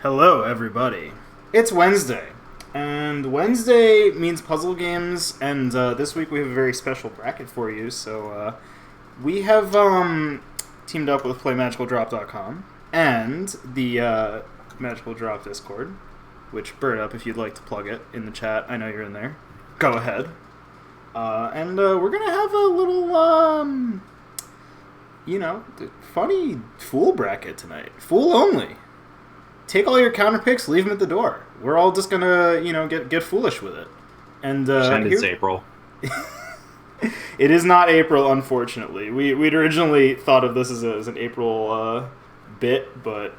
Hello, everybody. It's Wednesday, and Wednesday means puzzle games, and this week we have a very special bracket for you. So we have teamed up with PlayMagicalDrop.com and the Magical Drop Discord, which birdup, if you'd like to plug it in the chat, I know you're in there. Go ahead. And we're gonna have a little, funny Fool bracket tonight. Fool only. Take all your counter picks, leave them at the door. We're all just gonna, get foolish with it. And pretend it's April. It is not April, unfortunately. We'd originally thought of this as an April bit, but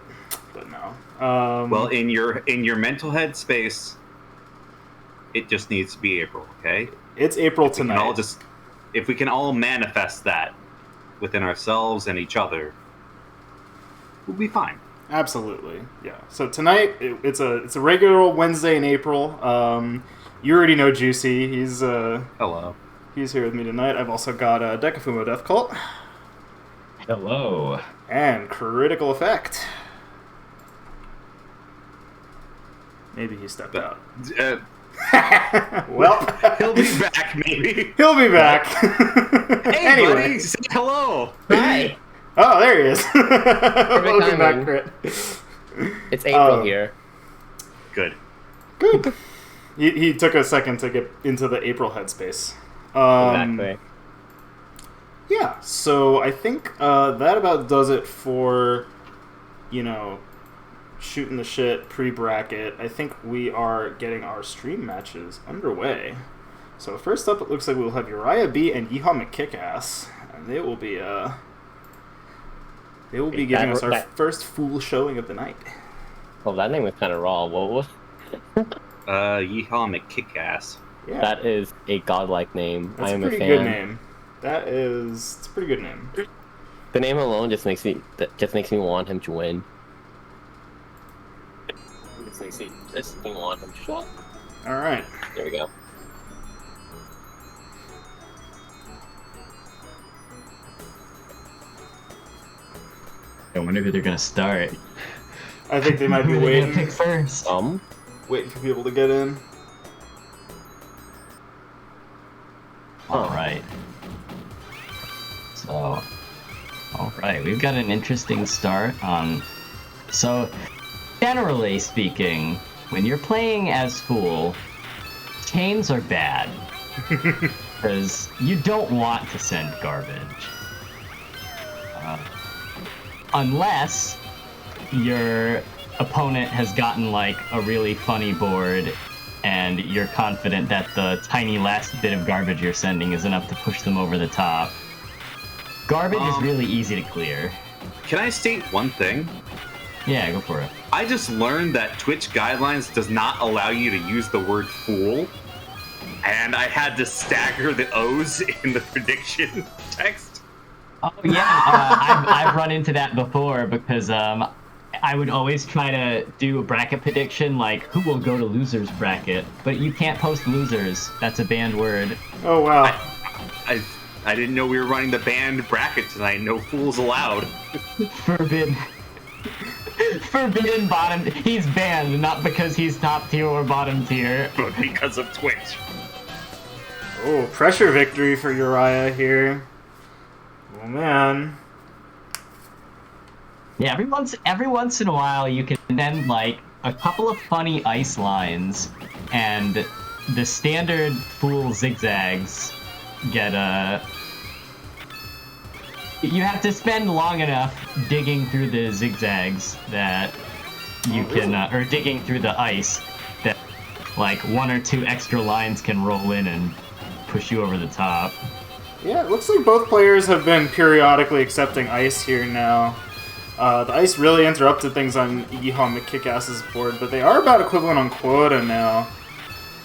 no. Well, in your mental headspace, it just needs to be April, okay? It's April tonight. If we can all manifest that within ourselves and each other, we'll be fine. Absolutely, yeah. So tonight it's a regular old Wednesday in April. You already know Juicey. He's hello. He's here with me tonight. I've also got Deka Fumo Death Cult. Hello. And Critical Effect. Maybe he stepped out. Well, he'll be back. Maybe he'll be back. Hey, anyway, buddy, say hello. Hi. Oh, there he is. Welcome back, Crit. It's April here. Good. He took a second to get into the April headspace. Exactly. Yeah, so I think that about does it for, shooting the shit pre-bracket. I think we are getting our stream matches underway. So first up, it looks like we'll have Anryyy B and yeehawmckickass, and they will be giving us our first Fool showing of the night. Well, that name was kind of raw. What was? yeehawmckickass. Yeah. That is a godlike name. That's I am a pretty fan. good name. It's a pretty good name. The name alone just makes me want him to win. Just makes me want him to shut. All right. There we go. I wonder who they're gonna start. I think they might be Who are they waiting. gonna pick first? Waiting for people to get in. Alright. So, alright, we've got an interesting start on... So, generally speaking, when you're playing as Fool, chains are bad. Because you don't want to send garbage. Unless your opponent has gotten like a really funny board and you're confident that the tiny last bit of garbage you're sending is enough to push them over the top. Garbage is really easy to clear. Can I state one thing? Yeah, go for it. I just learned that Twitch guidelines does not allow you to use the word fool, and I had to stagger the O's in the prediction text. Oh yeah, I've run into that before because I would always try to do a bracket prediction like who will go to losers bracket, but you can't post losers. That's a banned word. Oh wow. I didn't know we were running the banned bracket tonight. No fools allowed. Forbidden bottom. He's banned not because he's top tier or bottom tier, but because of Twitch. Oh, pressure victory for Anryyy here. Oh man. Yeah, every once in a while you can send like a couple of funny ice lines, and the standard Fool zigzags get you have to spend long enough digging through the zigzags that you can, or digging through the ice that like one or two extra lines can roll in and push you over the top. Yeah, it looks like both players have been periodically accepting ice here now. The ice really interrupted things on yeehawmckickass's board, but they are about equivalent on quota now.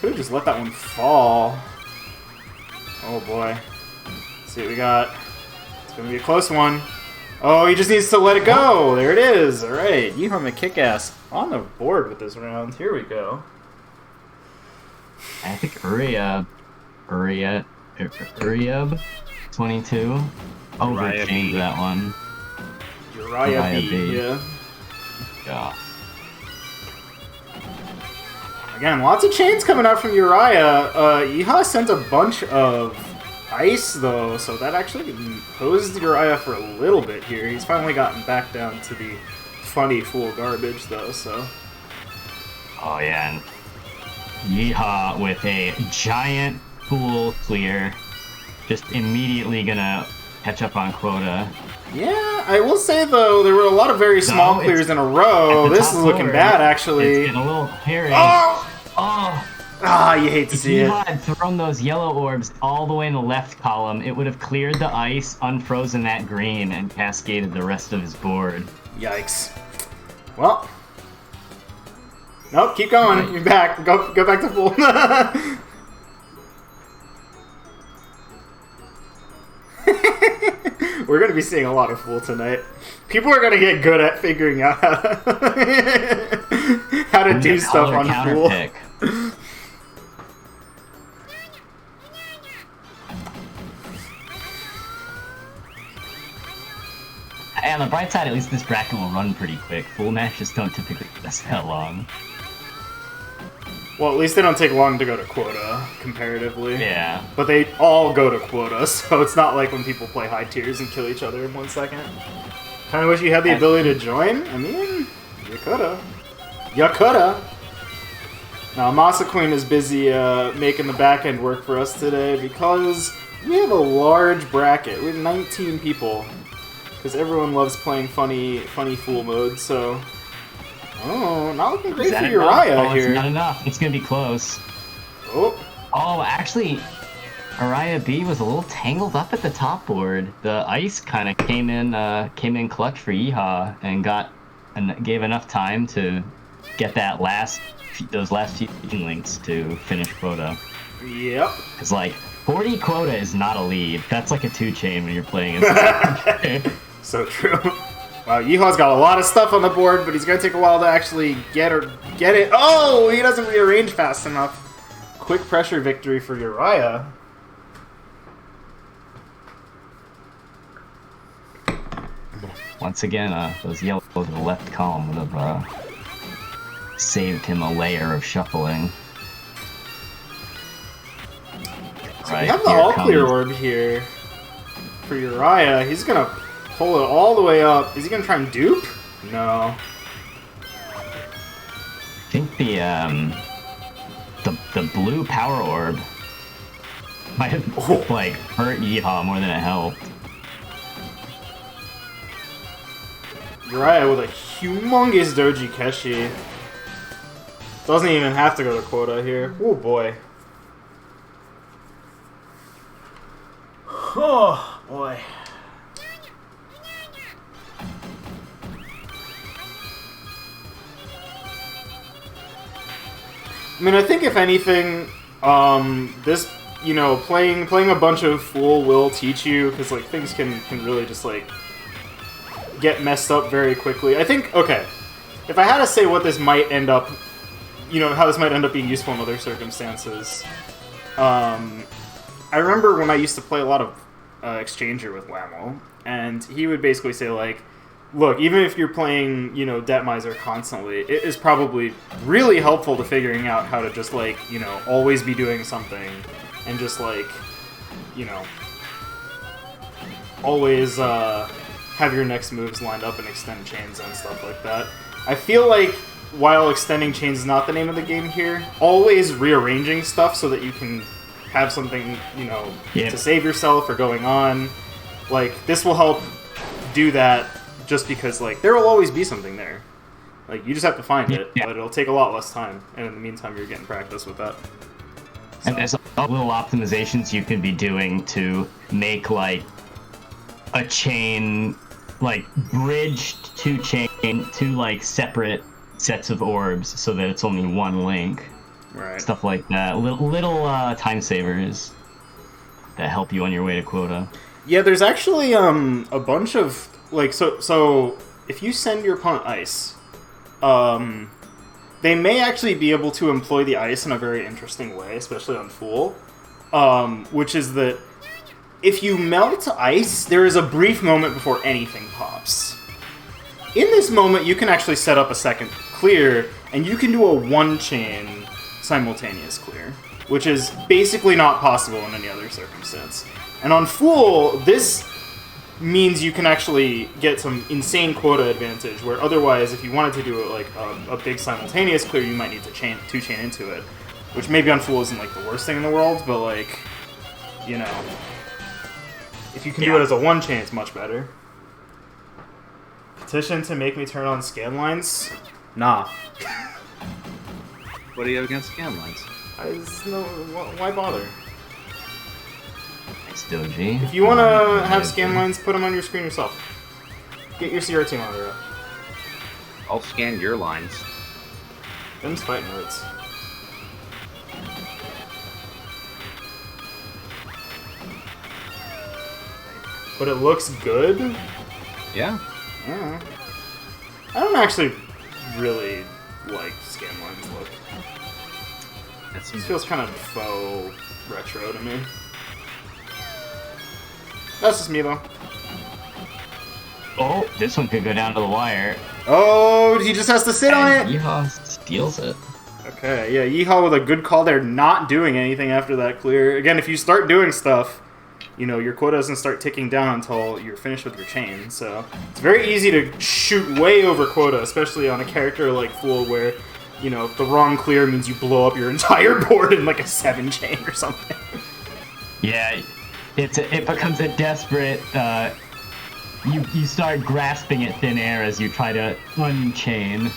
Could have just let that one fall. Oh boy. Let's see what we got. It's gonna be a close one. Oh, he just needs to let it go! There it is! Alright, yeehawmckickass on the board with this round. Here we go. I think Anryyy 22 overchanged that one. Anryyy B, yeah. Yeah. Again, lots of chains coming out from Uriah. Yeehaw sent a bunch of ice, though, so that actually posed Uriah for a little bit here. He's finally gotten back down to the funny fool garbage, though, so... Oh, yeah, and Yeehaw with a giant fool clear. Just immediately gonna catch up on quota. Yeah, I will say, though, there were a lot of very small clears in a row. This is looking bad, actually. It's getting a little hairy. Oh! Oh! Ah, you hate to see it. If Yeehaw had thrown those yellow orbs all the way in the left column, it would have cleared the ice, unfrozen that green, and cascaded the rest of his board. Yikes. Well. Nope, keep going. You're back. Go back to full. We're going to be seeing a lot of Fool tonight. People are going to get good at figuring out how to do stuff on Fool. Pick. And on the bright side, at least this bracket will run pretty quick. Full matches don't typically last that long. Well, at least they don't take long to go to quota, comparatively. Yeah. But they all go to quota, so it's not like when people play high tiers and kill each other in 1 second. Kinda wish you had the ability to join. I mean, you coulda. You coulda! Now, Masa Queen is busy making the back end work for us today because we have a large bracket. We have 19 people. Because everyone loves playing funny Fool mode, so... Oh, not looking great for Uriah here. It's not enough. It's gonna be close. Oh. Oh, actually, Anryyy B was a little tangled up at the top board. The ice kind of came in clutch for Yeehaw and gave enough time to get those last few links to finish quota. Yep. Because like 40 quota is not a lead. That's like a 2-chain when you're playing against. So true. Wow, Yeehaw's got a lot of stuff on the board, but he's gonna take a while to actually get it. Oh, he doesn't rearrange fast enough. Quick pressure victory for Uriah. Once again, those yellows in the left column would have saved him a layer of shuffling. So we have the all-clear orb here for Uriah. He's gonna pull it all the way up. Is he gonna try and dupe? No. I think the blue power orb might have like hurt Yeehaw more than it helped. Uriah with a humongous Doji Keshi. Doesn't even have to go to quota here. Oh boy. Oh boy. I mean, I think if anything, this, you know, playing a bunch of Fool will teach you, because like things can really just like get messed up very quickly. I think, okay, if I had to say what this might end up, you know, how this might end up being useful in other circumstances, I remember when I used to play a lot of Exchanger with Whammo, and he would basically say like, look, even if you're playing, you know, Debt Miser constantly, it is probably really helpful to figuring out how to just, like, you know, always be doing something, and just, like, you know, always have your next moves lined up and extend chains and stuff like that. I feel like, while extending chains is not the name of the game here, always rearranging stuff so that you can have something, you know, to save yourself or going on. Like, this will help do that. Just because, like, there will always be something there. Like, you just have to find it, but it'll take a lot less time. And in the meantime, you're getting practice with that. So. And there's little optimizations you can be doing to make, like, a chain, like, bridged two like, separate sets of orbs so that it's only one link. Right. Stuff like that. Little time savers that help you on your way to quota. Yeah, there's actually a bunch of... Like, so if you send your opponent ice, they may actually be able to employ the ice in a very interesting way, especially on Fool, which is that if you melt ice, there is a brief moment before anything pops. In this moment, you can actually set up a second clear, and you can do a 1-chain simultaneous clear, which is basically not possible in any other circumstance. And on Fool, this means you can actually get some insane quota advantage, where otherwise, if you wanted to do like a big simultaneous clear, you might need to two-chain into it, which maybe on Fool isn't like the worst thing in the world, but like, you know, if you can do it as a one-chain, it's much better. Petition to make me turn on scan lines? Nah. What do you have against scan lines? Why bother? Nice doji. If you want to have scan lines, put them on your screen yourself. Get your CRT monitor up. I'll scan your lines. Them's fighting words. But it looks good? Yeah. Yeah. I don't actually really like scan lines look. This Feels kind of faux retro to me. That's just me though. Oh, this one could go down to the wire. Oh, he just has to sit on it! Yeehaw steals it. Okay, yeah, Yeehaw with a good call there, not doing anything after that clear. Again, if you start doing stuff, you know, your quota doesn't start ticking down until you're finished with your chain, so it's very easy to shoot way over quota, especially on a character like Fool where, you know, the wrong clear means you blow up your entire board in like a 7-chain or something. Yeah, it becomes a desperate, you start grasping at thin air as you try to unchain.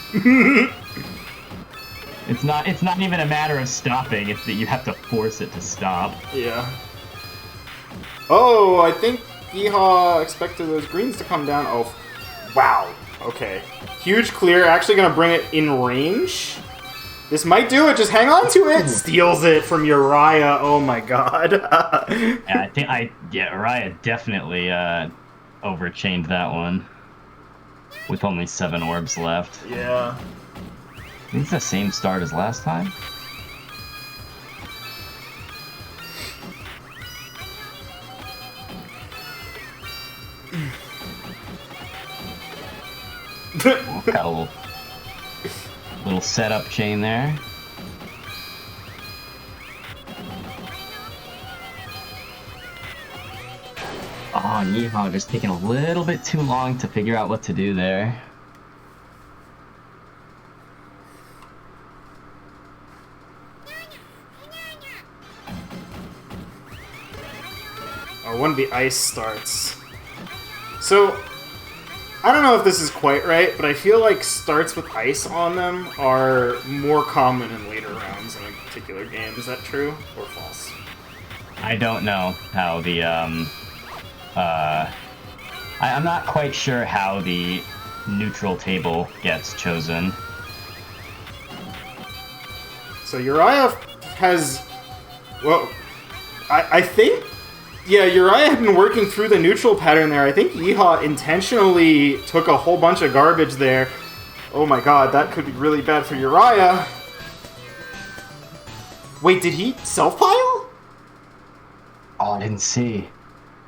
It's not even a matter of stopping, it's that you have to force it to stop. Yeah. Oh, I think Yeehaw expected those greens to come down. Oh, wow. Okay. Huge clear, actually gonna bring it in range. This might do it, just hang on to it! Steals it from Uriah, oh my god. Yeah, Uriah definitely overchained that one. With only 7 orbs left. Yeah. I think it's the same start as last time. Got a little setup chain there. Oh, Yeehaw just taking a little bit too long to figure out what to do there. Or when the ice starts. So, I don't know if this is quite right, but I feel like starts with ice on them are more common in later rounds in a particular game. Is that true or false? I don't know how the, I'm not quite sure how the neutral table gets chosen. So Uriah has... Well, I think... Yeah, Uriah had been working through the neutral pattern there. I think Yeehaw intentionally took a whole bunch of garbage there. Oh my god, that could be really bad for Uriah. Wait, did he self-pile? Oh, I didn't see.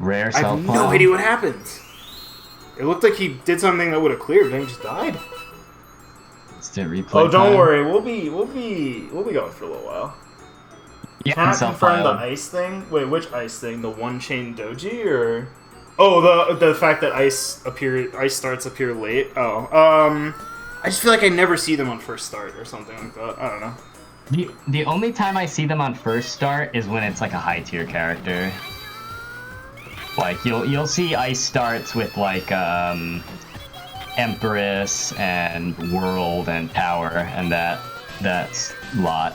Rare I self-pile? have no idea what happened. It looked like he did something that would have cleared, then he just died. Instant replay Oh, don't time. worry, we'll be going for a little while. Yeah, Can I confirm the self-pile. ice thing? Wait, which ice thing? The one-chain doji, or... Oh, the fact that ice starts appear late? Oh, I just feel like I never see them on first start or something like that. I don't know. The only time I see them on first start is when it's like a high tier character. Like you'll see ice starts with like Empress and World and Tower and that's lot.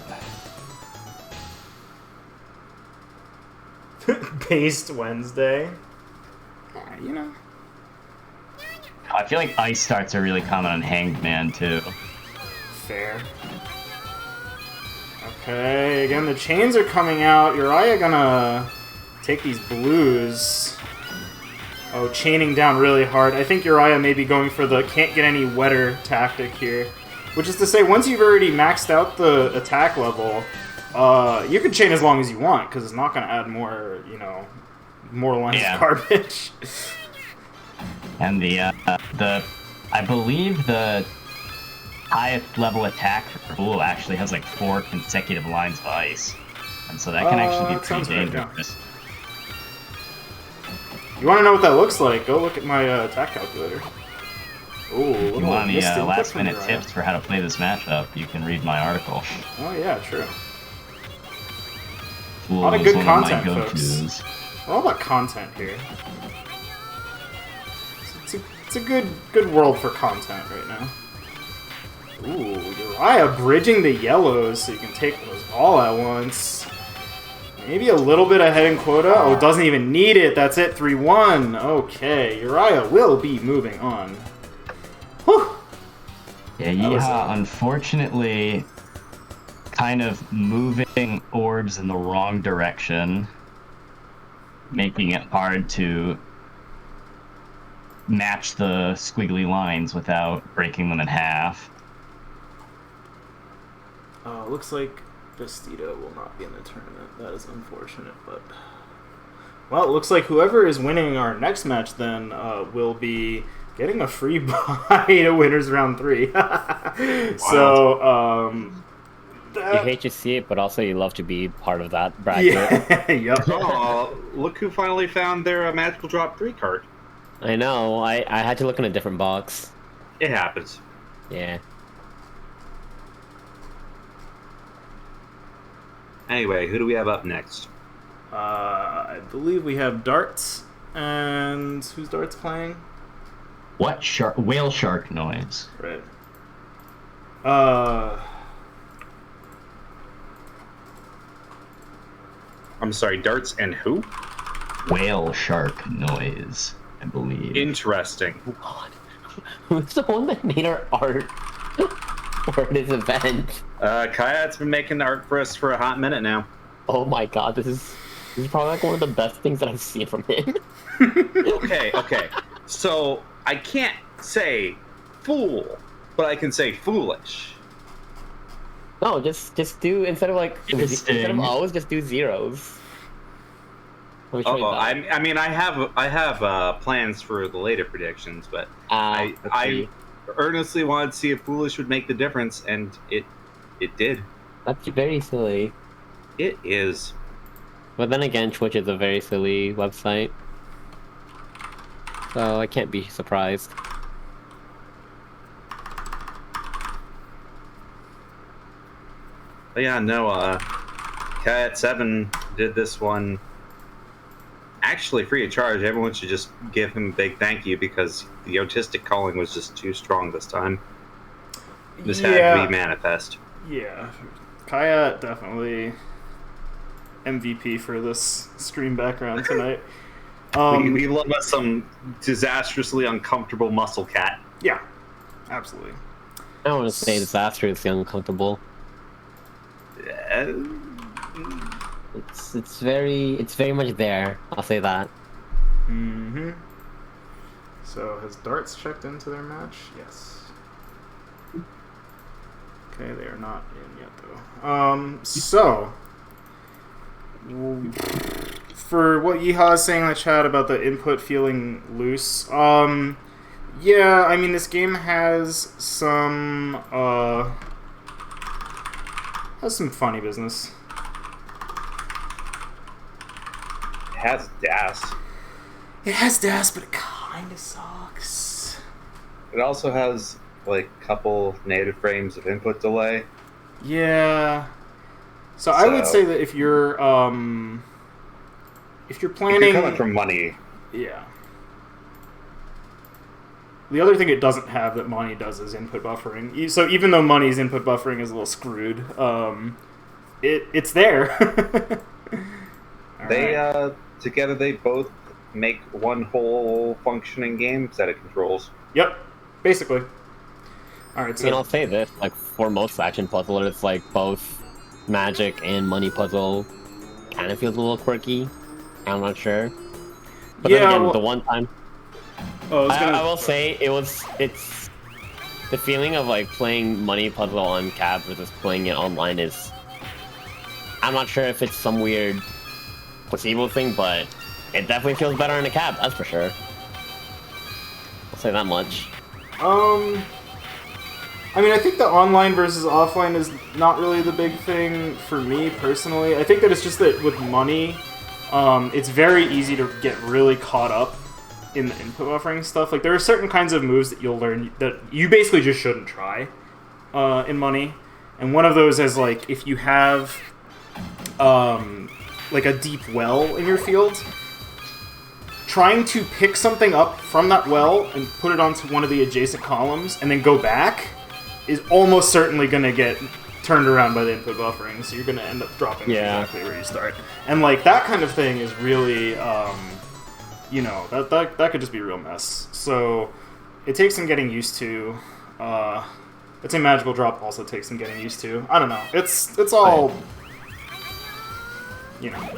Based Wednesday. You know. I feel like ice starts are really common on Hanged Man too. Fair. Okay, again the chains are coming out. Uriah gonna take these blues. Oh, chaining down really hard. I think Uriah may be going for the can't get any wetter tactic here. Which is to say, once you've already maxed out the attack level, you can chain as long as you want, because it's not going to add more, you know, more lines of garbage. And I believe the highest level attack for Fool actually has like 4 consecutive lines of ice. And so that can actually be pretty dangerous. You want to know what that looks like? Go look at my attack calculator. Ooh, If you want any last minute tips for how to play this matchup, you can read my article. Oh yeah, true. Fool A lot of is good one of content, my folks. go-tos. We're all about content here. It's a good world for content right now. Ooh, Uriah bridging the yellows so you can take those all at once. Maybe a little bit ahead in quota. Oh, doesn't even need it. That's it, 3-1. Okay, Uriah will be moving on. Whew. Yeah, Yeehaw, unfortunately, kind of moving orbs in the wrong direction, making it hard to match the squiggly lines without breaking them in half. Looks like Vestita will not be in the tournament. That is unfortunate, but... Well, it looks like whoever is winning our next match then will be getting a free buy to Winners Round 3. Wow. So, you hate to see it, but also you love to be part of that bracket. Yeah, yep. Oh, look who finally found their Magical Drop 3 card. I know, I had to look in a different box. It happens. Yeah. Anyway, who do we have up next? I believe we have Darts, and who's Darts playing? What shark? Whale shark noise. Right. I'm sorry, Darts and who? Whale shark noise, I believe. Interesting. Oh God. Who's the one that made our art for this event? Kayat's been making art for us for a hot minute now. Oh my God, this is probably like one of the best things that I've seen from him. Okay. So I can't say fool, but I can say foolish. No, just do instead of O's, just do zeros. I mean, I have plans for the later predictions, but I earnestly wanted to see if foolish would make the difference, and it did. That's very silly. It is. But then again, Twitch is a very silly website, so I can't be surprised. But yeah, no, Cat7 did this one actually free of charge. Everyone should just give him a big thank you because the autistic calling was just too strong this time. This had to be manifest. Yeah. Kaya definitely MVP for this screen background tonight. We love us some disastrously uncomfortable muscle cat. Yeah, absolutely. I don't want to say disastrously uncomfortable. It's very much there. I'll say that. Mm-hmm. So has Darts checked into their match? Yes. Okay, they are not in yet though. So for what Yeehaw is saying in the chat about the input feeling loose, yeah, I mean this game has some funny business. It has DAS. It has DAS, but it kinda sucks. It also has like a couple native frames of input delay. Yeah. So I would say that if you're planning, if you're coming from money, yeah. The other thing it doesn't have that Money does is input buffering. So even though Money's input buffering is a little screwed, it's there. Together they both make one whole functioning game set of controls. Yep, basically. All right. So I'll say this: like for most action puzzlers, like both Magic and Money puzzle, kind of feels a little quirky. I'm not sure. But then again, the one time. I will say it's the feeling of like playing Money puzzle on cab versus playing it online is. I'm not sure if it's some weird placebo thing, but it definitely feels better in a cab. That's for sure. I'll say that much. I mean, I think the online versus offline is not really the big thing for me personally. I think that it's just that with money, it's very easy to get really caught up in the input buffering stuff. Like, there are certain kinds of moves that you'll learn that you basically just shouldn't try in money. And one of those is, like, if you have, like, a deep well in your field, trying to pick something up from that well and put it onto one of the adjacent columns and then go back is almost certainly going to get turned around by the input buffering, so you're going to end up dropping exactly where you start. And, like, that kind of thing is really, you know, that could just be a real mess. So, it takes some getting used to. I'd say Magical Drop also takes some getting used to. I don't know. It's all, you know.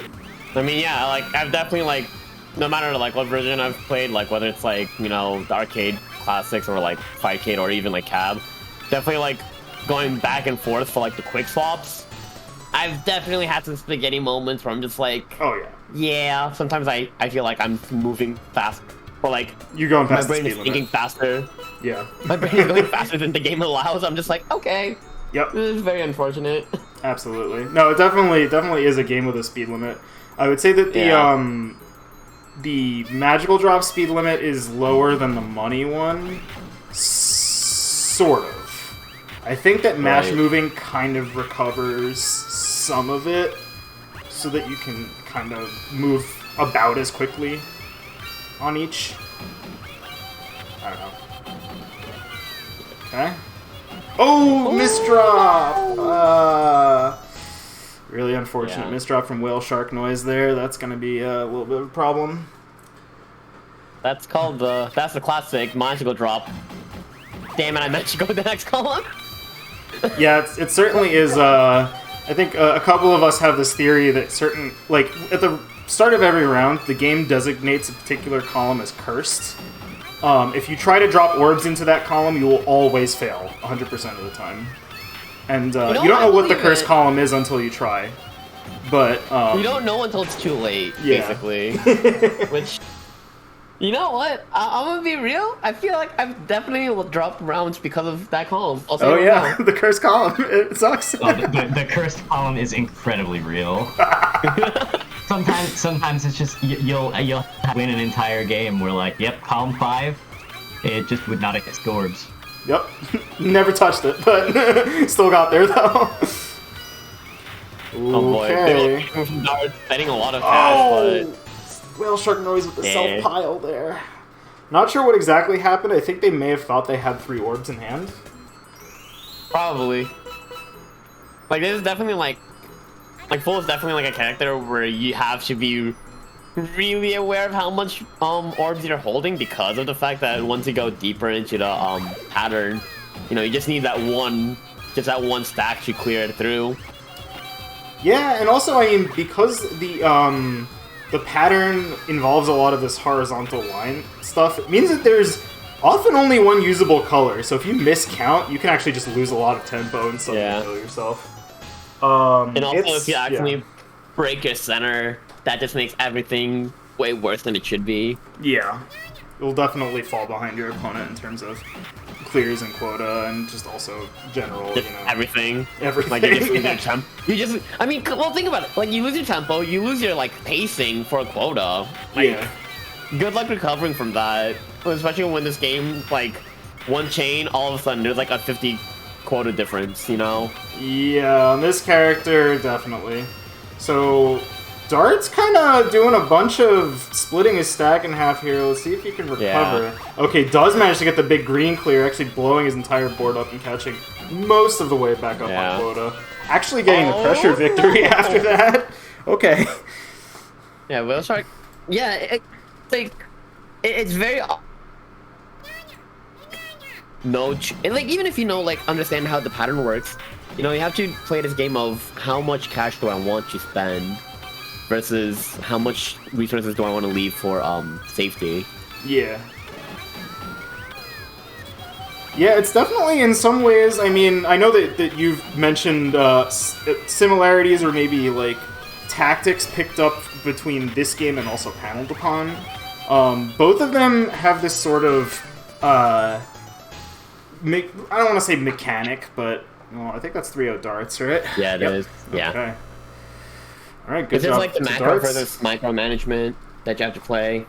I mean, yeah, like, I've definitely, like, no matter, like, what version I've played, like, whether it's, like, you know, the arcade classics or, like, Fightcade or even, like, Cab, definitely, like, going back and forth for, like, the quick swaps, I've definitely had some spaghetti moments where I'm just like, oh, yeah. Yeah, sometimes I feel like I'm moving fast, or, like, you're going past my brain the is speed thinking limit. Faster. Yeah. My brain is going faster than the game allows. I'm just like, okay. Yep. This is very unfortunate. Absolutely. No, it definitely is a game with a speed limit. I would say that the Magical Drop speed limit is lower than the money one. Sort of. I think that mash moving kind of recovers some of it so that you can kind of move about as quickly on each. I don't know. Okay. Oh, misdrop! Really unfortunate misdrop from whalesharknoise there. That's going to be a little bit of a problem. That's called that's the classic Magical Drop. Damn it, I meant to go with the next column. Yeah, it certainly is. I think a couple of us have this theory that certain, like, at the start of every round, the game designates a particular column as cursed. If you try to drop orbs into that column, you will always fail 100% of the time. And you don't know what the cursed column is until you try. But you don't know until it's too late, basically. Which, you know what? I'm gonna be real. I feel like I've definitely dropped rounds because of that column. Oh yeah, the cursed column. It sucks. Oh, the cursed column is incredibly real. Sometimes it's just you'll win an entire game where, like, yep, column 5, it just would not get orbs. Yep, never touched it, but still got there though. Oh boy, they were spending a lot of cash, but whalesharknoise with the self pile there. Not sure what exactly happened. I think they may have thought they had 3 orbs in hand. Probably. Like, this is definitely like Full is definitely like a character where you have to be really aware of how much orbs you're holding, because of the fact that once you go deeper into the pattern, you know, you just need that one stack to clear it through. Yeah, and also, I mean, because the pattern involves a lot of this horizontal line stuff, it means that there's often only one usable color, so if you miscount, you can actually just lose a lot of tempo and stuff and kill yourself. And also, if you actually break your center, that just makes everything way worse than it should be. Yeah. You'll definitely fall behind your opponent in terms of clears and quota, and just also general, just, you know... Everything. Everything. Like, you just lose your tempo. I mean, well, think about it. Like, you lose your tempo, you lose your, like, pacing for a quota. Like, good luck recovering from that. Especially when this game, like, one chain, all of a sudden, there's, like, a 50 quota difference, you know? Yeah, on this character, definitely. So, Dart's kind of doing a bunch of splitting his stack in half here. Let's see if he can recover. Yeah. Okay, does manage to get the big green clear, actually blowing his entire board up and catching most of the way back up on quota. Actually getting the pressure victory after that. Okay. Yeah, whaleshark. Yeah, it's very... like, even if you know, like, understand how the pattern works, you know, you have to play this game of how much cash do I want to spend versus how much resources do I want to leave for safety. Yeah. Yeah, it's definitely in some ways, I mean, I know that you've mentioned similarities or maybe, like, tactics picked up between this game and also Paneled Upon. Both of them have this sort of I don't want to say mechanic, but well, I think that's 3-0 darts, right? Yeah, it is. Yeah. Okay. All right, good Is it job. like the to macro darts. versus micromanagement that you have to play?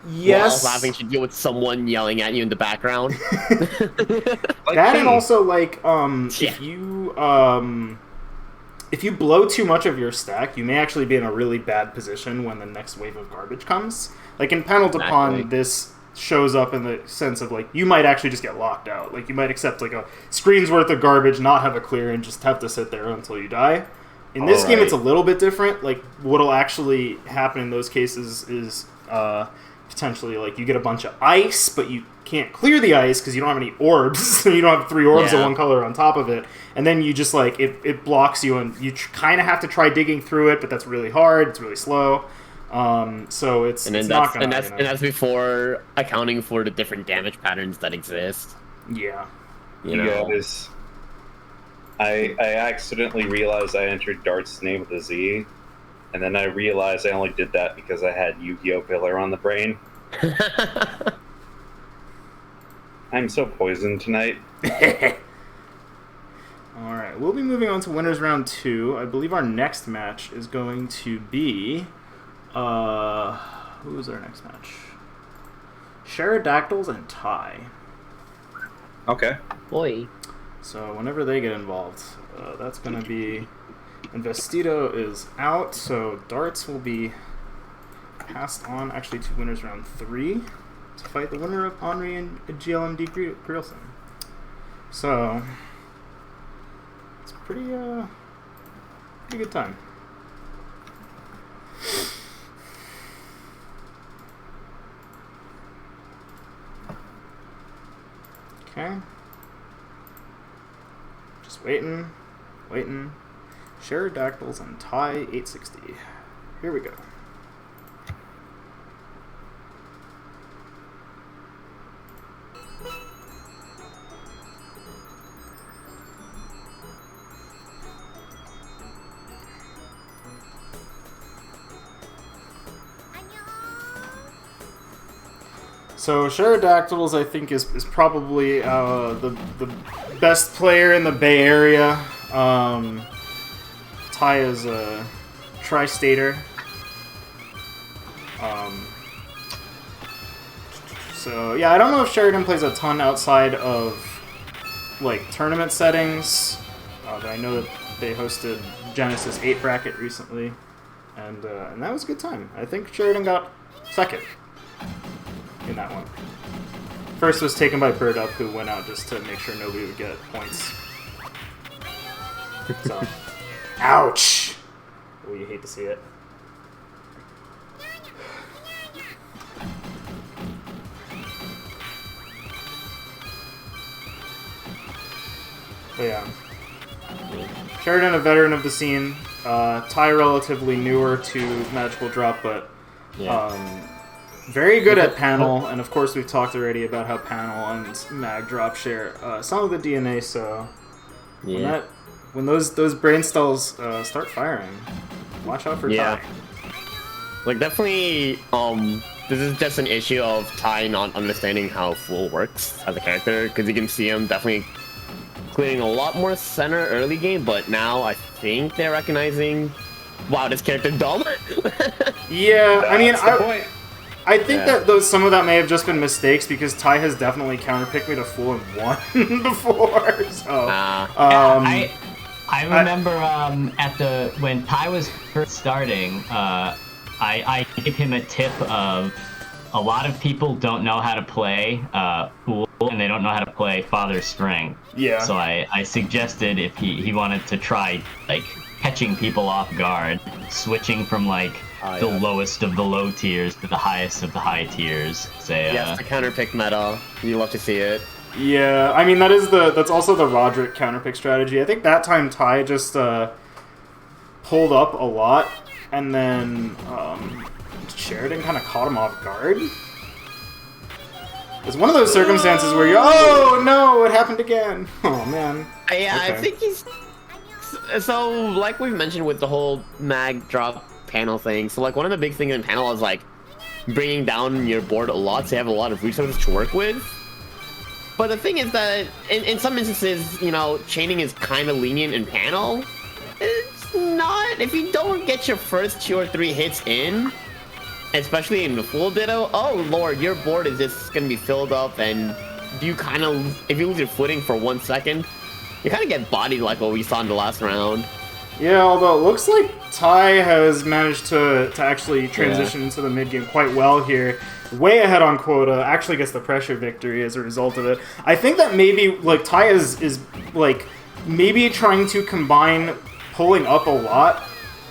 Yes. While having to deal with someone yelling at you in the background. That and also like if you blow too much of your stack, you may actually be in a really bad position when the next wave of garbage comes. Like in Panel to Pond, this shows up in the sense of like you might actually just get locked out. Like you might accept like a screen's worth of garbage, not have a clear, and just have to sit there until you die. In this game, it's a little bit different. Like what'll actually happen in those cases is potentially like you get a bunch of ice, but you can't clear the ice because you don't have any orbs. So you don't have 3 orbs of one color on top of it, and then you just like it blocks you, and you kind of have to try digging through it, but that's really hard. It's really slow. So it's not gonna. And that's before accounting for the different damage patterns that exist. Yeah. You know? guys, I accidentally realized I entered Dart's name with a Z, and then I realized I only did that because I had Yu-Gi-Oh! Pillar on the brain. I'm so poisoned tonight. Alright, we'll be moving on to winners round 2. I believe our next match is going to be... who is our next match? Sheridactyls and Ty. Okay. Boy. So whenever they get involved, that's going to be... Investido is out, so Darts will be passed on actually to winners round 3 to fight the winner of Anryyy and GLMD Grilson. So it's pretty good time. Okay. Just waiting. Sheridactyls and Ty 860. Here we go. So Sheridactyls, I think, is probably the best player in the Bay Area. Ty is a tri-stater. So yeah, I don't know if Sheridan plays a ton outside of like tournament settings. But I know that they hosted Genesis 8 bracket recently, and that was a good time. I think Sheridan got second in that one. First was taken by birdup, who went out just to make sure nobody would get points. So, ouch! Oh, you hate to see it. But yeah. Sheridan, a veteran of the scene. Ty, relatively newer to MagicalDrop, but very good at panel. And of course, we've talked already about how panel and MagDrop share some of the DNA. So when those brain cells start firing, watch out for Ty. Like definitely, this is just an issue of Ty not understanding how Fool works as a character, because you can see him definitely clearing a lot more center early game, but now I think they're recognizing, wow, this character's dumb. Yeah, I mean, I think that some of that may have just been mistakes, because Ty has definitely counterpicked me to Fool and won before. So, I remember when Ty was first starting, I gave him a tip of a lot of people don't know how to play Fool, and they don't know how to play Father String. Yeah. So I suggested if he wanted to try like catching people off guard, switching from like the lowest of the low tiers to the highest of the high tiers. Say yes, the counterpick meta. You love to see it. Yeah, I mean that's also the Roderick counterpick strategy. I think that time Ty just pulled up a lot, and then Sheridan kind of caught him off guard. It's one of those circumstances where oh no, it happened again. Oh man. Yeah, okay. I think he's so like we've mentioned with the whole mag drop panel thing. So like one of the big things in panel is like bringing down your board a lot, so you have a lot of resources to work with. But the thing is that in some instances, you know, chaining is kind of lenient in panel. It's not. If you don't get your first 2 or 3 hits in, especially in the full ditto, oh lord, your board is just gonna be filled up, and you kind of, if you lose your footing for 1 second, you kind of get bodied like what we saw in the last round. Yeah, although it looks like Ty has managed to actually transition into the mid game quite well here. Way ahead on quota, actually gets the pressure victory as a result of it. I think that maybe, like, Ty is like, maybe trying to combine pulling up a lot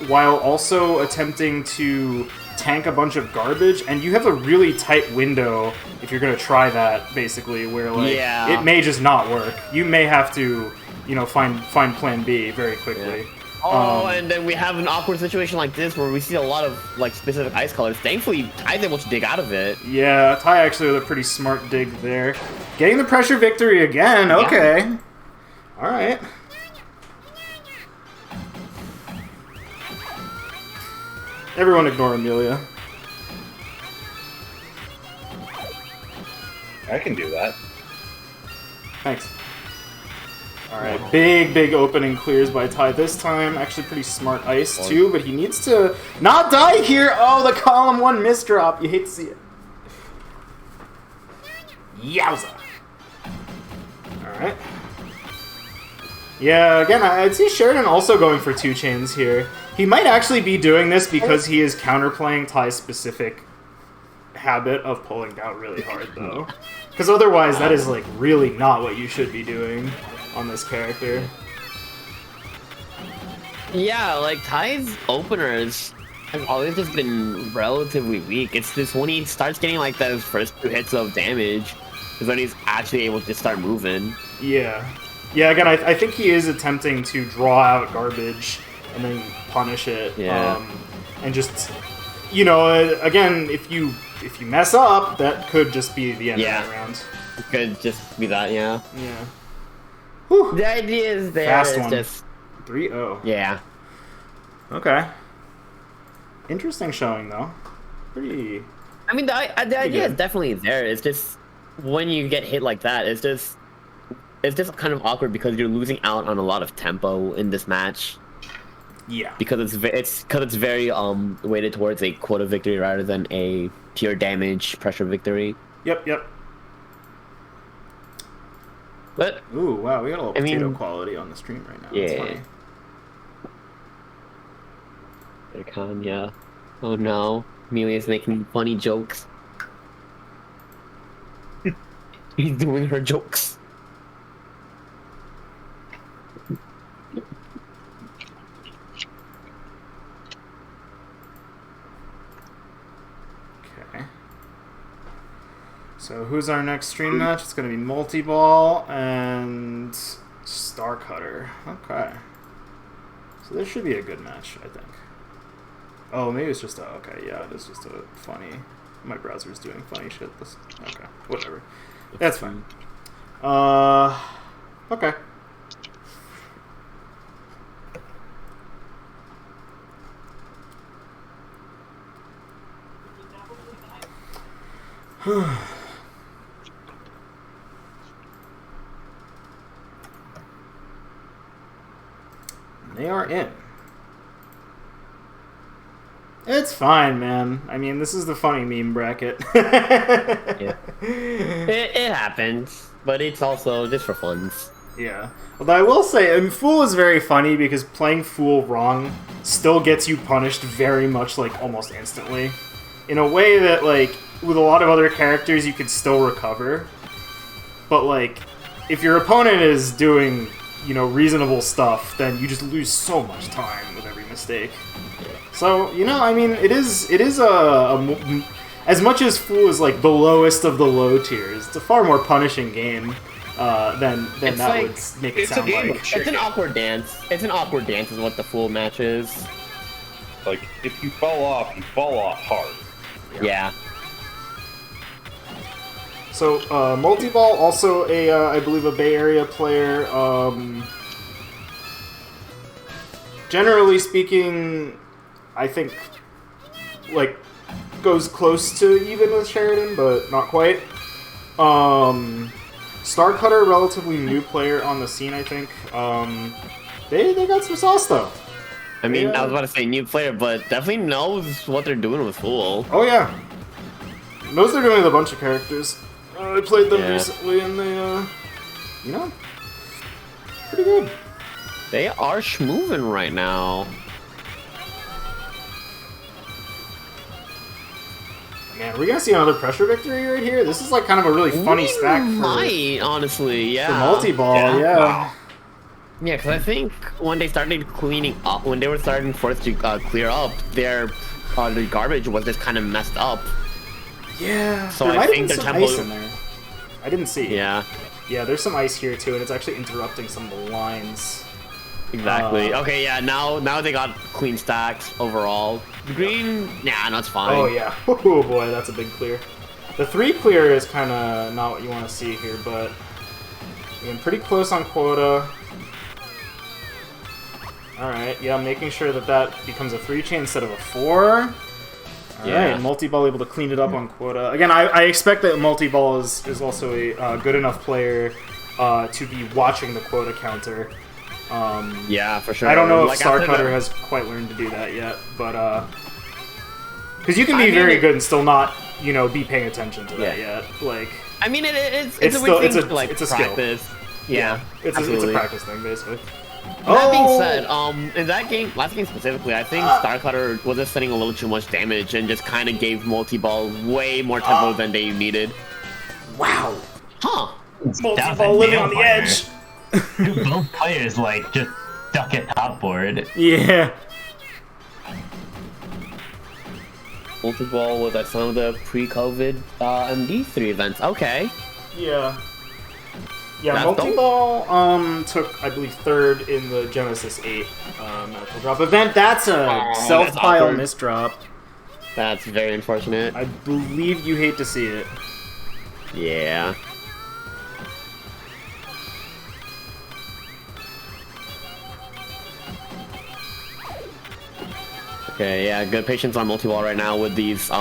while also attempting to tank a bunch of garbage, and you have a really tight window if you're gonna try that, basically, where, like, it may just not work. You may have to, you know, find plan B very quickly. Yeah. Oh, and then we have an awkward situation like this where we see a lot of, like, specific ice colors. Thankfully, Ty's able to dig out of it. Yeah, Ty actually with a pretty smart dig there. Getting the pressure victory again, okay. Yeah. Alright. Everyone ignore Amelia. I can do that. Thanks. Alright, big opening clears by Ty this time. Actually pretty smart ice too, but he needs to not die here! Oh, the column 1 misdrop. You hate to see it. Yowza! Alright. Yeah, again, I'd see Sheridan also going for 2 chains here. He might actually be doing this because he is counterplaying Ty's specific habit of pulling down really hard, though. Because otherwise, that is, like, really not what you should be doing on this character. Yeah, like, Ty's openers have always just been relatively weak. It's just when he starts getting, like, those first 2 hits of damage is when he's actually able to start moving. Yeah. Yeah, again, I think he is attempting to draw out garbage and then punish it. Yeah. And just, you know, again, if you mess up, that could just be the end of that round. It could just be that, yeah. Yeah. Whew. The idea is there. Fast one. Just 3-0. Yeah. Okay. Interesting showing, though. Pretty... I mean, the idea is definitely there. It's just, when you get hit like that, it's just kind of awkward because you're losing out on a lot of tempo in this match. Yeah. Because it's very weighted towards a quota victory rather than a pure damage pressure victory. Yep. But ooh, wow, we got a little potato quality on the stream right now. Yeah. That's funny. Yeah. Oh no, Amelia's making funny jokes. He's doing her jokes. Okay. So who's our next stream match? It's going to be Multiball and Star Cutter. Okay. So this should be a good match, I think. Oh, maybe it's just a... Okay, yeah, it is just a funny... My browser's doing funny shit. Okay, whatever. That's fine. Okay. They are in. It's fine, man. I mean, this is the funny meme bracket. Yeah. It happens, but it's also just for funs. Yeah. Although I will say, I mean, Fool is very funny because playing Fool wrong still gets you punished very much, like, almost instantly. In a way that, like, with a lot of other characters, you could still recover. But, like, if your opponent is doing, you know, reasonable stuff, then you just lose so much time with every mistake. So, you know, I mean, it is a as much as Fool is, like, the lowest of the low tiers, it's a far more punishing game than that like, would make it sound like. It's an awkward dance. It's an awkward dance is what the Fool match is. Like, if you fall off hard. Yeah. So, Multiball, also I believe a Bay Area player. Generally speaking, I think, like, goes close to even with Sheridan, but not quite. Starcutter, relatively new player on the scene, I think. They got some sauce though. I mean, I was about to say new player, but definitely knows what they're doing with Fool. Oh yeah, knows they're doing with a bunch of characters. I played them recently, and they, you know, pretty good. They are schmoving right now. Man, are we gonna see another pressure victory right here? This is like kind of a really funny stack for, might, honestly, yeah. for Multiball, yeah. Wow. Yeah, because I think when they started cleaning up, when they were starting forced to clear up, their garbage was just kind of messed up. Yeah, so there I think their some tempo. ice in there. I didn't see. Yeah. Yeah, there's some ice here too, and it's actually interrupting some of the lines. Exactly. Okay, yeah. Now they got clean stacks overall. The green, yeah, no, it's fine. Oh yeah. Oh boy, that's a big clear. The 3 clear is kind of not what you want to see here, but again, pretty close on quota. Alright, yeah, making sure that that becomes a 3 chain instead of a 4. Alright, Multiball able to clean it up on quota. Again, I expect that Multiball is also a good enough player to be watching the quota counter. Yeah, for sure. I don't know if like Starcutter has quite learned to do that yet, but because you can be very good and still not, you know, be paying attention to that yet. Like, I mean, it's a weird thing to like practice. Skill. Yeah, it's a practice thing basically. That being said, in that game, last game specifically, I think Starcutter was just sending a little too much damage and just kind of gave Multiball way more tempo than they needed. Wow. Huh. Multiball living on the edge. Both players like just stuck at top board. Yeah. Multiball was at some of the pre-COVID MD3 events. Okay. Yeah. Yeah, Multiball took, I believe, 3rd in the Genesis 8 Medical Drop event. That's a self-pile misdrop. That's very unfortunate. I believe you hate to see it. Yeah. Okay, yeah, good patience on Multiball right now with these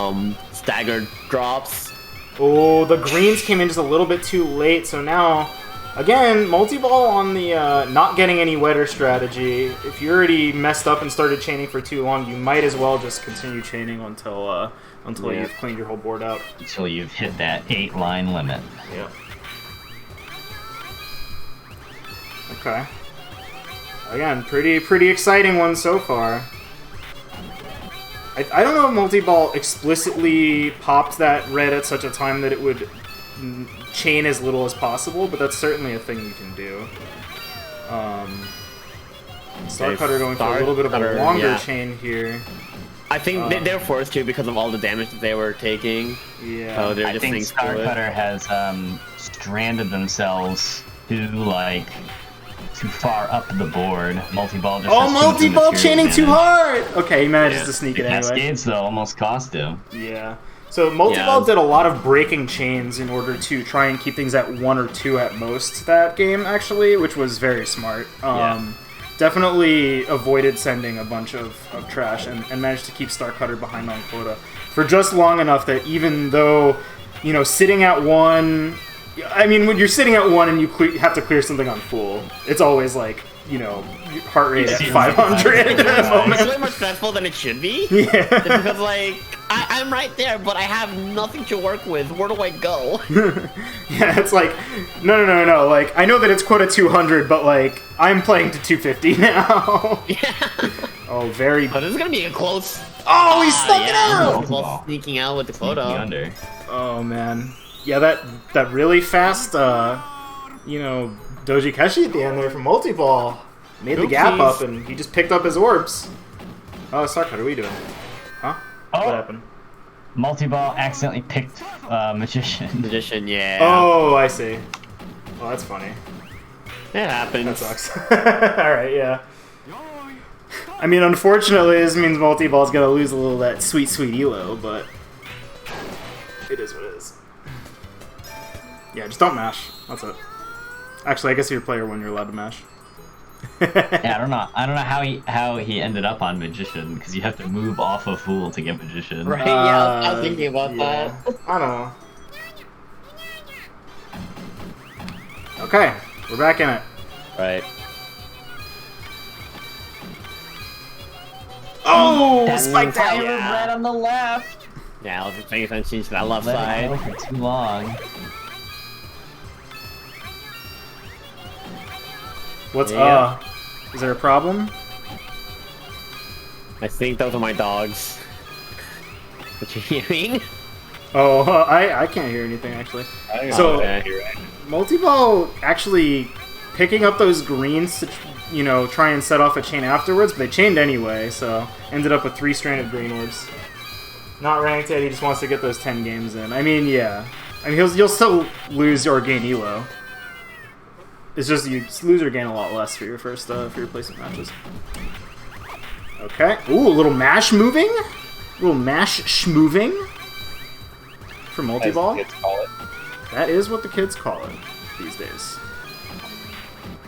staggered drops. Oh, the greens came in just a little bit too late, so now, again, Multiball on the not getting any wetter strategy. If you already messed up and started chaining for too long, you might as well just continue chaining until you've cleaned your whole board out. Until you've hit that 8-line limit. Yeah. Okay. Again, pretty exciting one so far. I don't know if Multiball explicitly popped that red at such a time that it would chain as little as possible, but that's certainly a thing you can do. Starcutter going for a little bit of a longer chain here. I think they're forced to because of all the damage that they were taking. Yeah. So they're just I think Starcutter has stranded themselves to like too far up the board. Multiball just Multiball chaining too hard! Okay, he manages to sneak it anyway. Cascades, though, almost cost him. Yeah. So Multiball did a lot of breaking chains in order to try and keep things at 1 or 2 at most that game, actually, which was very smart. Definitely avoided sending a bunch of trash and managed to keep Starcutter behind on quota for just long enough that even though, you know, sitting at 1... I mean, when you're sitting at 1 and you have to clear something on full, it's always like, you know, heart rate at 500 at that moment. It's way more stressful than it should be. Yeah. Because, like, I'm right there, but I have nothing to work with. Where do I go? Yeah, it's like, no. Like, I know that it's quota 200, but, like, I'm playing to 250 now. Yeah. Oh, very... But this is going to be a close... Oh, he stuck it out! Well, sneaking out with the quota. Under. Oh, man. Yeah, that really fast, you know, Doji Keshi at the end there from Multiball made the gap up, and he just picked up his orbs. Oh, Starcutter, what are you doing? Huh? Oh. What happened? Multiball accidentally picked Magician. Magician, yeah. Oh, I see. Oh, that's funny. It happens. That sucks. Alright, yeah. I mean, unfortunately, this means Multiball's gonna lose a little of that sweet elo, but it is what it is. Yeah, just don't mash. That's it. Actually, I guess you're a player when you're allowed to mash. Yeah, I don't know how he ended up on Magician, because you have to move off of Fool to get Magician. Right, yeah, I was thinking about that. I don't know. Okay, we're back in it. Right. Oh, spiked Fire out. of red on the left. Yeah, I was just paying attention to that left Let side. it go for too long. What's Yeah. Is there a problem? I think those are my dogs. What you hearing? Oh, I can't hear anything actually. So, Multiball actually picking up those greens to, you know, try and set off a chain afterwards, but they chained anyway, so ended up with 3 stranded green orbs. Not ranked yet, he just wants to get those 10 games in. I mean, yeah. I mean, you'll still lose or gain elo. It's just you lose or gain a lot less for your first, for your placement matches. Okay. Ooh, a little mash moving? A little mash schmoving? For Multiball? That is what the kids call it these days.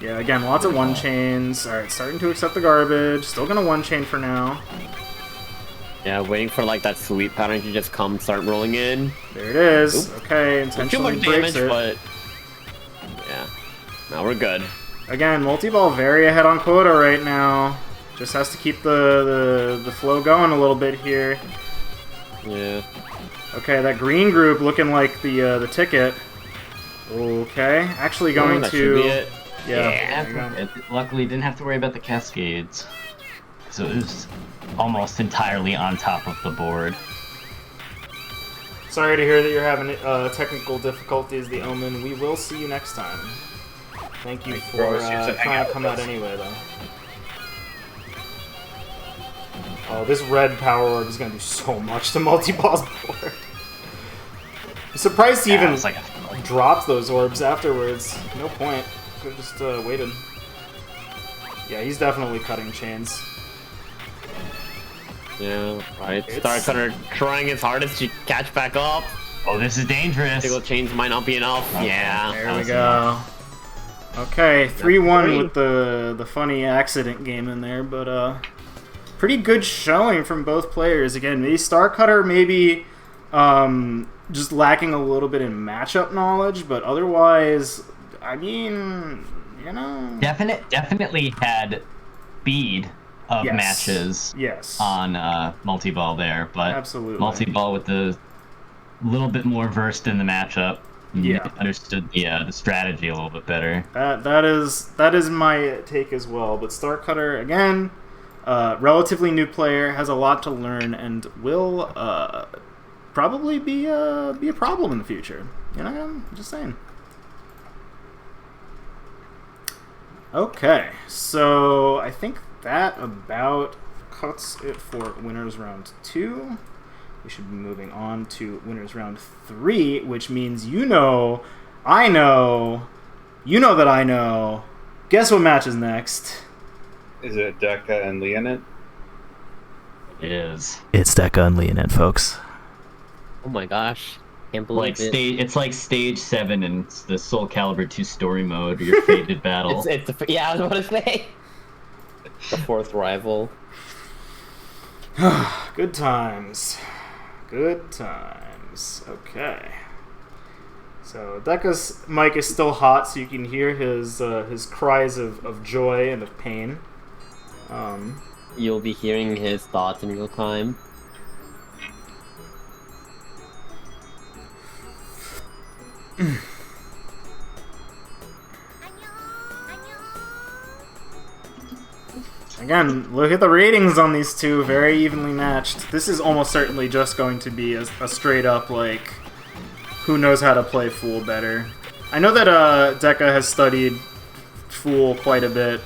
Yeah, again, lots of one-chains. Alright, starting to accept the garbage. Still gonna one-chain for now. Yeah, waiting for like that sweep pattern to just come start rolling in. There it is. Oop. Okay, Not too intentionally much breaks damage, it. but yeah. Now we're good. Again, Multiball very ahead on quota right now. Just has to keep the flow going a little bit here. Yeah. Okay, that green group looking like the ticket. Okay, actually going that to... should be it. Yeah, there you go. Luckily, didn't have to worry about the cascades. So it was almost entirely on top of the board. Sorry to hear that you're having technical difficulties, the Omen. We will see you next time. Thank you for trying to come out anyway, though. Oh, this red power orb is going to do so much to Multiball's board. I'm surprised he even dropped those orbs afterwards. No point. Could have just waited. Yeah, he's definitely cutting chains. Yeah, right. Starcutter trying his hardest to catch back up. Oh, this is dangerous. Single chains might not be enough. Yeah. There we go. Okay, 3-1 with the funny accident game in there, but pretty good showing from both players. Again, maybe Starcutter maybe just lacking a little bit in matchup knowledge, but otherwise, I mean, you know, definitely had speed of matches. Yes. On Multiball there, but absolutely Multiball with the little bit more versed in the matchup. Yeah, understood the strategy a little bit better. That is my take as well. But Starcutter again, relatively new player, has a lot to learn, and will probably be a problem in the future. You know, I'm just saying. Okay, so I think that about cuts it for winners round 2. We should be moving on to winners round 3, which means you know, I know, you know that I know. Guess what match is next? Is it Deka and Leonant? It is. It's Deka and Leonant, folks. Oh my gosh. Can't believe it. It's like stage 7 in the Soul Calibur 2 story mode, or your fated battle. Yeah, I was about to say. The 4th rival. Good times. Good times. Okay. So Deka's mic is still hot, so you can hear his cries of joy and of pain. You'll be hearing his thoughts in real time. Again, look at the ratings on these two, very evenly matched. This is almost certainly just going to be a straight up, like, who knows how to play Fool better. I know that Deka has studied Fool quite a bit.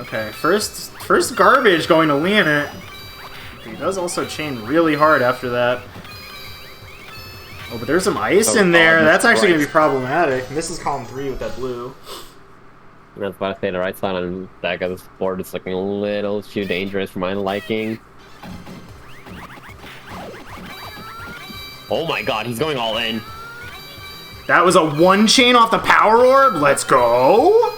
Okay, first garbage going to Leonant. He does also chain really hard after that. Oh, but there's some ice in there. That's actually going to be problematic. Misses column 3 with that blue. I was about to say the right side on Deka's board is looking a little too dangerous for my liking. Oh my god, he's going all in. That was a one chain off the power orb. Let's go.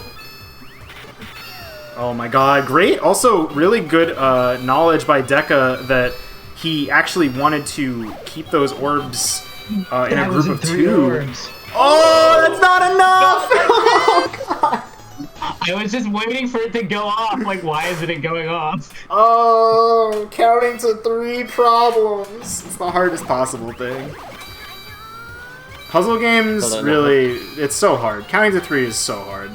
Oh my god, great. Also, really good knowledge by Deka that he actually wanted to keep those orbs in a group of 3 2. orbs. Oh, that's not enough! Oh, God. I was just waiting for it to go off. Like, why isn't it going off? Oh, counting to 3 problems. It's the hardest possible thing. Puzzle games, really, it's so hard. Counting to 3 is so hard.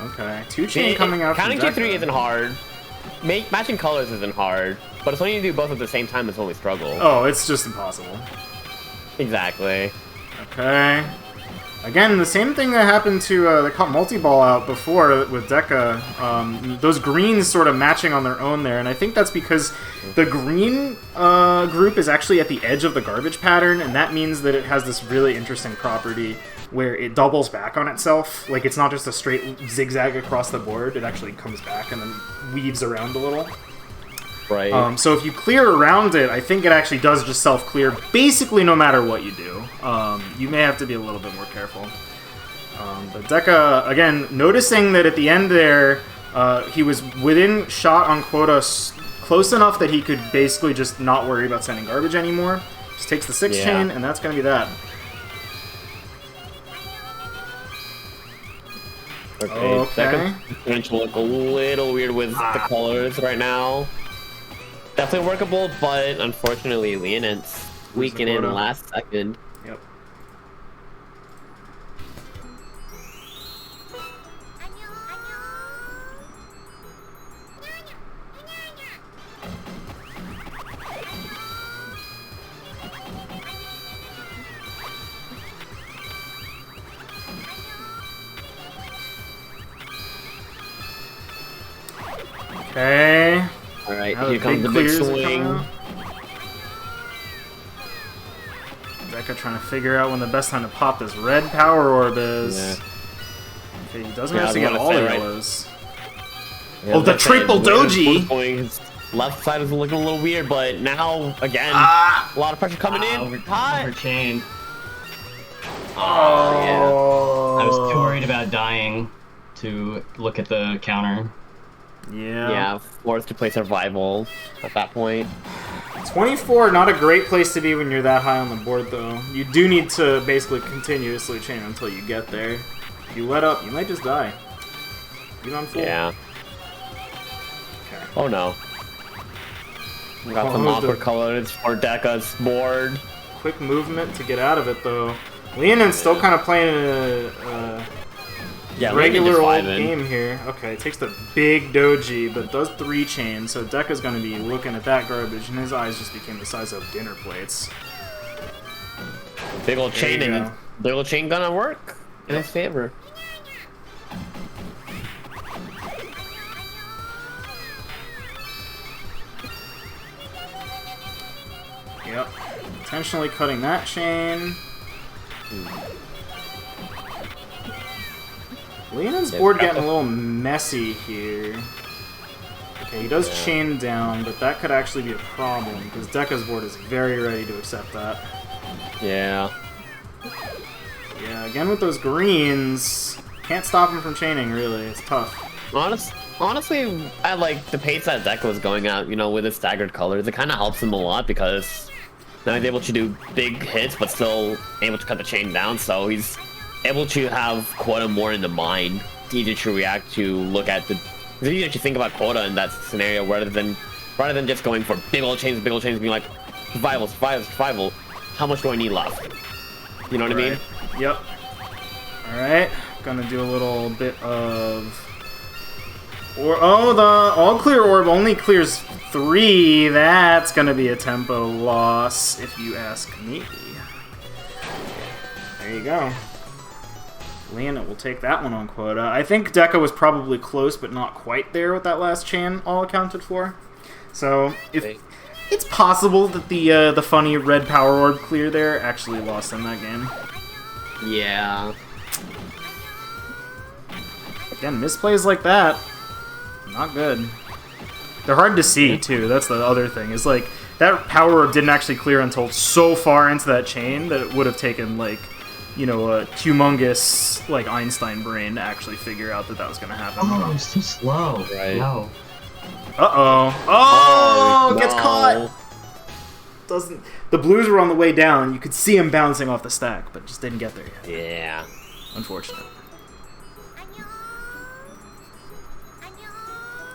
Okay, 2 chain coming out. Counting to 3 isn't hard. Matching colors isn't hard. But it's when you do both at the same time, it's when we struggle. Oh, it's just impossible. Exactly. Okay. Again, the same thing that happened to, they caught Multiball out before with Deka. Those greens sort of matching on their own there, and I think that's because the green group is actually at the edge of the garbage pattern, and that means that it has this really interesting property where it doubles back on itself. Like, it's not just a straight zigzag across the board, it actually comes back and then weaves around a little. Right. So if you clear around it, I think it actually does just self-clear basically no matter what you do. You may have to be a little bit more careful. But Deka, again, noticing that at the end there, he was within shot on quota close enough that he could basically just not worry about sending garbage anymore. Just takes the 6 chain, and that's going to be that. Okay. Second potential look a little weird with the colors right now. Definitely workable, but unfortunately, Leonant's squeaking in last second. Yep. Okay. Alright, here comes the big swing. Deka trying to figure out when the best time to pop this red power orb is. Yeah. Okay, he doesn't have to get all the yellows. Yeah, oh, the triple doji! His left side is looking a little weird, but now, again, a lot of pressure coming in. Overchained. Oh, yeah. I was too worried about dying to look at the counter. Yeah. Yeah, forced to play survival at that point. 24, not a great place to be when you're that high on the board, though. You do need to basically continuously chain until you get there. If you let up, you might just die. Even on full. Yeah. Okay. Oh no. We got some awkward colors for Deka's board. Quick movement to get out of it, though. Leonant's still kind of playing a regular old game here. Okay, takes the big doji, but does 3 chains, so Deka's going to be looking at that garbage, and his eyes just became the size of dinner plates. Big old chain, and big old chain gonna work in his favor. Yep. Intentionally cutting that chain. Leonant's board getting a little messy here. Okay, he does chain down, but that could actually be a problem, because Deka's board is very ready to accept that. Yeah. Yeah, again with those greens, can't stop him from chaining, really. It's tough. Honestly, I like the pace that Deka was going at, you know, with his staggered colors. It kind of helps him a lot, because now he's able to do big hits, but still able to cut the chain down, so he's able to have quota more in the mind, easier to react to, look at the. It's easier to think about quota in that scenario rather than just going for big old chains, being like, survival. How much do I need left? You know what I mean? Yep. Alright, gonna do a little bit of. The all clear orb only clears 3. That's gonna be a tempo loss, if you ask me. There you go. Leonant will take that one on quota. I think Deka was probably close, but not quite there with that last chain, all accounted for. So, if it's possible that the funny red power orb clear there actually lost in that game. Yeah. Again, misplays like that, not good. They're hard to see, too. That's the other thing. Is like, that power orb didn't actually clear until so far into that chain that it would have taken, like, you know, a humongous, like, Einstein brain to actually figure out that that was going to happen. Oh, it's too slow. Right. No. Uh-oh. Oh, no. gets caught! doesn't. The blues were on the way down. You could see him bouncing off the stack, but just didn't get there yet. Yeah. Unfortunate.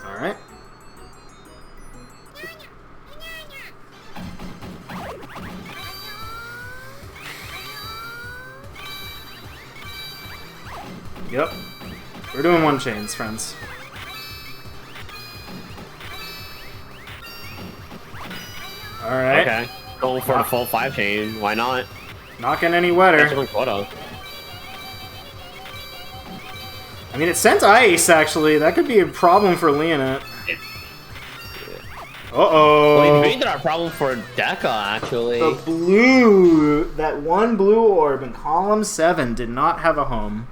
All right. Yep. We're doing one chains, friends. Alright. Okay. Going for the full 5 chain. Why not? Not getting any wetter. Quota. I mean, it sent ice, actually. That could be a problem for Leonant. Uh-oh. Well, it made that a problem for Deka, actually. The blue, that one blue orb in column 7 did not have a home.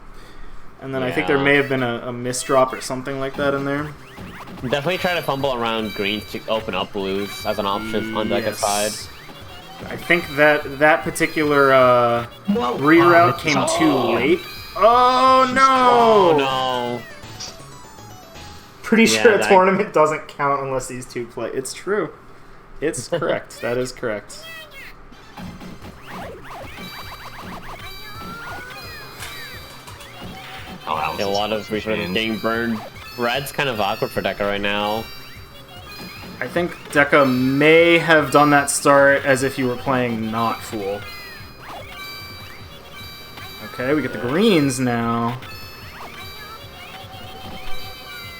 And then I think there may have been a misdrop or something like that in there. Definitely try to fumble around greens to open up blues as an option on Deka's side. I think that particular reroute came too late. Oh no! Oh no! Pretty sure a tournament doesn't count unless these two play. It's true. It's correct. That is correct. Oh, A lot of resources getting burned. Red's kind of awkward for Deka right now. I think Deka may have done that start as if you were playing not Fool. Okay, we get the greens now.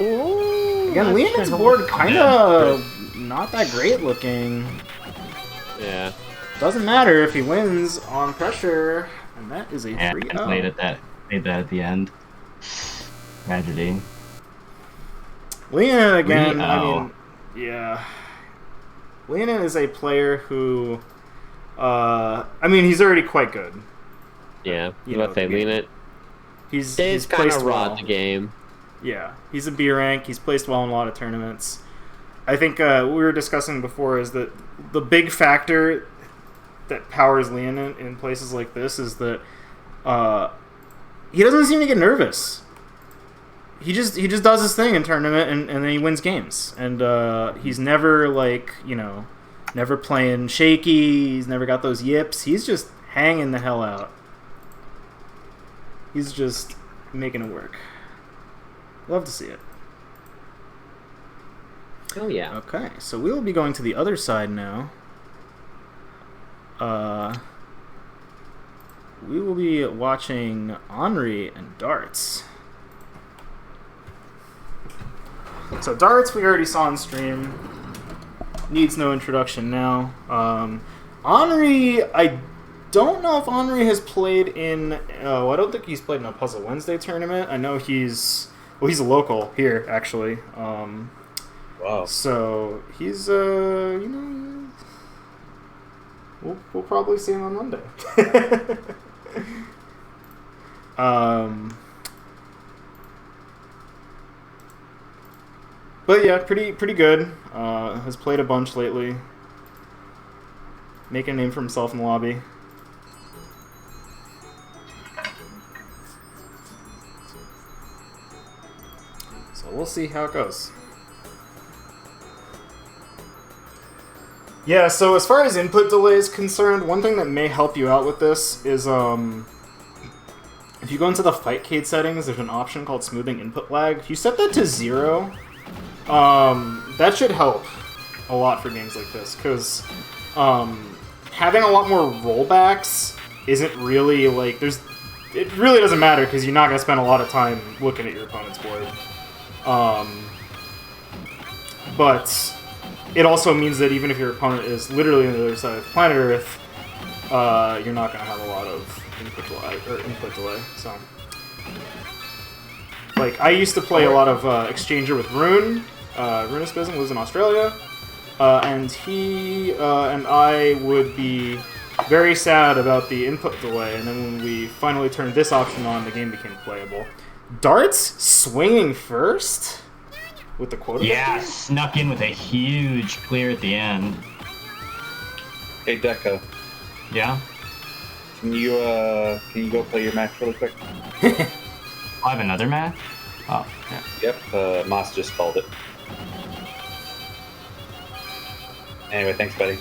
Ooh, Again, Leonant's board kind of not that great looking. Yeah. Doesn't matter if he wins on pressure, and that is a 3-0. I played that at the end. Tragedy. Leonant again, I mean, yeah. Leonant is a player who, I mean, he's already quite good. Yeah, you know, say Leonant. He's kind placed of raw at the game. Yeah, he's a B rank. He's placed well in a lot of tournaments. I think what we were discussing before is that the big factor that powers Leonant in places like this is that he doesn't seem to get nervous. He just does his thing in tournament and then he wins games. And he's never never playing shaky. He's never got those yips. He's just hanging the hell out. He's just making it work. Love to see it. Oh yeah. Okay, so we will be going to the other side now. We will be watching Anryyy and darts. So darts we already saw on stream. Needs no introduction now. Anryyy, I don't know if Anryyy has played in... I don't think he's played in a Puzzle Wednesday tournament. I know he's a local here, actually. Wow. So he's, we'll probably see him on Monday. But yeah, pretty good. Has played a bunch lately. Making a name for himself in the lobby. So we'll see how it goes. Yeah, so as far as input delay is concerned, one thing that may help you out with this is if you go into the Fightcade settings, there's an option called smoothing input lag. If you set that to 0, that should help a lot for games like this, because having a lot more rollbacks isn't really, like, it really doesn't matter, because you're not going to spend a lot of time looking at your opponent's board. But it also means that even if your opponent is literally on the other side of planet Earth, you're not going to have a lot of input delay. So, like, I used to play a lot of Exchanger with Rune. Runispism lives in Australia, and he and I would be very sad about the input delay, and then when we finally turned this option on, the game became playable. Darts swinging first with the quota. Yeah, snuck in with a huge clear at the end. Hey Deka, Yeah? can you go play your match really quick? I have another match? Oh, yeah. Yep, Moss just called it. Anyway, thanks, buddy.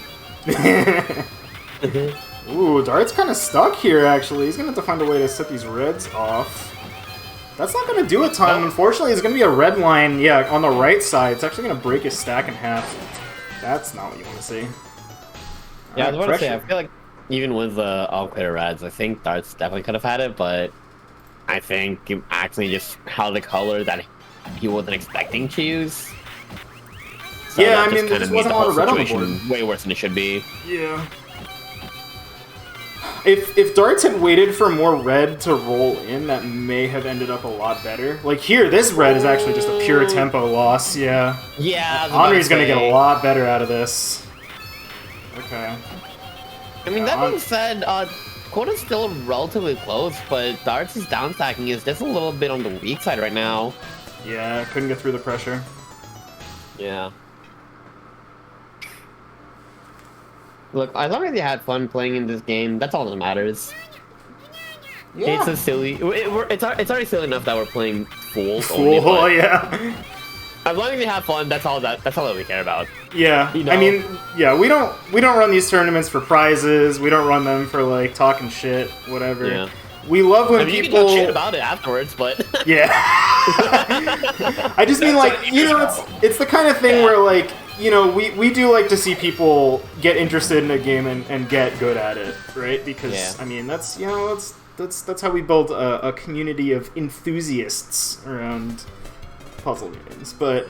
Ooh, Dart's kind of stuck here, actually. He's going to have to find a way to set these reds off. That's not going to do a ton. Unfortunately, there's going to be a red line, yeah, on the right side. It's actually going to break his stack in half. That's not what you want to see. Yeah, I was about to say, I feel like even with the all-clear reds, I think Darts definitely could have had it, but I think he actually just held a color that he wasn't expecting to use. So yeah, I mean, there just wasn't a lot of red on the board. Way worse than it should be. Yeah. If Darts had waited for more red to roll in, that may have ended up a lot better. Like here, this red is actually just a pure tempo loss, yeah. Yeah, Anryy's gonna get a lot better out of this. Okay. I mean, that being said, Quota's still relatively close, but Darts' downstacking is just a little bit on the weak side right now. Yeah, couldn't get through the pressure. Yeah. Look, as long as you had fun playing in this game, that's all that matters. Yeah. It's a silly. It's already silly enough that we're playing fools. Only, yeah. As long as you have fun, that's all that we care about. Yeah. You know? I mean, yeah, we don't run these tournaments for prizes. We don't run them for like talking shit, whatever. Yeah. We love when people. You can talk shit about it afterwards, but. Yeah. I just mean like it's the kind of thing where like. You know, we do like to see people get interested in a game and get good at it, right? Because I mean, that's that's how we build a community of enthusiasts around puzzle games. But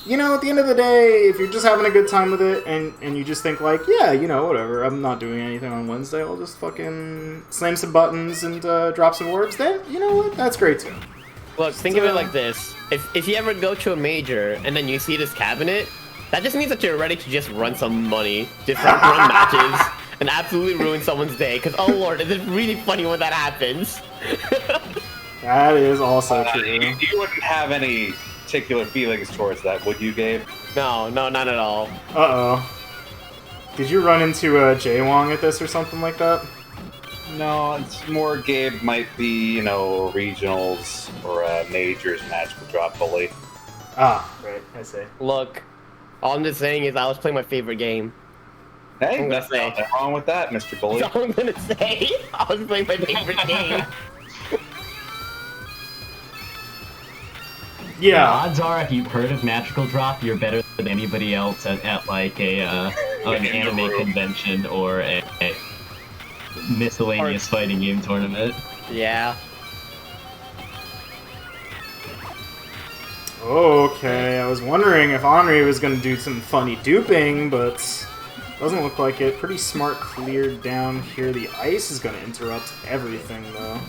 you know, at the end of the day, if you're just having a good time with it and you just think like, yeah, you know, whatever, I'm not doing anything on Wednesday, I'll just fucking slam some buttons and drop some orbs. Then you know what? That's great too. Look, think of it like this: if you ever go to a major and then you see this cabinet. That just means that you're ready to just run some money, just like run matches, and absolutely ruin someone's day. Because, oh lord, it's really funny when that happens. That is also true. You wouldn't have any particular feelings towards that, would you, Gabe? No, not at all. Uh-oh. Did you run into Jaywong at this or something like that? No, it's more Gabe might be, you know, regionals or majors magical drop bully. Ah, right, I see. Look. All I'm just saying is I was playing my favorite game. Hey, that's nothing wrong with that, Mr. Bully. That's all I'm gonna say. I was playing my favorite game. Yeah. Odds are, if you've heard of Magical Drop, you're better than anybody else at like an anime convention or a miscellaneous fighting game tournament. Yeah. Okay, I was wondering if Anryyy was going to do some funny duping, but doesn't look like it. Pretty smart clear down here. The ice is going to interrupt everything, though.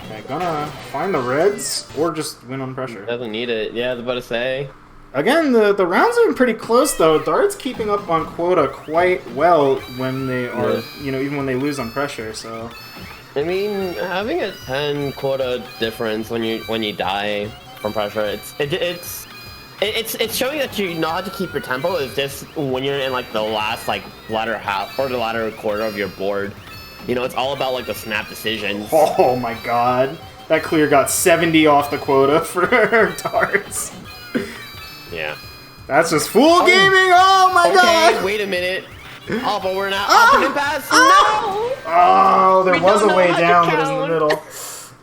Okay, gonna find the reds, or just win on pressure. Doesn't need it. Yeah, I was about to say. Again, the rounds have been pretty close, though. Dart's keeping up on quota quite well when they are, you know, even when they lose on pressure, so... I mean, having a 10 quota difference when you die... from pressure, it's showing that you know how to keep your tempo. It's just when you're in like the last like latter half or the latter quarter of your board, you know, it's all about like the snap decisions. Oh my god, that clear got 70 off the quota for Darts. Yeah, that's just fool gaming. Oh my god. Wait a minute. Oh, but we're not up and pass. No. Oh, there was a way down, but it was in the middle.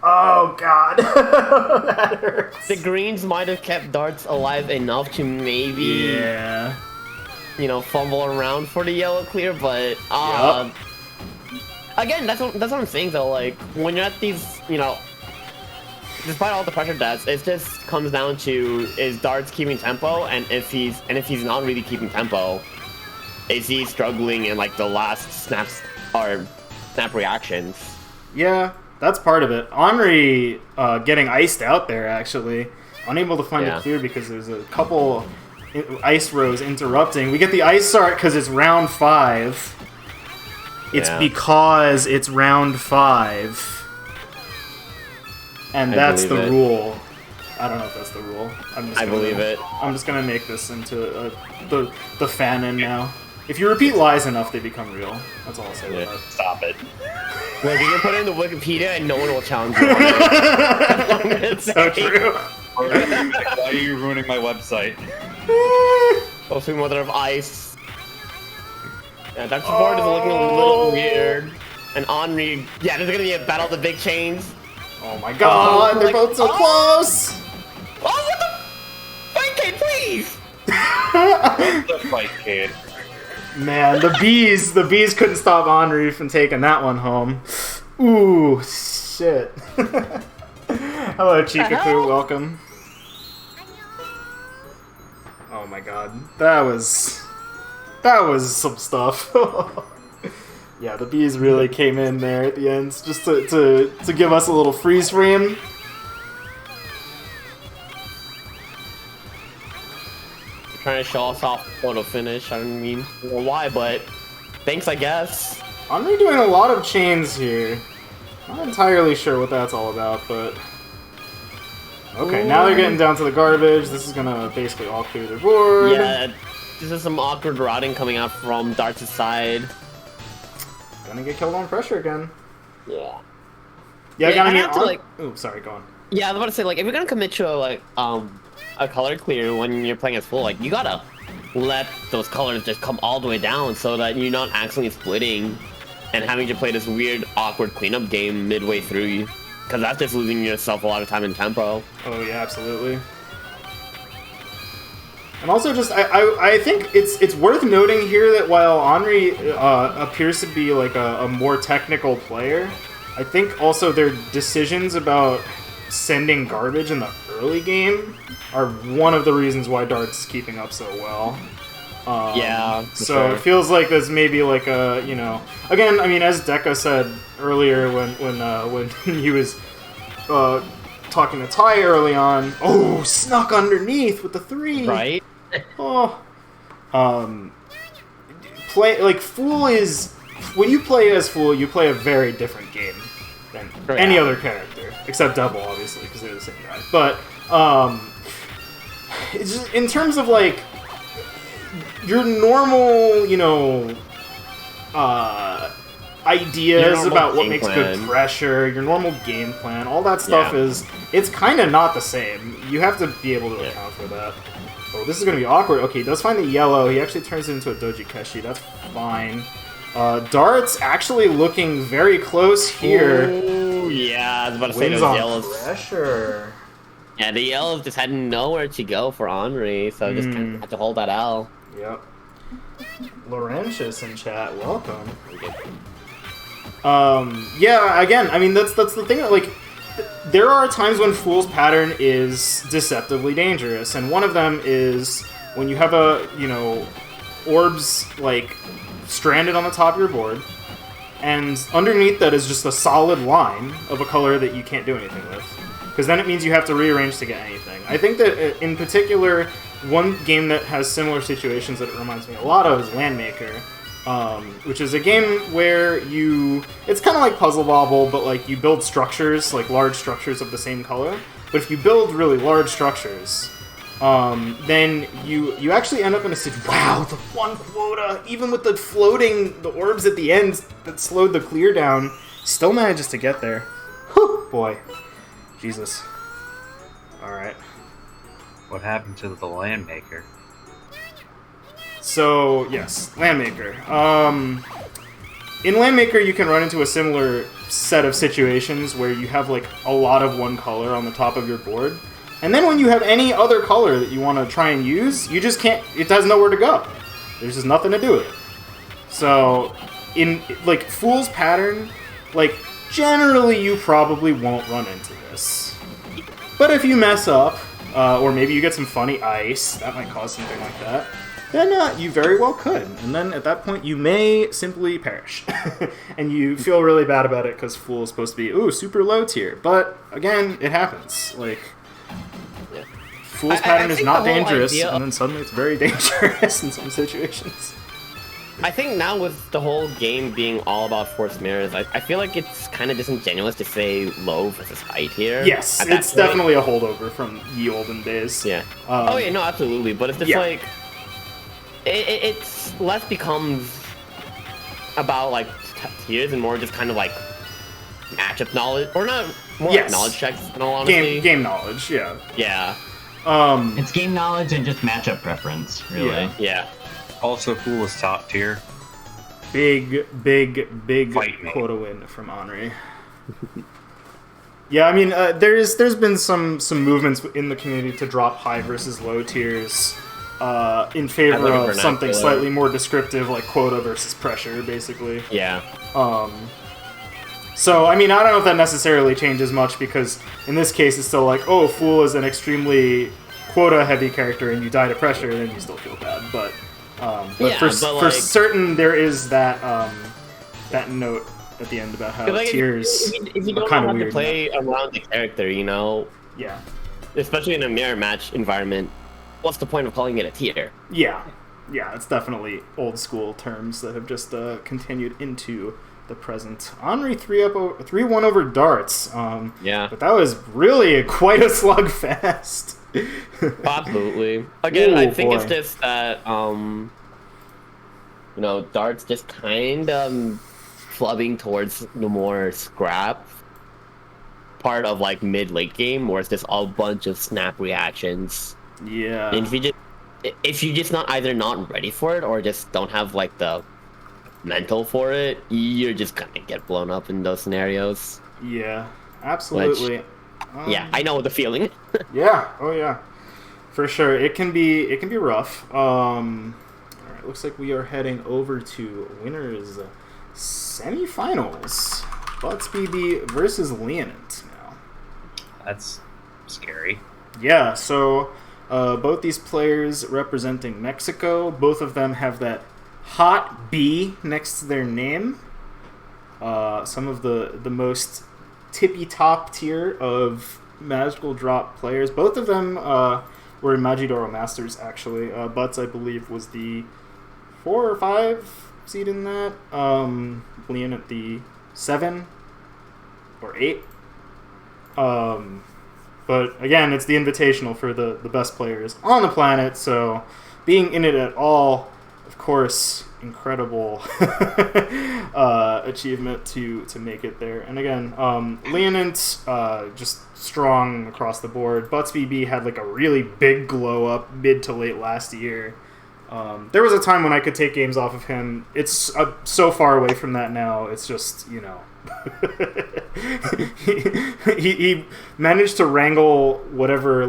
Oh god, that hurts. The greens might have kept Darts alive enough to maybe, you know, fumble around for the yellow clear, but again, that's what I'm saying though. Like when you're at these, you know, despite all the pressure deaths, it just comes down to is Darts keeping tempo, and if he's not really keeping tempo, is he struggling in like the last snaps or snap reactions? Yeah. That's part of it. Anryyy getting iced out there, actually. Unable to find it clear because there's a couple ice rows interrupting. We get the ice start because it's round 5. It's because it's round 5. And that's the rule. I don't know if that's the rule. I believe it. I'm just going to make this into the fanon now. If you repeat lies enough, they become real. That's all I'll say about that. Stop it. Look, you can put it in the Wikipedia and no one will challenge you on it. It's so true. Why are you ruining my website? Also, mother of ice. Yeah, Dr. Board is looking a little weird. And Anryyy, yeah, there's gonna be a battle of the big chains. Oh my god, they're both so close! Oh, what the? Fight kid, please! What the fight, kid? Man, the bees couldn't stop Anryyy from taking that one home. Ooh, shit. Hello, Chikaku, welcome. Oh my god, that was some stuff. Yeah, the bees really came in there at the end, just to give us a little freeze frame. Trying to show us off photo finish. I don't mean why, but thanks, I guess. Anryyy doing a lot of chains here. Not entirely sure what that's all about, but okay. Now they're getting down to the garbage. This is gonna basically all clear their board. Yeah, this is some awkward routing coming out from Darts' side. Gonna get killed on pressure again. Yeah. Yeah, I I have to, like. Ooh, sorry, go on. Yeah, I was about to say, like, if you're gonna commit to a color clear when you're playing as full, like, you gotta let those colors just come all the way down so that you're not accidentally splitting and having to play this weird, awkward cleanup game midway through you. Because that's just losing yourself a lot of time in tempo. Oh yeah, absolutely. And also, just I think it's worth noting here that while Anryyy appears to be like a more technical player, I think also their decisions about sending garbage in the early game are one of the reasons why Darts is keeping up so well. Yeah. So sure. it feels like there's maybe like a, you know, again, I mean, as Deka said earlier when he was talking to Ty early on, oh, snuck underneath with the 3. Right? Oh. Play like Fool is, when you play as Fool, you play a very different game than any other character, except Devil, obviously, because they're the same guy. But it's just, in terms of like your normal, you know, ideas about what makes good pressure, your normal game plan, all that stuff it's kind of not the same. You have to be able to account for that. Oh, this is going to be awkward. Okay, he does find the yellow. He actually turns it into a Doji Keshi. That's fine. Darts actually looking very close here. Ooh, yeah, I was about to say those yellows. Pressure. Yeah, the yellows just had nowhere to go for Anryyy, so just kind of had to hold that L. Yep. Laurentius in chat, welcome. Yeah, again, I mean, that's the thing, like, there are times when Fool's pattern is deceptively dangerous, and one of them is when you have a, you know, orbs, like, stranded on the top of your board, and underneath that is just a solid line of a color that you can't do anything with. Because then it means you have to rearrange to get anything. I think that, in particular, one game that has similar situations that it reminds me a lot of is Landmaker, which is a game where it's kind of like Puzzle Bobble, but like you build structures, like large structures of the same color. But if you build really large structures, then you actually end up in a situation. Wow, the 1 quota, even with the orbs at the end that slowed the clear down, still manages to get there. Whew, boy. Jesus. Alright. What happened to the Landmaker? So, yes, Landmaker. In Landmaker, you can run into a similar set of situations where you have, like, a lot of one color on the top of your board. And then when you have any other color that you want to try and use, you just can't, it has nowhere to go. There's just nothing to do with it. So, in, like, Fool's pattern, like, generally you probably won't run into this. But if you mess up, or maybe you get some funny ice, that might cause something like that, then you very well could. And then at that point, you may simply perish. And you feel really bad about it because Fool is supposed to be, ooh, super low tier. But, again, it happens. Like, Fool's pattern is not dangerous, and then suddenly it's very dangerous in some situations. I think now with the whole game being all about forced mirrors, I feel like it's kind of disingenuous to say low versus high tier. Yes, it's definitely a holdover from ye olden days. Yeah. Oh yeah, no, absolutely. But it's just like it's less becomes about like tiers and more just kind of like matchup knowledge, or not more like knowledge checks. In all honesty, game knowledge. Yeah. Yeah. It's game knowledge and just matchup preference, really. Yeah. Also, Fool is top tier. Big Fight me. quota win from Anryyy. Yeah, I mean, there's been some movements in the community to drop high versus low tiers in favor of something slightly more descriptive, like quota versus pressure, basically. Yeah. So, I mean, I don't know if that necessarily changes much, because in this case it's still like, oh, Fool is an extremely quota-heavy character and you die to pressure, and then you still feel bad. But for certain, there is that that note at the end about how tiers if you are don't kind know of how weird. to play around the character, you know, Yeah. especially in a mirror match environment, what's the point of calling it a tier? Yeah. Yeah, it's definitely old school terms that have just continued into the present. Anryyy 3-1 over darts. Yeah. But that was really quite a slugfest. Absolutely. Again, Ooh, I think boy. it's just that, you know, darts just kind of flubbing towards the more scrap part of like mid-late game, where it's just a bunch of snap reactions. Yeah. And if you just either not ready for it or just don't have like the mental for it, you're just gonna get blown up in those scenarios. Yeah, absolutely. Yeah, I know the feeling. Yeah, oh yeah, for sure. It can be rough. All right, looks like we are heading over to winners semifinals. Butzbb versus Leonant now. That's scary. Yeah, so both these players representing Mexico. Both of them have that hot B next to their name. Some of the most tippy top tier of Magical Drop players. Both of them were in Magidoro Masters, actually. Butz, I believe, was the 4 or 5 seed in that. Leonant the 7 or 8. But again, it's the invitational for the best players on the planet, so being in it at all, of course, incredible achievement to make it there. And again, Leonant just strong across the board. Butzbb had like a really big glow up mid to late last year. There was a time when I could take games off of him. It's so far away from that now. It's just, you know, he managed to wrangle whatever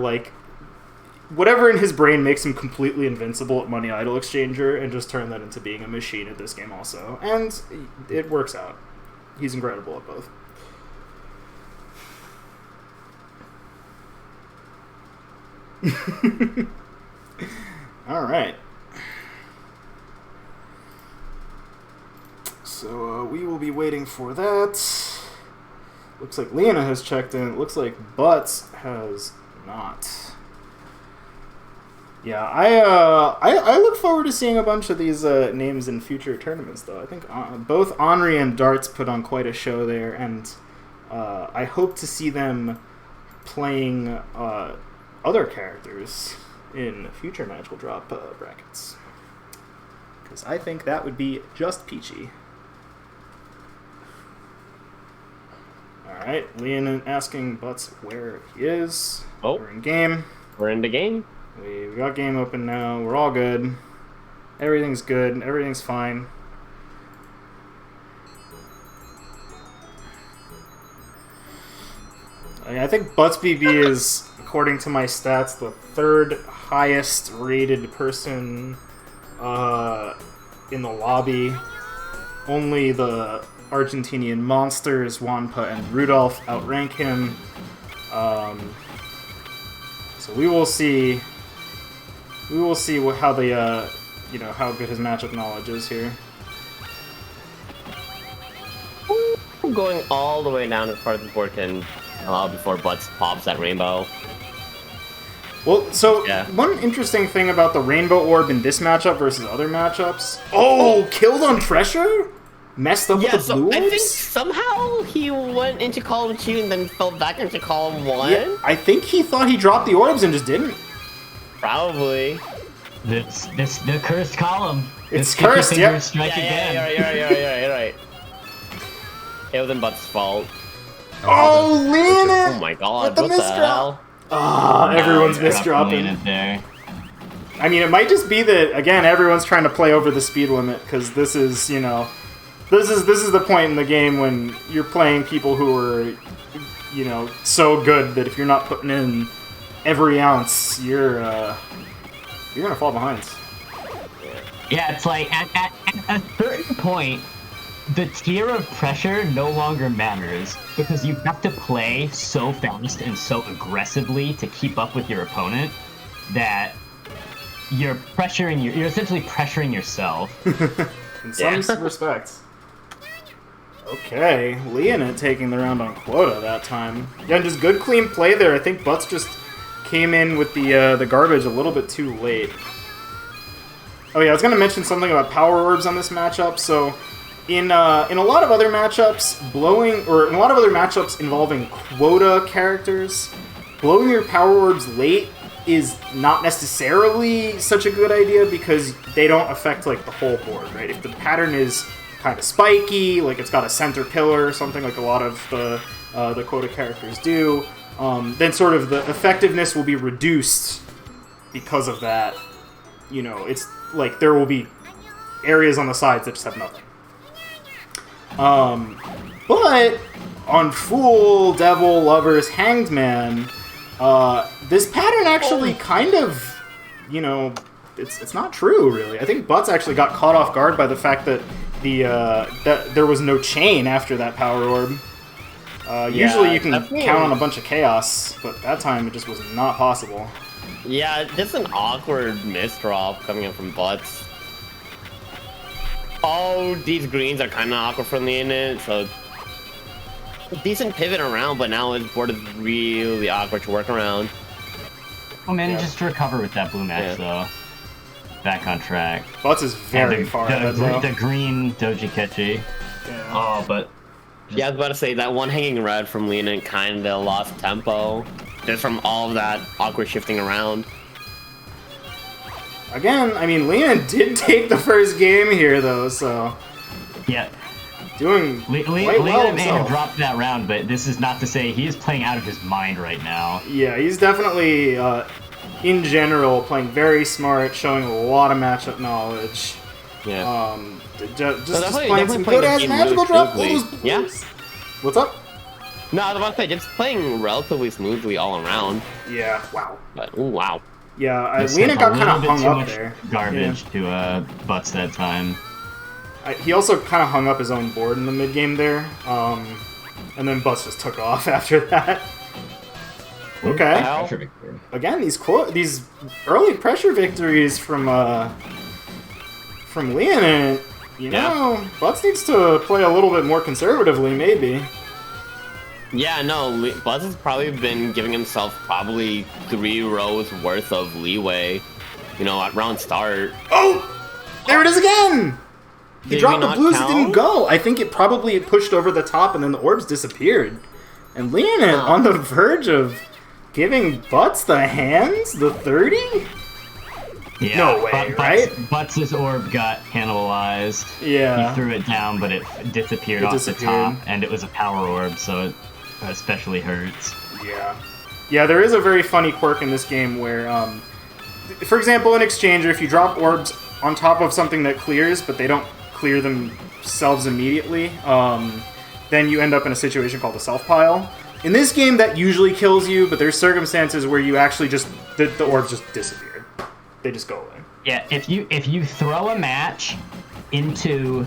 in his brain makes him completely invincible at Money Idol Exchanger and just turn that into being a machine at this game also. And it works out. He's incredible at both. All right. So we will be waiting for that. Looks like Lena has checked in. Looks like Butz has not. Yeah, I look forward to seeing a bunch of these names in future tournaments, though. I think both Anryyy and Darts put on quite a show there, and I hope to see them playing other characters in future Magical Drop brackets. Because I think that would be just peachy. Alright, Leonant asking Butz where he is. Oh. We're in game. We're in the game. We got game open now. We're all good. Everything's good. Everything's fine. I think Butzbb is, according to my stats, the 3rd highest rated person in the lobby. Only the Argentinian monsters, Wampa and Rudolph, outrank him. So we will see. We will see how the how good his matchup knowledge is here. Going all the way down as far as the board can allow before Butz pops that rainbow. Well, so Yeah. one interesting thing about the rainbow orb in this matchup versus other matchups. Oh, killed on pressure? Messed up with the blue I think orbs? somehow he went into column 2 and then fell back into column 1. Yeah, I think he thought he dropped the orbs and just didn't. Probably. This the cursed column. It's This sticky cursed, finger yeah. Strike again. You're right. It wasn't Butz's fault. Oh, Leonant! Oh my god, With the what the misdrop. hell? Ah, everyone's Dropping misdropping. Leonant there. I mean, it might just be that, again, everyone's trying to play over the speed limit, because this is, you know, this is the point in the game when you're playing people who are, you know, so good that if you're not putting in every ounce, you're gonna fall behind. Yeah, it's like, at a certain point, the tier of pressure no longer matters, because you have to play so fast and so aggressively to keep up with your opponent that you're essentially pressuring yourself. In some respects. Okay, Leonant taking the round on quota that time. Yeah, just good clean play there. I think Butz just came in with the garbage a little bit too late. Oh yeah, I was gonna mention something about power orbs on this matchup. So in a lot of other matchups, in a lot of other matchups involving quota characters, blowing your power orbs late is not necessarily such a good idea because they don't affect like the whole board, right? If the pattern is kind of spiky, like it's got a center pillar or something like a lot of the quota characters do, then sort of the effectiveness will be reduced because of that. You know, it's like there will be areas on the sides that just have nothing. But on Fool, Devil, Lovers, Hanged Man, this pattern actually kind of, you know, it's not true really. I think Butz actually got caught off guard by the fact that that there was no chain after that power orb. Usually you can count on a bunch of chaos, but that time it just was not possible. Yeah, just an awkward misdrop coming in from Butz. Oh, these greens are kind of awkward from Leonant, so decent pivot around, but now his board is really awkward to work around. Oh, manages to recover with that blue match, though. Back on track. Butz is very far ahead, though. The green Doji Catchy. Yeah. Oh, but... Yeah, I was about to say, that one hanging red from Leonant kind of lost tempo. Just from all of that awkward shifting around. Again, I mean, Leonant did take the first game here, though, so... Yeah. Doing quite well Leonant may have himself. dropped that round, but this is not to say he is playing out of his mind right now. Yeah, he's definitely, in general, playing very smart, showing a lot of matchup knowledge. Yeah. Just playing some good-ass magical drop. Yeah. What's up? No, I was about to say, just playing relatively smoothly all around. Yeah, wow. But, ooh, wow. Yeah, Leonant got kind of hung up there. Garbage to Butz that time. He also kind of hung up his own board in the mid-game there. And then Butz just took off after that. Okay. Again, these early pressure victories from Leonant, you know, Butz needs to play a little bit more conservatively, maybe. Yeah, no, Butz has probably been giving himself probably 3 rows worth of leeway, you know, at round start. Oh! There it is again! He dropped the blues, it didn't go. I think it probably pushed over the top and then the orbs disappeared. And Leonant on the verge of giving Butz the hands, the 30? Yeah, no way, right? Butz's orb got cannibalized. Yeah. He threw it down, but it disappeared off the top, and it was a power orb, so it especially hurts. Yeah. Yeah, there is a very funny quirk in this game where, for example, in Exchanger, if you drop orbs on top of something that clears, but they don't clear themselves immediately, then you end up in a situation called a self-pile. In this game, that usually kills you, but there's circumstances where you actually just, the orbs just disappear. They just go away. Yeah, if you throw a match into,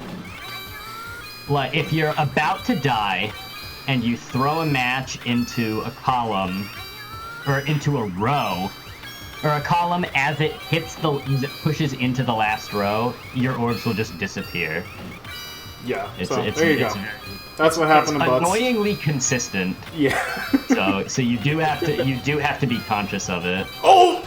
like, if you're about to die, and you throw a match into a column, or into a row, or a column as it pushes into the last row, your orbs will just disappear. Yeah, there you go. That's what happened to Butz. Annoyingly consistent. Yeah. so you do have to be conscious of it. Oh!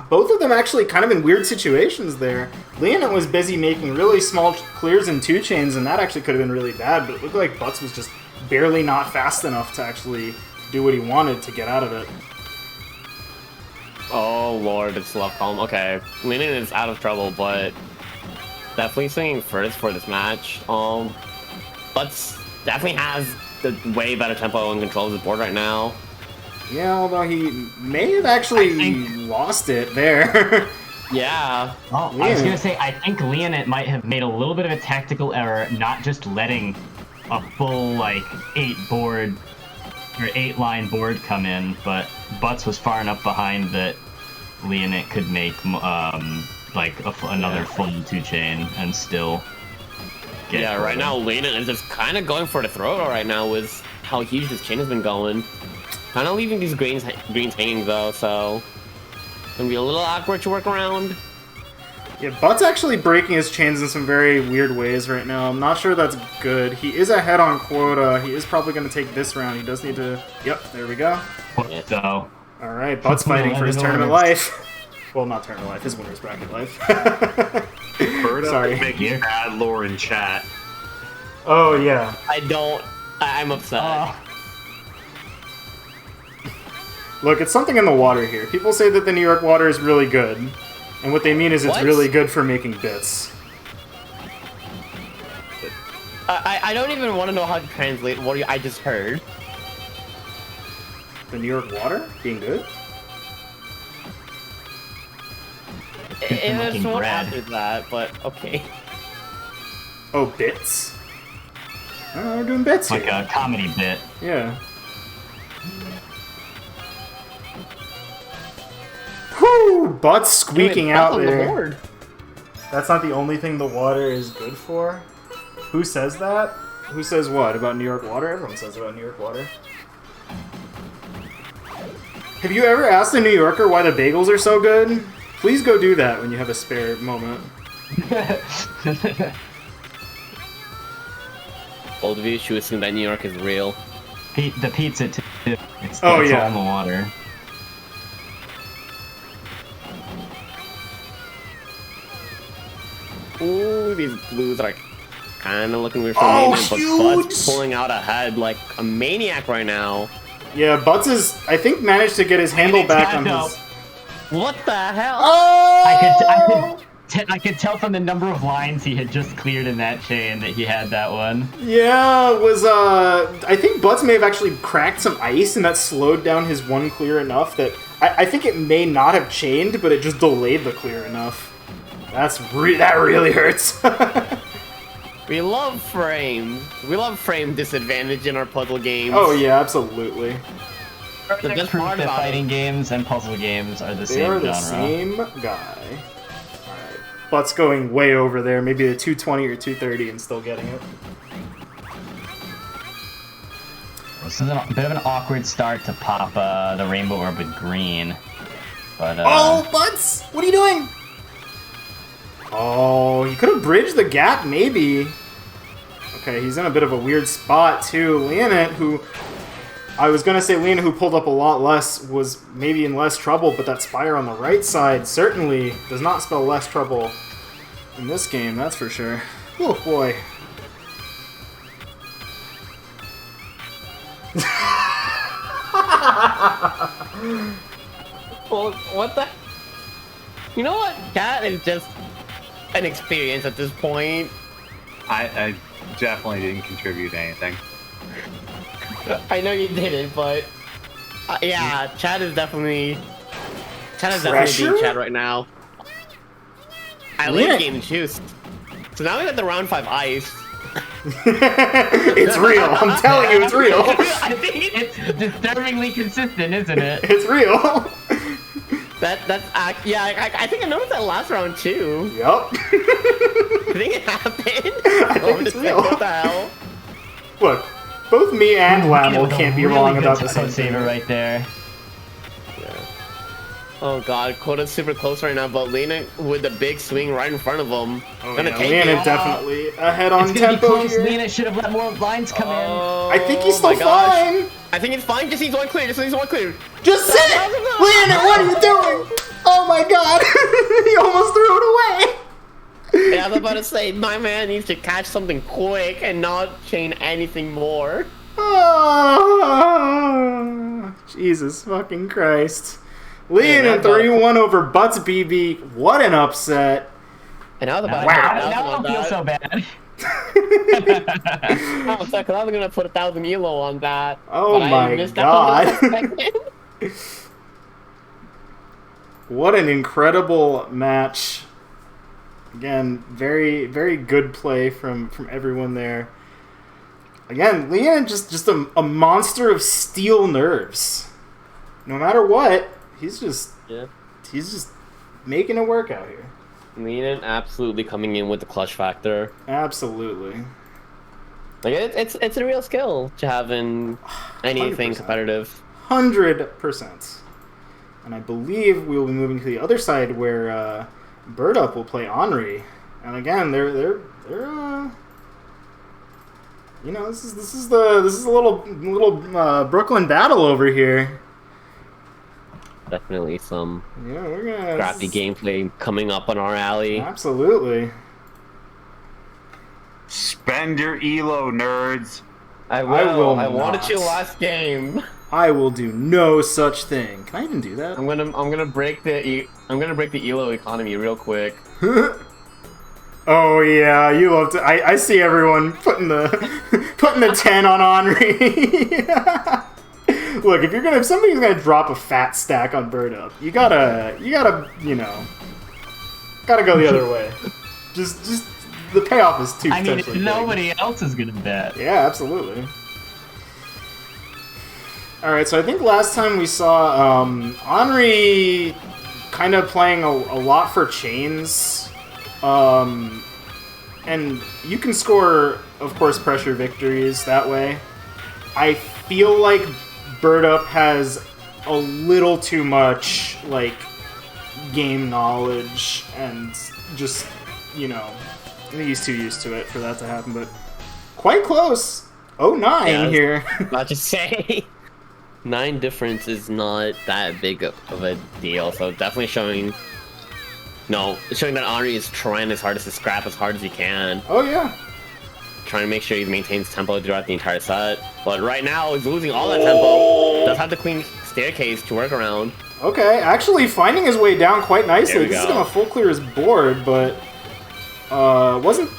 Both of them actually kind of in weird situations there. Leonant was busy making really small clears in 2 chains, and that actually could have been really bad, but it looked like Butz was just barely not fast enough to actually do what he wanted to get out of it. Oh lord, it's left column. Okay, Leonant is out of trouble, but definitely swinging first for this match. Butz definitely has the way better tempo and control of the board right now. Yeah, although he may have actually lost it there. Yeah. Oh, I was gonna say, I think Leonant might have made a little bit of a tactical error, not just letting a full, like, 8-line board come in, but Butz was far enough behind that Leonant could make, like, another full 2-chain and still get Yeah, right now Leonant is just kind of going for the throw right now with how huge this chain has been going. Kind of leaving these greens hanging, though, so... Gonna be a little awkward to work around. Yeah, But's actually breaking his chains in some very weird ways right now. I'm not sure that's good. He is ahead on quota. He is probably going to take this round. He does need to... Yep, there we go. So... Alright, But's fighting for his tournament life. Well, not tournament life, his winner's bracket life. Sorry. Making bad lore in chat. Oh, yeah. I'm upset. Look, it's something in the water here. People say that the New York water is really good. And what they mean is it's really good for making bits. I don't even want to know how to translate what I just heard. The New York water being good? There's one after that, but okay. Oh, bits? Oh, we're doing bits like here. a comedy bit. Yeah. Whew! But's squeaking out there. That's not the only thing the water is good for? Who says that? Who says what? About New York water? Everyone says about New York water. Have you ever asked a New Yorker why the bagels are so good? Please go do that when you have a spare moment. Old view, she was saying that New York is real. The pizza, too. It's all in the water. Ooh, these blues are kind of looking weird for me, but But's pulling out ahead like a maniac right now. Yeah, Butz is, I think, managed to get his handle back on his... What the hell? Oh! I could tell from the number of lines he had just cleared in that chain that he had that one. Yeah, it was, I think Butz may have actually cracked some ice, and that slowed down his one clear enough that... I think it may not have chained, but it just delayed the clear enough. That really hurts. We love frame. We love frame disadvantage in our puzzle games. Oh yeah, absolutely. The best part that fighting games and puzzle games are the same genre. They are the same guy. Alright. But's going way over there, maybe a 220 or 230 and still getting it. This is a bit of an awkward start to pop the rainbow orb with green. But oh, Butz! What are you doing? Oh, he could have bridged the gap, maybe. Okay, he's in a bit of a weird spot, too. Leonant, who... I was gonna say Leonant, who pulled up a lot less, was maybe in less trouble, but that Spire on the right side certainly does not spell less trouble in this game, that's for sure. Oh, boy. Well, what the... You know what? Cat is just an experience at this point. I definitely didn't contribute anything. I know you didn't, but yeah, Chad is definitely being Chad right now. I late game juice. So now we got the round 5 ice. It's real. I'm telling you, it's real. I think it's disturbingly consistent, isn't it? It's real. I think I noticed that last round too. Yup. I think it happened. I think it's real. What the hell? Look, both me and Lamel can't be wrong about the same saver right there. Yeah. Oh god, Quota's super close right now, but Leonant with the big swing right in front of him. Oh, yeah, Leonant definitely ahead on tempo here. Leonant should have let more lines come in. I think he's still fine. I think it's fine. Just needs one clear. Just Just sit! Leonant, what are you doing? Oh my god! He almost threw it away! Yeah, I was about to say, my man needs to catch something quick and not chain anything more. Oh, Jesus fucking Christ. Leonant 3-1 over Butzbb. What an upset. And I was about now I don't feel so bad. I was going to put 1,000 elo on that. Oh my god. What an incredible match. Again, very, very good play from everyone there. Again, Leonant just a monster of steel nerves. No matter what, he's just making it work out here. Leonant absolutely coming in with the clutch factor. Absolutely. Like it's a real skill to have in anything 100%. Competitive. 100%. And I believe we will be moving to the other side where birdup will play Anryyy. And again, they're you know, this is a little Brooklyn battle over here. Definitely some we're gonna scrappy gameplay coming up on our alley. Absolutely. Spend your elo, nerds. I will. I wanted not. you last game. I will do no such thing. Can I even do that? I'm gonna break the elo economy real quick. Oh yeah, you love to. I see everyone putting the 10 on Anryyy. Look, if somebody's gonna drop a fat stack on birdup, you gotta go the other way. Just the payoff is too. I mean, if nobody else is gonna bet. Yeah, absolutely. All right, so I think last time we saw Anryyy kind of playing a lot for chains, and you can score, of course, pressure victories that way. I feel like birdup has a little too much game knowledge and just I think he's too used to it for that to happen, but quite close. 0-9 here. Not to say 9 difference is not that big of a deal, so definitely showing that Anryyy is trying his hardest to scrap as hard as he can. Oh yeah. Trying to make sure he maintains tempo throughout the entire set. But right now he's losing all that tempo. Does have the queen staircase to work around. Okay, actually finding his way down quite nicely. This is gonna full clear his board, but wasn't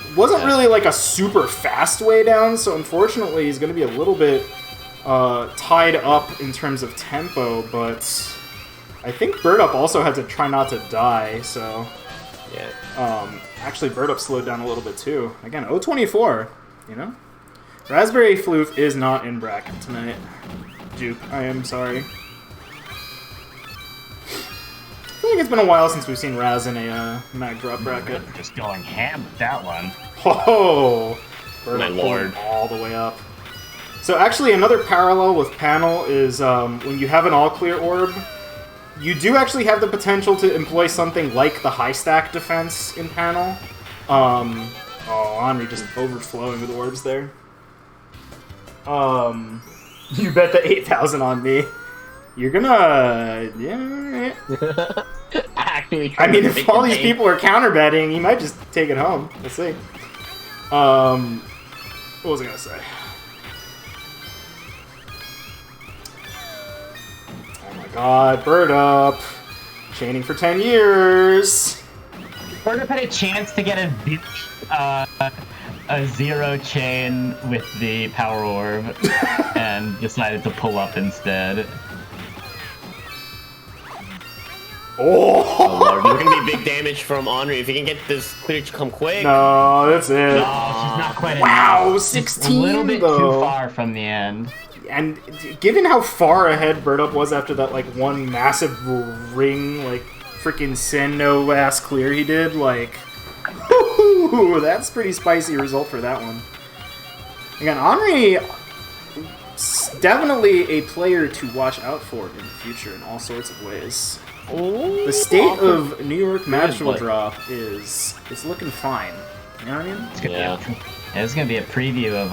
really like a super fast way down, so unfortunately he's gonna be a little bit tied up in terms of tempo, but I think birdup also had to try not to die, so yeah. Actually birdup slowed down a little bit too. Again, 0-24, Raspberry Floof is not in bracket tonight. Juke, I am sorry. I feel like it's been a while since we've seen Raz in a mag drop bracket. Just going ham with that one. Whoa! My lord. All the way up. So actually another parallel with panel is when you have an all-clear orb, you do actually have the potential to employ something like the high stack defense in panel. Anryyy just overflowing with orbs there. You bet the 8,000 on me. You're gonna... Yeah, alright. Actually, I mean, if all these people are counter betting, you might just take it home. We'll see. What was I gonna say? Oh my god, birdup! Chaining for 10 years! birdup had a chance to get a zero chain with the power orb and decided to pull up instead. Oh Lord, there's gonna be big damage from Anryyy if he can get this clear to come quick. No, that's it. No, she's not quite wow, enough. 16 a little bit though. too far from the end. And given how far ahead birdup was after that one massive ring, freaking Sin no ass clear he did, whoo, that's pretty spicy result for that one. Again, Anryyy, definitely a player to watch out for in the future in all sorts of ways. Ooh, The state of New York MagicalDrop is looking fine. You know what I mean? It's gonna be a preview of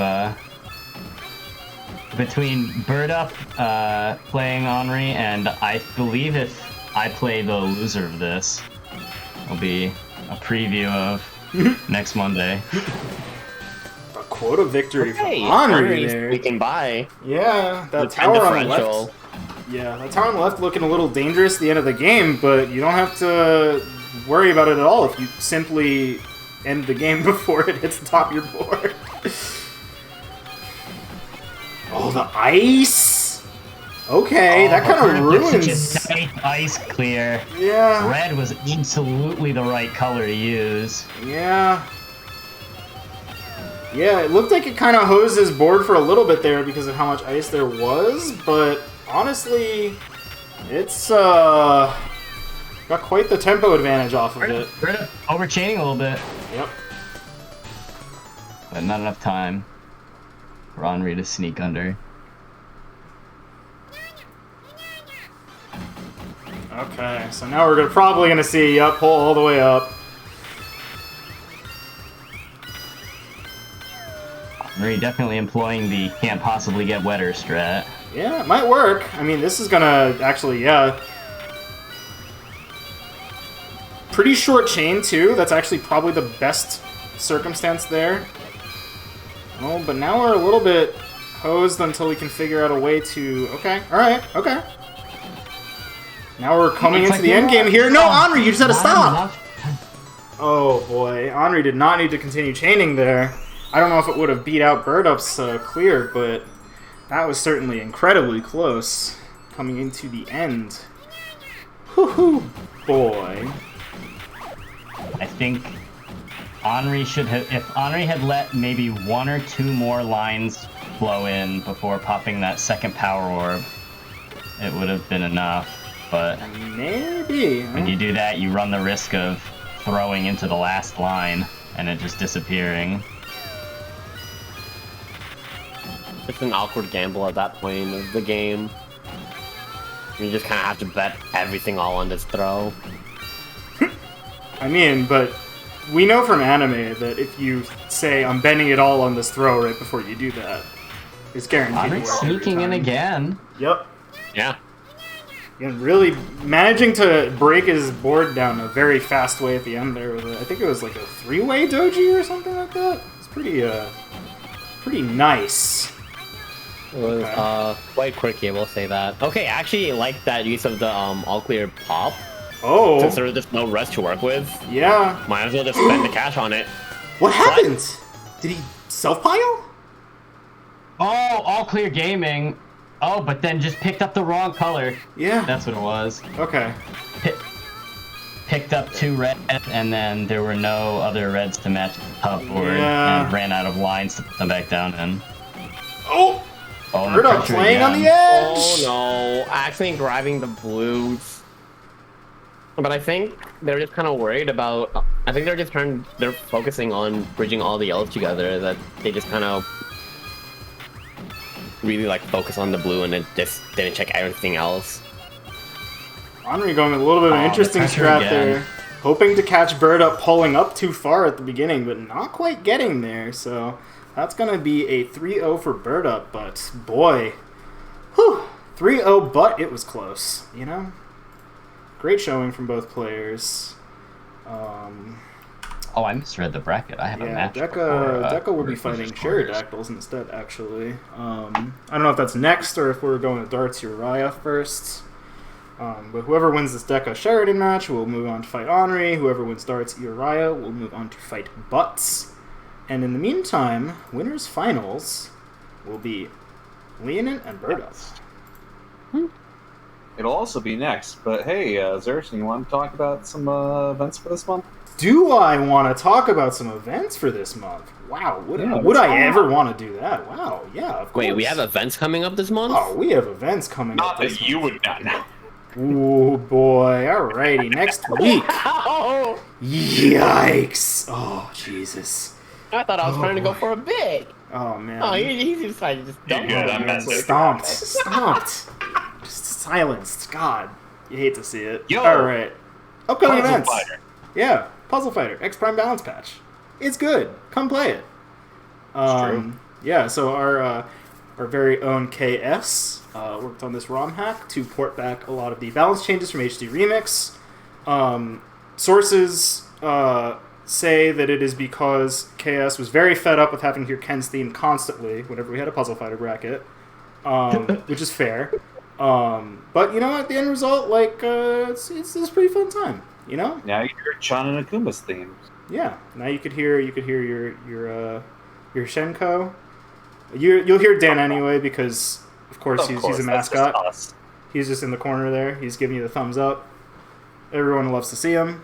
between birdup playing Anryyy, and I believe if I play the loser of this, it'll be a preview of next Monday. A quota victory for Hey, Anryyy there. we can buy. Yeah, that The tower on the differential. left. Yeah, that tower on the left looking a little dangerous at the end of the game, but you don't have to worry about it at all if you simply end the game before it hits the top of your board. Oh, the ice! Okay, that kind of ruins. Just ice clear. Yeah. Red was absolutely the right color to use. Yeah. Yeah, it looked like it kind of hosed his board for a little bit there because of how much ice there was, but honestly, it's got quite the tempo advantage off of it. Overchaining a little bit. Yep. But not enough time for Anryyy to sneak under. Okay, so now we're probably going to see, yep, pull all the way up. Anryyy definitely employing the can't possibly get wetter strat. Yeah, it might work. I mean, this is going to actually, yeah. Pretty short chain, too. That's actually probably the best circumstance there. Oh, but now we're a little bit hosed until we can figure out a way to... Okay, alright, okay. Now we're coming into the end game here. No, Anryyy, you just had to stop! Oh boy, Anryyy did not need to continue chaining there. I don't know if it would have beat out birdup's clear, but that was certainly incredibly close coming into the end. Whoo-hoo, boy. I think Anryyy should have... If Anryyy had let maybe 1 or 2 more lines flow in before popping that second power orb, it would have been enough. But maybe when you do that, you run the risk of throwing into the last line and it just disappearing. It's an awkward gamble at that point of the game. You just kind of have to bet everything all on this throw. I mean, but we know from anime that if you say, I'm betting it all on this throw right before you do that, it's guaranteed to work sneaking in again. Yep. Yeah. And really managing to break his board down a very fast way at the end there with I think it was like a 3-way doji or something like that. It's pretty nice. It was quite quirky, I will say that. Okay, I actually like that use of the all clear pop. Oh. Since there was just no rest to work with. Yeah. Might as well just spend the cash on it. What happened? Did he self-pile? Oh, all clear gaming. Oh, but then just picked up the wrong color. Yeah. That's what it was. Okay. Picked up 2 red, and then there were no other reds to match the top board, Yeah. and ran out of lines to put them back down in. Oh! birdup playing on the edge! Oh no, actually grabbing the blues. But I think they're just kind of worried about... I think they're focusing on bridging all the yellows together, that they just kind of really like focus on the blue and it just didn't check everything else. Anryyy going a little bit of an interesting strat there. Hoping to catch birdup pulling up too far at the beginning, but not quite getting there, so that's going to be a 3-0 for birdup, but boy, whew, 3-0, but it was close, you know? Great showing from both players. Oh, I misread the bracket. I have a match. Deka will be fighting Sheridactyls instead, actually. I don't know if that's next or if we're going to darts Uriah first. But whoever wins this Deka Sheridan match will move on to fight Anryyy. Whoever wins darts Uriah will move on to fight Butz. And in the meantime, winners finals will be Leonant and birdup. It'll also be next, but hey, Zircean, you want to talk about some events for this month? Do I want to talk about some events for this month? Wow, would I ever want to do that? Wow, yeah, of course. Wait, we have events coming up this month? Oh, we have events coming up this month. Not that you would not know. Ooh, boy. Alrighty, next week. Oh, Yikes. Oh, Jesus. I thought I was trying to go for a bit. Oh, man. Oh, he decided to just dump it. Stomped. Just silenced. God, you hate to see it. Yo, alright. Upcoming Puzzle events. Fighter. Yeah, Puzzle Fighter, X Prime Balance Patch. It's good. Come play it. True. Yeah, so our very own KS worked on this ROM hack to port back a lot of the balance changes from HD Remix. Sources say that it is because KS was very fed up with having to hear Ken's theme constantly whenever we had a Puzzle Fighter bracket, which is fair. But you know, at the end result, like it's a pretty fun time. You know. Now you hear Chan and Akuma's themes. Yeah. Now you could hear your Shenko. You'll hear Dan anyway because Of course, he's a that's just mascot. us. He's just in the corner there. He's giving you the thumbs up. Everyone loves to see him.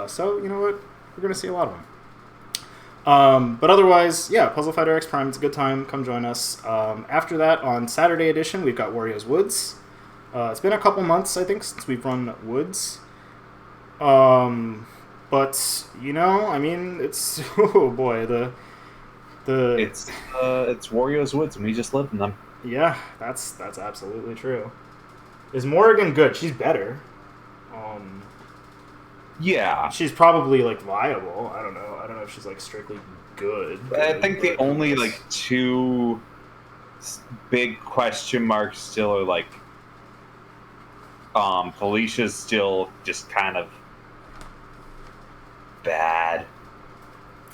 So, you know what? We're going to see a lot of him. But otherwise, yeah, Puzzle Fighter X Prime, it's a good time. Come join us. After that, on Saturday edition, we've got Wario's Woods. It's been a couple months, I think, since we've run Woods. But, you know, I mean, it's... Oh, boy, It's Wario's Woods, and we just live in them. Yeah, that's absolutely true. Is Morrigan good? She's better. Yeah. She's probably, like, viable. I don't know. I don't know if she's, like, strictly good. I think the only, like, two big question marks still are, like, Felicia's still just kind of bad.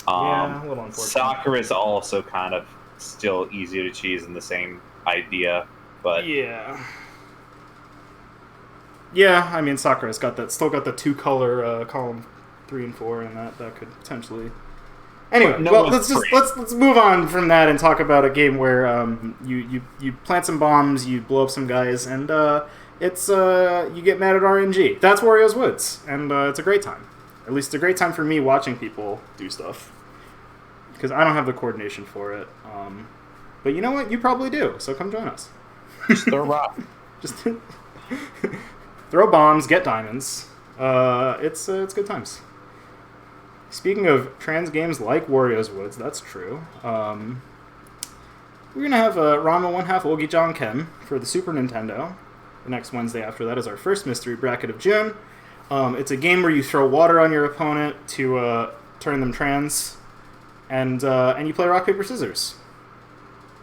Yeah, a little unfortunate. Soccer is also kind of still easy to cheese in the same idea, but yeah. I mean, Sakura's still got the two color column 3 and 4, and that could potentially. Anyway, let's move on from that and talk about a game where you plant some bombs, you blow up some guys, and it's you get mad at RNG. That's Wario's Woods, and it's a great time. At least it's a great time for me watching people do stuff. Because I don't have the coordination for it. But you know what? You probably do, so come join us. just throw rock. Just throw bombs, get diamonds. It's good times. Speaking of trans games like Wario's Woods, that's true. We're going to have Ranma 1/2 Ogi John Ken for the Super Nintendo. The next Wednesday after that is our first mystery bracket of June. It's a game where you throw water on your opponent to turn them trans. And you play rock, paper, scissors.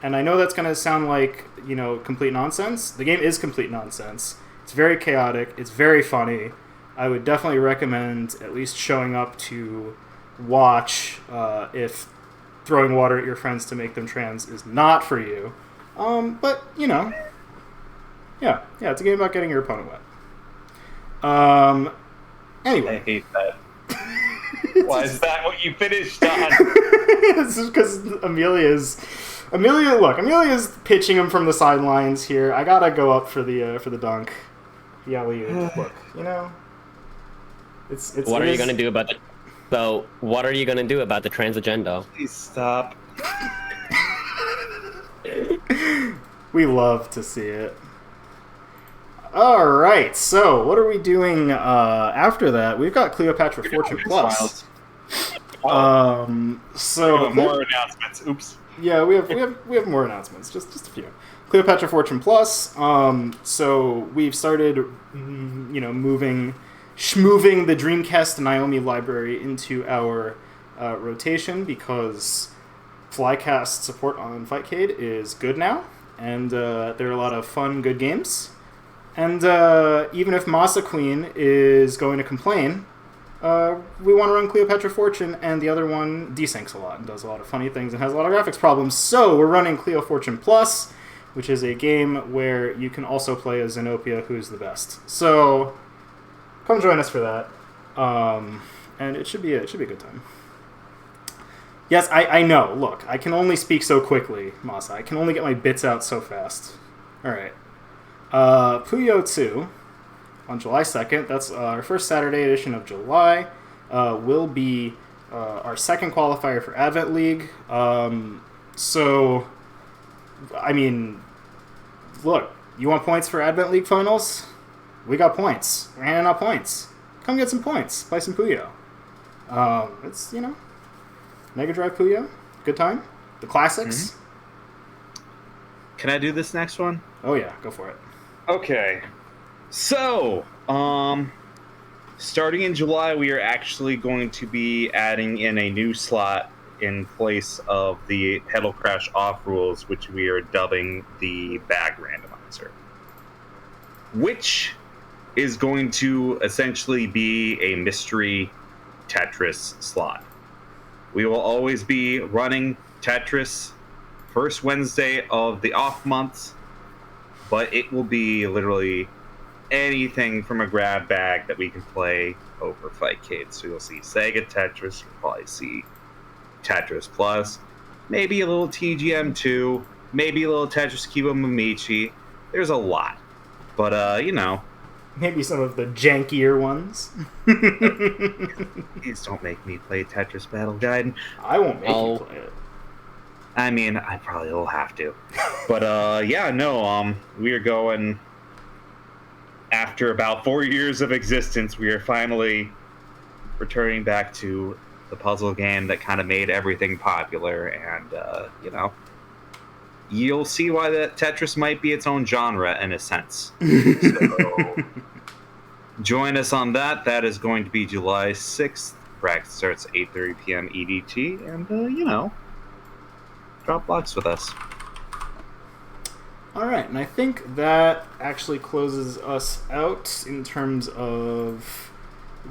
And I know that's going to sound like, you know, complete nonsense. The game is complete nonsense. It's very chaotic. It's very funny. I would definitely recommend at least showing up to watch if throwing water at your friends to make them trans is not for you. But, you know, yeah, it's a game about getting your opponent wet. Anyway. I hate that. Why is that what you finished on? It's just because Amelia's pitching him from the sidelines here. I gotta go up for the dunk. Yeah, look, you know. It's what are you gonna do about the? So, what are you gonna do about the trans agenda? Please stop. We love to see it. All right, so what are we doing after that? We've got Cleopatra Fortune Plus. So more announcements. Oops. Yeah, we have more announcements. Just a few. Cleopatra Fortune Plus. So we've started, schmoving the Dreamcast Naomi library into our rotation because Flycast support on Fightcade is good now, and there are a lot of fun, good games. And even if Masa Queen is going to complain, we want to run Cleopatra Fortune, and the other one desyncs a lot and does a lot of funny things and has a lot of graphics problems. So we're running Cleo Fortune Plus, which is a game where you can also play as Zenopia, who's the best. So come join us for that, and it should be a good time. Yes, I know. Look, I can only speak so quickly, Masa. I can only get my bits out so fast. All right. Puyo 2 on July 2nd, that's our first Saturday edition of July, will be our second qualifier for Advent League. So, I mean, look, you want points for Advent League finals? We got points. We're handing out points. Come get some points. Play some Puyo. It's, Mega Drive Puyo. Good time. The classics. Mm-hmm. Can I do this next one? Oh yeah, go for it. Okay. So, starting in July, we are actually going to be adding in a new slot in place of the Pedal Crash off rules, which we are dubbing the Bag Randomizer, which is going to essentially be a mystery Tetris slot. We will always be running Tetris first Wednesday of the off month, but it will be literally anything from a grab bag that we can play over Fightcade. So you'll see Sega Tetris, you'll probably see Tetris Plus, maybe a little TGM2, maybe a little Tetris Kibo Mamichi. There's a lot. But, you know. Maybe some of the jankier ones. Please don't make me play Tetris Battle Guide. I won't make you play it. I mean, I probably will have to. But, yeah, no, we are going... After about 4 years of existence, we are finally returning back to the puzzle game that kind of made everything popular. And, you know, you'll see why that Tetris might be its own genre in a sense. So, join us on that. That is going to be July 6th. Practice starts at 8:30 p.m. EDT. And, you know, drop blocks with us. Alright, and I think that actually closes us out in terms of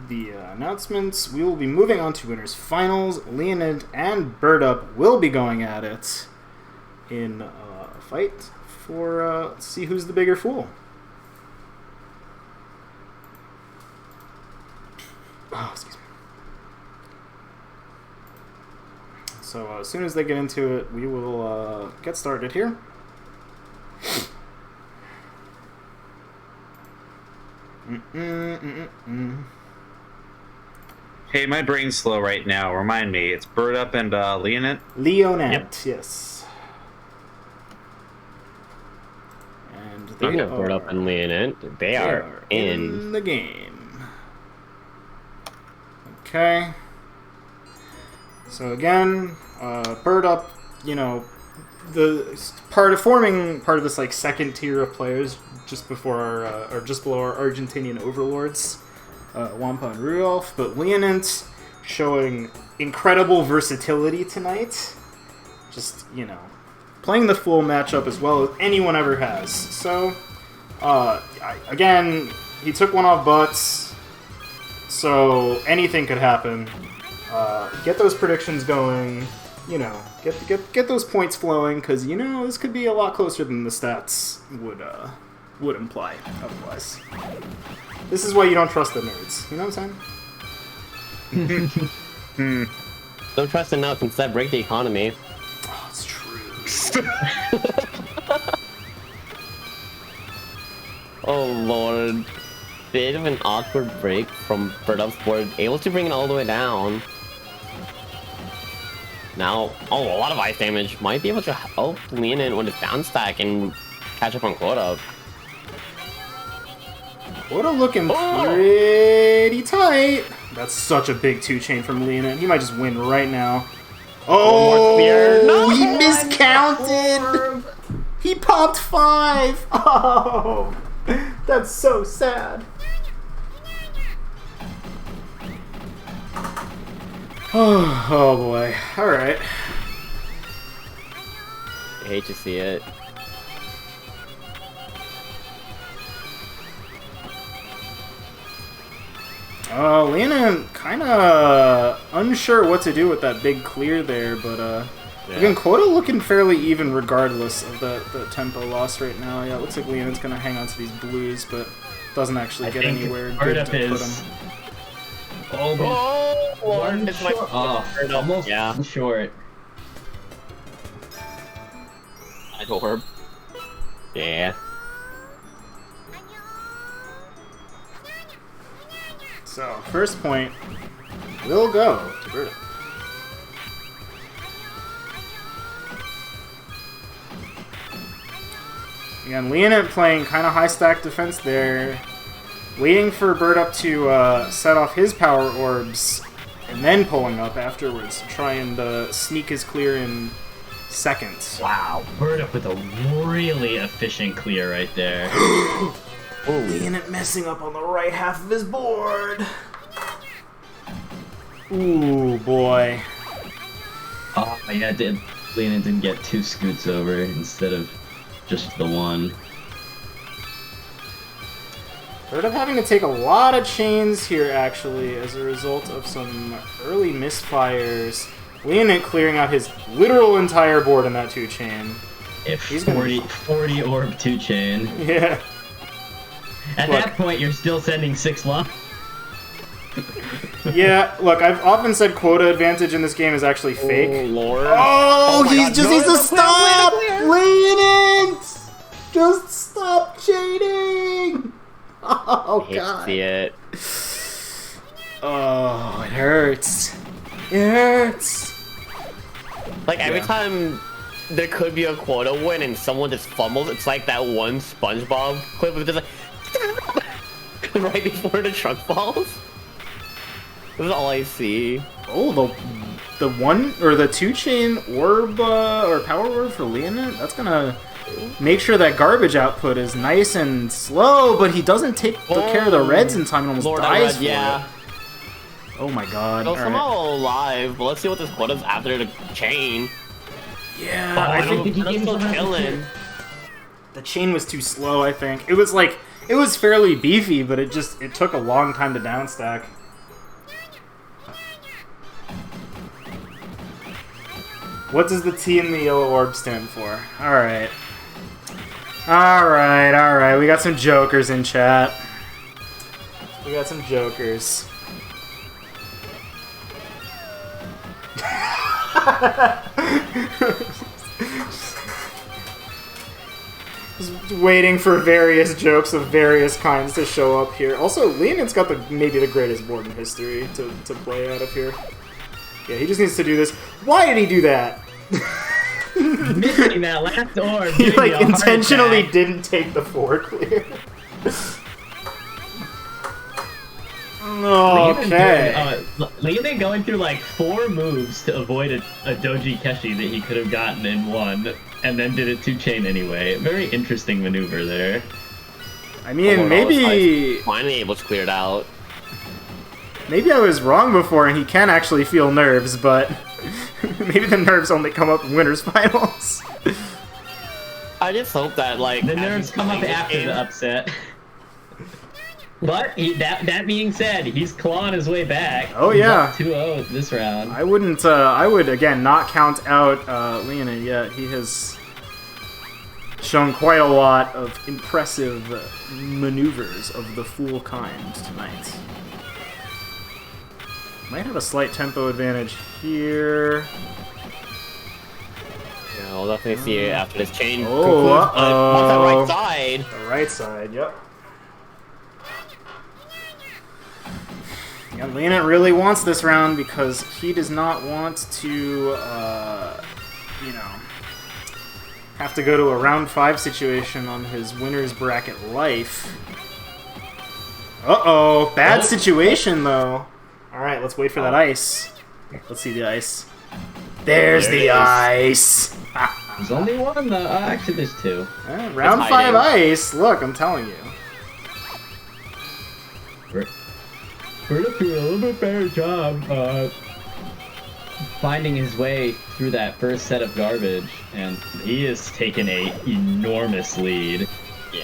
the announcements. We will be moving on to winners finals. Leonant and birdup will be going at it in a fight for let's see who's the bigger fool. Oh, excuse me. So as soon as they get into it, we will get started here. Hey, my brain's slow right now. Remind me, it's birdup and Leonant? Leonant, Yep. yes. And Speaking of birdup and Leonant, they are in the game. Okay. So again, birdup, you know, forming part of this like second tier of players just before or just below our Argentinian overlords, Wampa and Rudolph, but Leonant showing incredible versatility tonight. Just, you know, playing the full matchup as well as anyone ever has. So, again, he took one off Butz, so anything could happen. Get those predictions going. You know, get those points flowing, because, you know, this could be a lot closer than the stats would imply otherwise. This is why you don't trust the nerds. You know what I'm saying? Don't trust the nuts, instead break the economy. Oh, it's true. Oh lord. Bit of an awkward break from birdup's board, able to bring it all the way down. Now, a lot of ice damage. Might be able to help Leonant with his down stack and catch up on quota. Quota looking pretty tight. That's such a big 2-chain from Leonant. He might just win right now. Oh, no, he miscounted. He popped 5. Oh, that's so sad. Oh boy. Alright. I hate to see it. Leonant kind of unsure what to do with that big clear there, but again, quota looking fairly even regardless of the tempo loss right now. Yeah, it looks like Leonant's going to hang on to these blues, but doesn't actually get anywhere good to put him. Oh, Lord, it's my almost short. Nice orb. Yeah. So, first point will go to birdup. Again, Leonant playing kind of high stack defense there. Waiting for birdup to set off his power orbs, and then pulling up afterwards to try and sneak his clear in seconds. Wow, birdup with a really efficient clear right there. Leonant messing up on the right half of his board. Ooh, boy. Oh, yeah, Leonant didn't get 2 scoots over instead of just the 1. birdup having to take a lot of chains here, actually, as a result of some early misfires. Leonant clearing out his literal entire board in that 2-chain. He's 40 orb 2-chain. Yeah. At that point, you're still sending 6 long. Yeah, look, I've often said quota advantage in this game is actually fake. Oh, Lord. Oh, he just needs to stop! Leonant! Just stop cheating! Oh, God. See it. Oh, it hurts. It hurts. Like, every time there could be a quota win and someone just fumbles, it's like that one SpongeBob clip of just like... right before the truck falls. This is all I see. Oh, the one, or the 2-chain orb, or power orb for Leonant, that's gonna make sure that garbage output is nice and slow, but he doesn't take care of the reds in time and almost dies for it. Oh my God. So somehow alive, but let's see what this quota's after the chain. Yeah, I I think he's still chilling. the chain was too slow, I think. It was like, it was fairly beefy, but it took a long time to downstack. What does the T in the yellow orb stand for? Alright. Alright. We got some jokers in chat. We got some jokers. Just waiting for various jokes of various kinds to show up here. Also, Leonant's got maybe the greatest board in history to play out of here. Yeah, he just needs to do this. Why did he do that? Missing that last orb. He like intentionally didn't take the 4 clear. Okay. Leonant going through like 4 moves to avoid a Doji Keshi that he could have gotten in 1, and then did it 2-chain anyway. Very interesting maneuver there. I mean, maybe finally able to clear it out. Maybe I was wrong before, and he can actually feel nerves, but maybe the nerves only come up in winners finals. I just hope that like the nerves come up after the upset. But that being said, he's clawing his way back. Oh yeah, 2-0 this round. I wouldn't. I would again not count out Leonant yet. He has shown quite a lot of impressive maneuvers of the fool kind tonight. Might have a slight tempo advantage here. Yeah, we'll definitely see it after this chain. Oh, on the right side. The right side, yep. Yeah, Leonant really wants this round because he does not want to, you know, have to go to a round 5 situation on his winner's bracket life. Uh-oh, bad situation though. Alright, let's wait for that ice. Let's see the ice. There's the ice! There's only one though. Actually, there's 2. Round 5 ice! Look, I'm telling you. Birdup doing a little bit better job finding his way through that first set of garbage, and he has taken a enormous lead.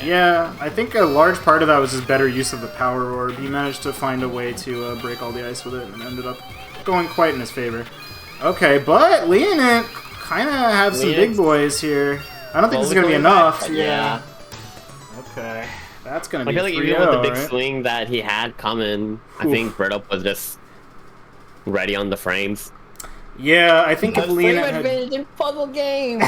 Yeah, I think a large part of that was his better use of the power orb. He managed to find a way to break all the ice with it and ended up going quite in his favor. Okay, but Leonant kind of have some big boys here. I don't think this is going to be enough. Yeah. Okay. That's going to be I feel like even with the big swing that he had coming, I think birdup was just ready on the frames. Yeah, I think if Leonant had... in puzzle games.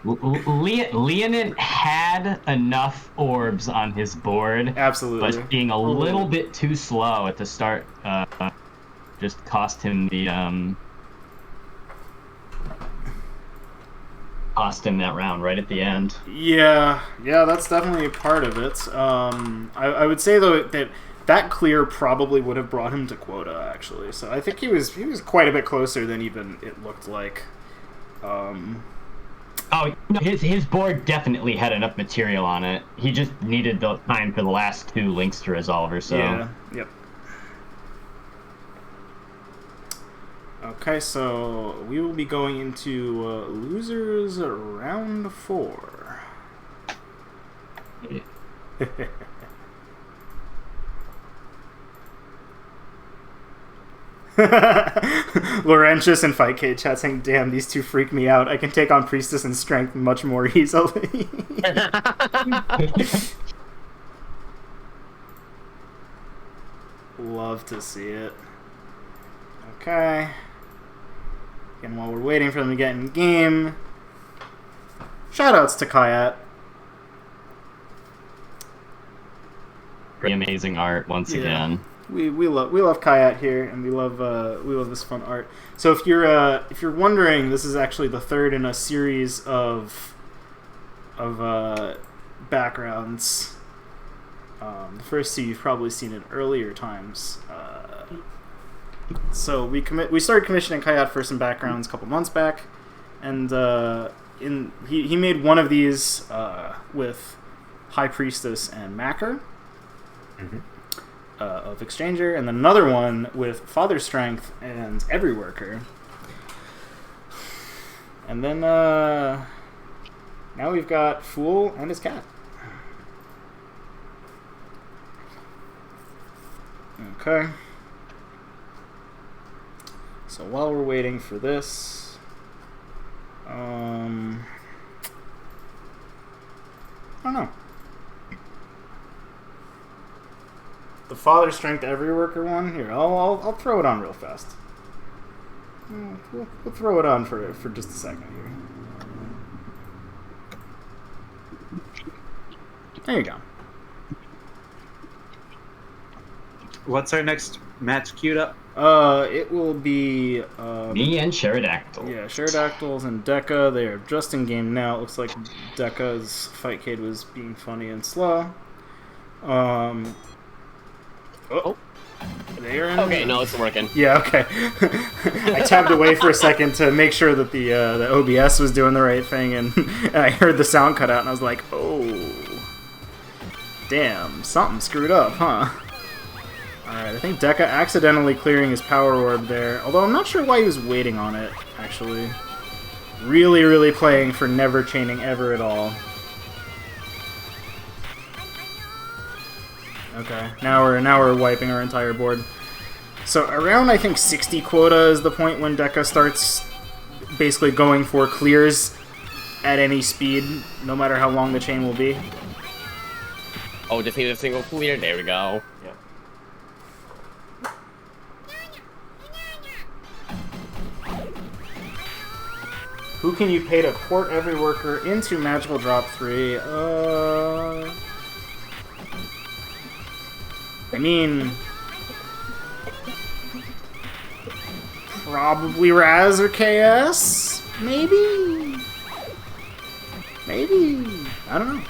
Leonant had enough orbs on his board. Absolutely. But being a little bit too slow at the start just cost him the cost him that round right at the end. Yeah, that's definitely a part of it. I would say though that clear probably would have brought him to quota actually. So I think he was quite a bit closer than even it looked like. Oh, no, his board definitely had enough material on it. He just needed the time for the last 2 links to resolve or so. Yeah. Yep. Okay, so we will be going into losers round 4. Laurentius and FightK chat saying, "Damn, these 2 freak me out. I can take on Priestess and Strength much more easily." Love to see it. Okay. And while we're waiting for them to get in game, Shoutouts to Kayat. Pretty amazing art once again. We love Kayat here, and we love this fun art. So if you're wondering, this is actually the third in a series of backgrounds. The first two you've probably seen in earlier times. So we started commissioning Kayat for some backgrounds a couple months back, and he made one of these with High Priestess and Macker. Mm-hmm. Of Exchanger, and then another one with Father Strength and Every Worker. And then now we've got Fool and his cat. Okay. So while we're waiting for this, I don't know. The Father Strength Every Worker one? Here, I'll throw it on real fast. We'll throw it on for just a second here. There you go. What's our next match queued up? It will be Me and Sheridactyls. Yeah, Sheridactyls and Deka. They are just in game now. It looks like Deka's Fightcade was being funny and slow. Oh. They're in... Okay, no, it's working. Yeah, okay. I tabbed away for a second to make sure that the OBS was doing the right thing, and I heard the sound cut out, and I was like, oh. Damn, something screwed up, huh? Alright, I think Deka accidentally clearing his power orb there, although I'm not sure why he was waiting on it, actually. Really, really playing for never chaining ever at all. Okay, now we're wiping our entire board. So around, I think, 60 quota is the point when Deka starts basically going for clears at any speed, no matter how long the chain will be. Oh, just need a single clear. There we go. Yeah. Who can you pay to port Every Worker into Magical Drop 3? I mean, probably Raz or KS? Maybe? Maybe? I don't know.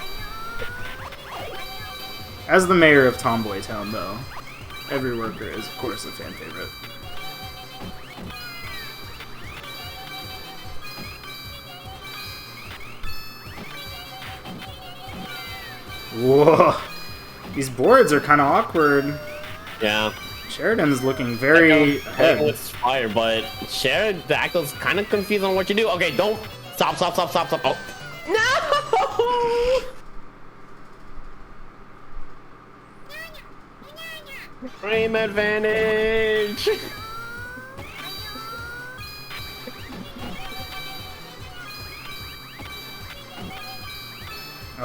As the mayor of Tomboy Town, though, Every Worker is, of course, a fan favorite. Whoa! These boards are kind of awkward. Yeah. Sheridan's looking very ahead. With fire, but Sheridactyl's kind of confused on what you do. Okay, don't stop. Oh. No! Frame advantage.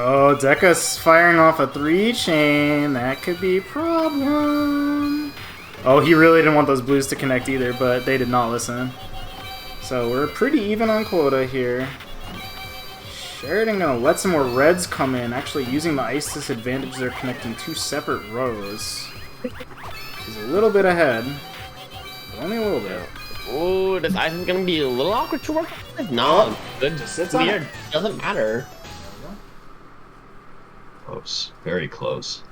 Oh, Deka's firing off a 3-chain. That could be a problem. Oh, he really didn't want those blues to connect either, but they did not listen. So we're pretty even on quota here. Sheridan gonna let some more reds come in, actually using the ice disadvantage. They're connecting two separate rows. He's a little bit ahead, but only a little bit. Oh, this ice is gonna be a little awkward to work with. No, good. Just sits on Weird. it. Doesn't matter. Close. Very close.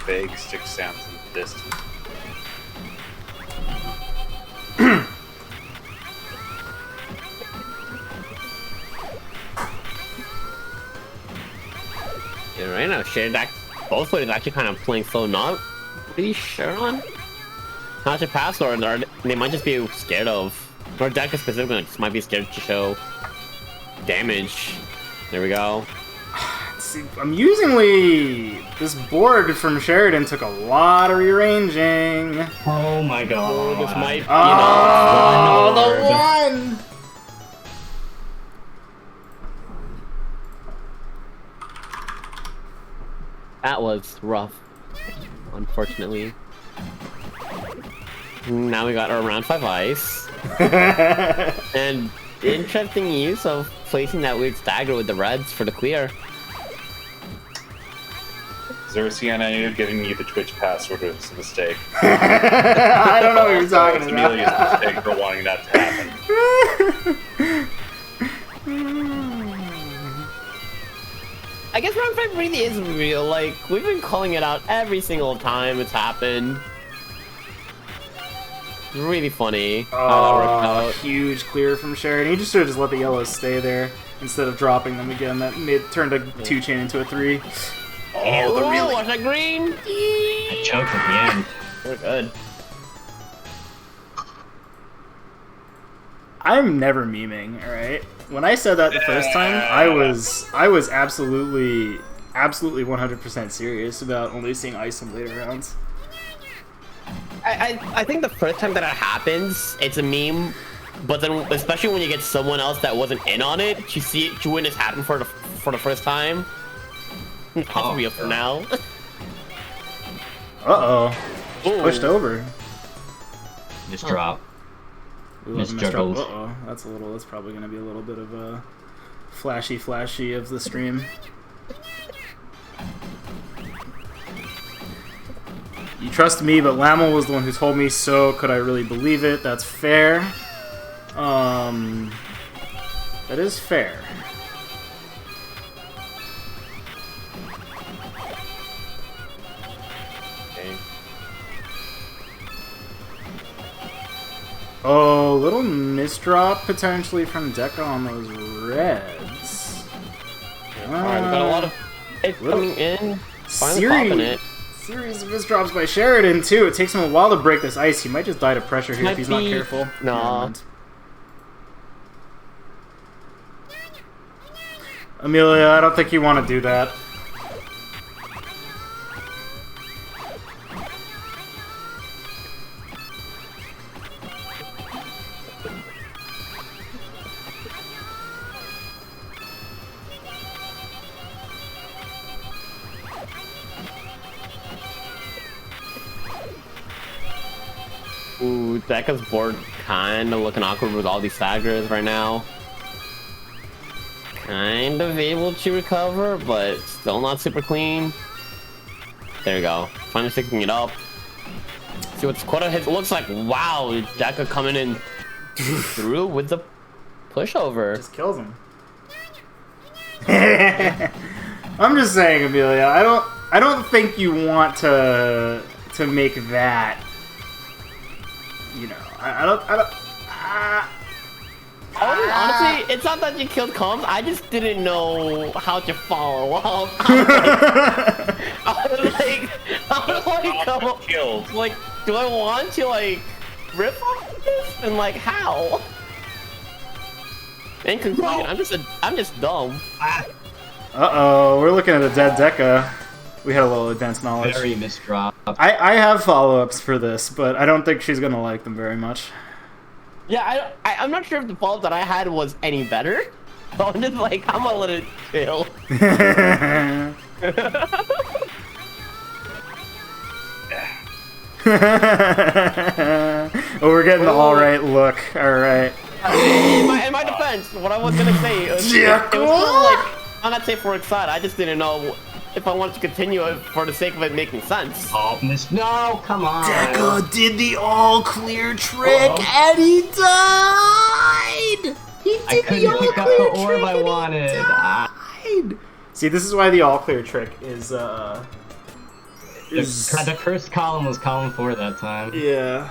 Vague stick sounds in the distance. Yeah, right now, Sheridactyls, both players actually kind of playing slow, not really sure on how to pass, or they might just be scared of, or Deka specifically just might be scared to show damage. There we go. See, amusingly, this board from Sheridan took a lot of rearranging. Oh my god. This might, Oh, One the one! That was rough, unfortunately. Now we got our round 5 ice. And interesting use of placing that weird stagger with the reds for the clear. Zircean, I knew giving you the Twitch password was a mistake. I don't know what you're talking It's about. Amelia's mistake for wanting that to happen. I guess round 5 really is real. Like, we've been calling it out every single time it's happened. It's really funny how that worked out. Huge clear from Sheridan. He just should have just let the yellows stay there instead of dropping them again. That turned a 2-chain into a 3. Oh, the real watch that green! I choked at the end. We're good. I'm never memeing, alright? When I said that the first time, I was absolutely 100% serious about only seeing ice in later rounds. I think the first time that it happens, it's a meme, but then especially when you get someone else that wasn't in on it, you witness happen for the first time. That's real for now. Uh-oh. Pushed over. Just drop. Ooh, Just juggled. Uh-oh. That's probably gonna be a little bit of a flashy of the stream. You trust me, but Lamel was the one who told me, so could I really believe it? That's fair. That is fair. Oh, little misdrop potentially from Deka on those reds. Alright, we got a lot of it coming in. Finally popping it. Series of misdrops by Sheridan too. It takes him a while to break this ice. He might just die to pressure here if he's not careful. Nah. Amelia, I don't think you want to do that. Ooh, Deka's board kinda looking awkward with all these staggers right now. Kind of able to recover, but still not super clean. There you go. Finally picking it up. See what's quite a hit. Looks like, wow, Deka coming in through with the pushover. Just kills him. I'm just saying, Amelia. I don't think you want to make that. You know, Honestly, it's not that you killed Combs. I just didn't know how to follow up. I was like, come up, Killed. like, do I want to like rip off this and like how? In conclusion, I'm just dumb. Uh-oh, we're looking at a dead Deka. We had a little advanced knowledge. Very misdrop. I have follow-ups for this, but I don't think she's gonna like them very much. Yeah, I'm not sure if the follow-up that I had was any better. So I'm just like, I'm gonna let it chill. Oh, we're getting the alright look. Alright. In my defense, what I was gonna say, it was like, I'm not safe for side. I just didn't know if I wanted to continue it for the sake of it making sense. Oh, no, come on. Deka did the all-clear trick, and he died! He I couldn't pick up the orb I wanted. Died. See, this is why the all-clear trick is, The cursed column was column 4 that time. Yeah.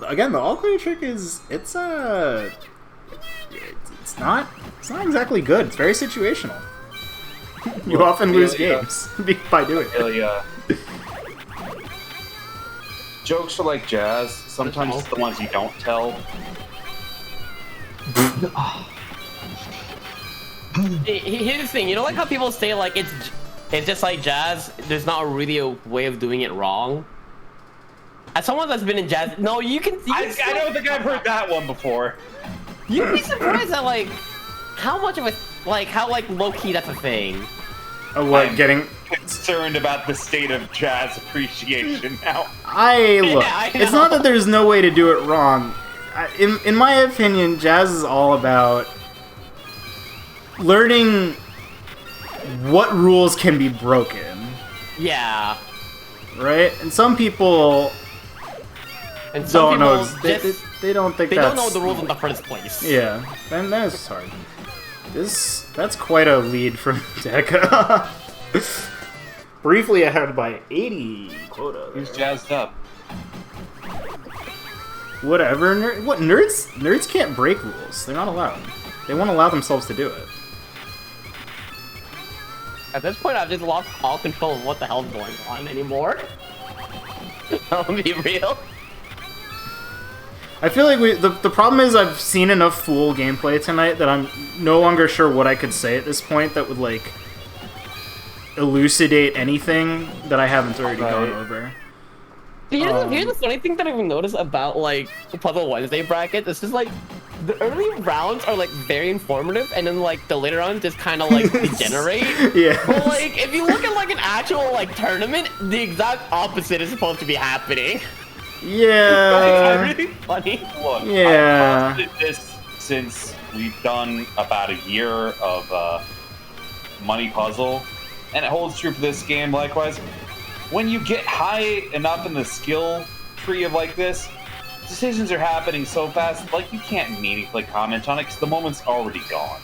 Again, the all-clear trick is, it's not exactly good. It's very situational. You often lose games by doing it. Jokes are like jazz. Sometimes it's the ones you don't tell. Here's the thing, you know, like how people say like it's just like jazz. There's not really a way of doing it wrong. As someone that's been in jazz, no, you can. I don't think I've heard that one before. You'd be surprised at like how much of a how low key that's a thing. What, getting concerned about the state of jazz appreciation now. Look, it's not that there's no way to do it wrong. In my opinion, jazz is all about learning what rules can be broken. Yeah. Right? And some people And some don't know. people They don't think they that's... don't know the rules in the first place. Yeah, then that's hard. That's quite a lead from Deka. Briefly ahead by 80 quota. Who's jazzed up? Whatever. Nerds can't break rules. They're not allowed. They won't allow themselves to do it. At this point, I've just lost all control of what the hell's going on anymore. I'll be real. I feel like the problem is I've seen enough Fool gameplay tonight that I'm no longer sure what I could say at this point that would, like, elucidate anything that I haven't already gone over. Here's the funny thing that I've noticed about, like, Puzzle Wednesday bracket. This is, like, the early rounds are, like, very informative, and then, like, the later rounds just kind of, like, degenerate. Yeah. But, like, if you look at, like, an actual, like, tournament, the exact opposite is supposed to be happening. Yeah. It's really funny. Look, Yeah. I've posted this since we've done about a year of Money Puzzle, and it holds true for this game likewise. When you get high enough in the skill tree of like this, decisions are happening so fast, like you can't meaningfully comment on it because the moment's already gone.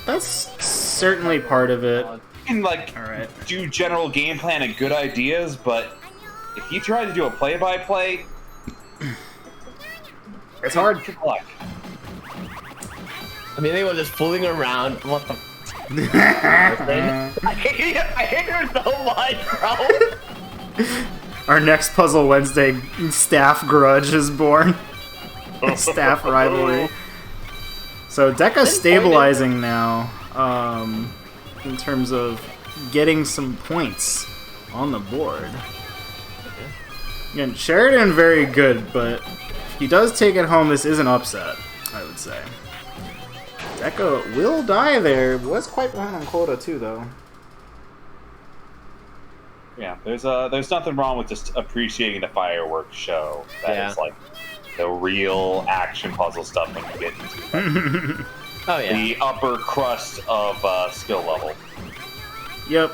That's certainly part of it. You can like Alright. do general game plan and good ideas, but if you try to do a play-by-play, It's hard. good luck. I mean, they were just fooling around. What the? I hate her so much, bro. Our next Puzzle Wednesday staff grudge is born. Staff rivalry. So Deka's stabilizing now, in terms of getting some points on the board. Again, Sheridan very good, but if he does take it home, this is an upset, I would say. Deka will die there. Was quite behind on quota too, though. Yeah, there's nothing wrong with just appreciating the fireworks show. That is like the real action puzzle stuff when you get into like, Oh yeah. the upper crust of skill level. Yep.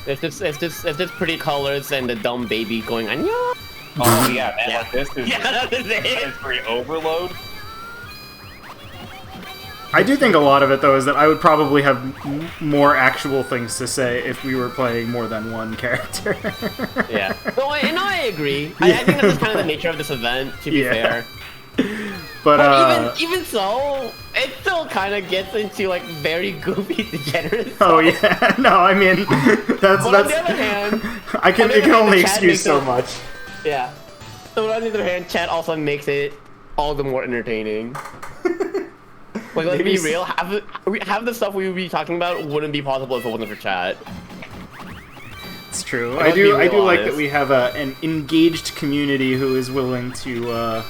It's just pretty colors and the dumb baby going on. Oh yeah, man, like this is That's it. it's pretty overload. I do think a lot of it, though, is that I would probably have more actual things to say if we were playing more than one character. Yeah. No, I agree. I think that's kind of the nature of this event, to be fair. But even so, it still kind of gets into like very goofy, degenerate. Oh yeah, no, I mean that's. But on the other hand, it can only excuse so much. Yeah. So on the other hand, chat also makes it all the more entertaining. Like, let's be real. Half the stuff we would be talking about wouldn't be possible if it wasn't for chat. It's true. Like, I do like honest. that we have an engaged community who is willing to.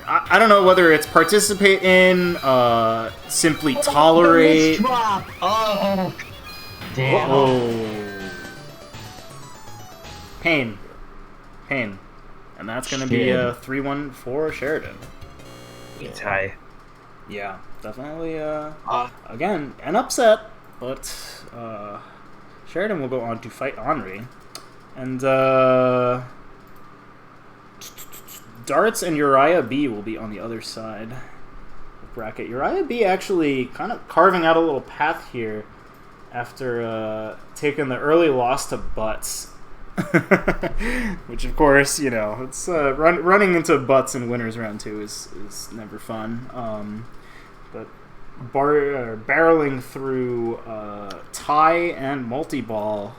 I don't know whether it's participate in, simply tolerate. Oh, damn. Oh. Pain. And that's going to be a 3-1 for Sheridan. It's high. Yeah, definitely, again, an upset, but Sheridan will go on to fight Anryyy. And, Darts and Uriah B will be on the other side of the bracket. Uriah B actually kind of carving out a little path here after taking the early loss to Butz. Which, of course, you know, it's running into Butz in winners round 2 is never fun. But barreling through Ty and Multiball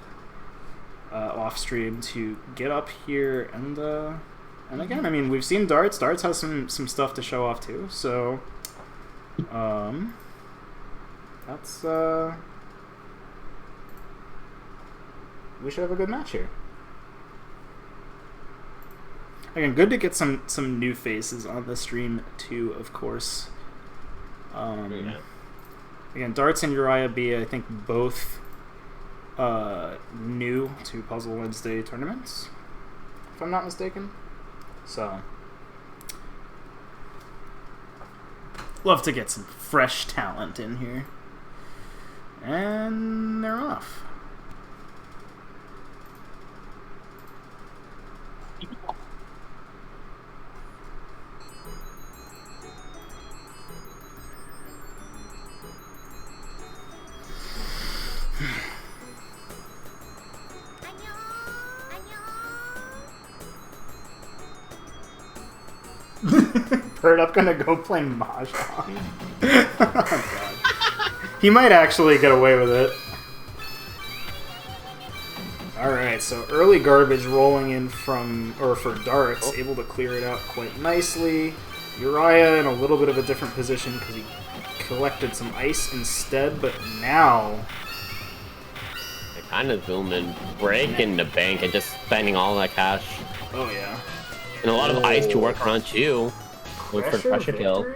off stream to get up here and again, I mean, we've seen Darts. Darts has some stuff to show off too. So that's we should have a good match here. Again, good to get some new faces on the stream too, of course. Again, Darts and Uriah B, I think both new to Puzzle Wednesday tournaments, if I'm not mistaken. So, love to get some fresh talent in here. And they're off. birdup gonna go play Mahjong. Oh, God. He might actually get away with it. Alright, so early garbage rolling in for Darts, able to clear it out quite nicely. Uriah in a little bit of a different position because he collected some ice instead, but now... They're kind of zooming, breaking the bank and just spending all that cash. Oh, yeah. And a lot of ice to work around too. Look for the pressure kill.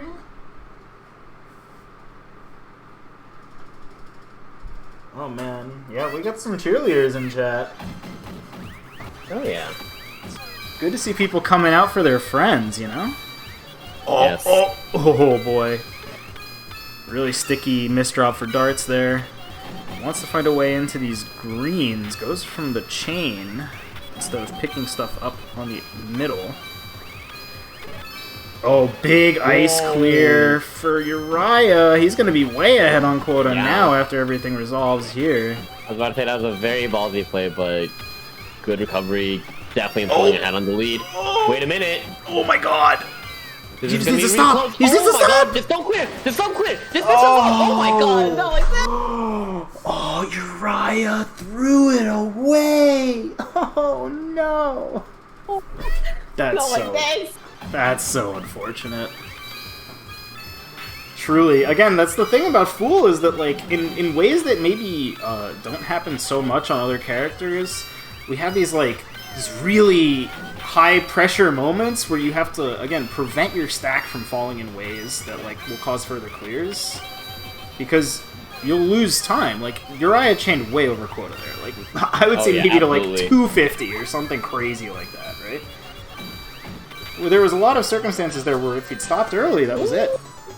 Oh man, yeah, we got some cheerleaders in chat. Oh yeah. Good to see people coming out for their friends, you know? Oh, Yes. oh boy. Really sticky misdrop for Darts there. Wants to find a way into these greens. Goes from the chain instead of picking stuff up on the middle. Oh, big ice clear for Uriah. He's going to be way ahead on quota now after everything resolves here. I was about to say that was a very ballsy play, but good recovery. Definitely pulling ahead on the lead. Wait a minute. Oh my god. He just needs to stop. He needs to stop. God. Just don't quit. Just don't quit. Just oh my god. Not like that. Oh, Uriah threw it away. Oh no. That's so unfortunate. Truly, again, that's the thing about Fool is that, like, in ways that maybe don't happen so much on other characters, we have these, like, these really high-pressure moments where you have to, again, prevent your stack from falling in ways that, like, will cause further clears. Because you'll lose time. Like, Uriah chained way over quota there. Like, I would say maybe to, like, 250 or something crazy like that, right? Well, there was a lot of circumstances there where if he'd stopped early, that was it.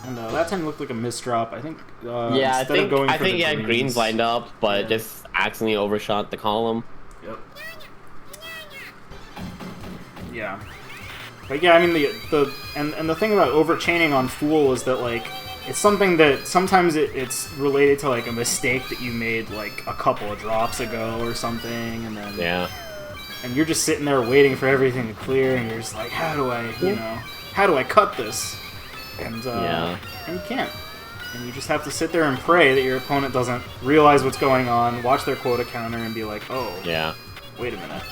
And that time looked like a misdrop. I think. I think he had greens lined up, but just accidentally overshot the column. Yep. Yeah. But yeah, I mean the thing about overchaining on Fool is that, like, it's something that sometimes it's related to, like, a mistake that you made, like, a couple of drops ago or something, and then and you're just sitting there waiting for everything to clear, and you're just like, how do I cut this? And and you can't. And you just have to sit there and pray that your opponent doesn't realize what's going on, watch their quota counter, and be like, oh, wait a minute.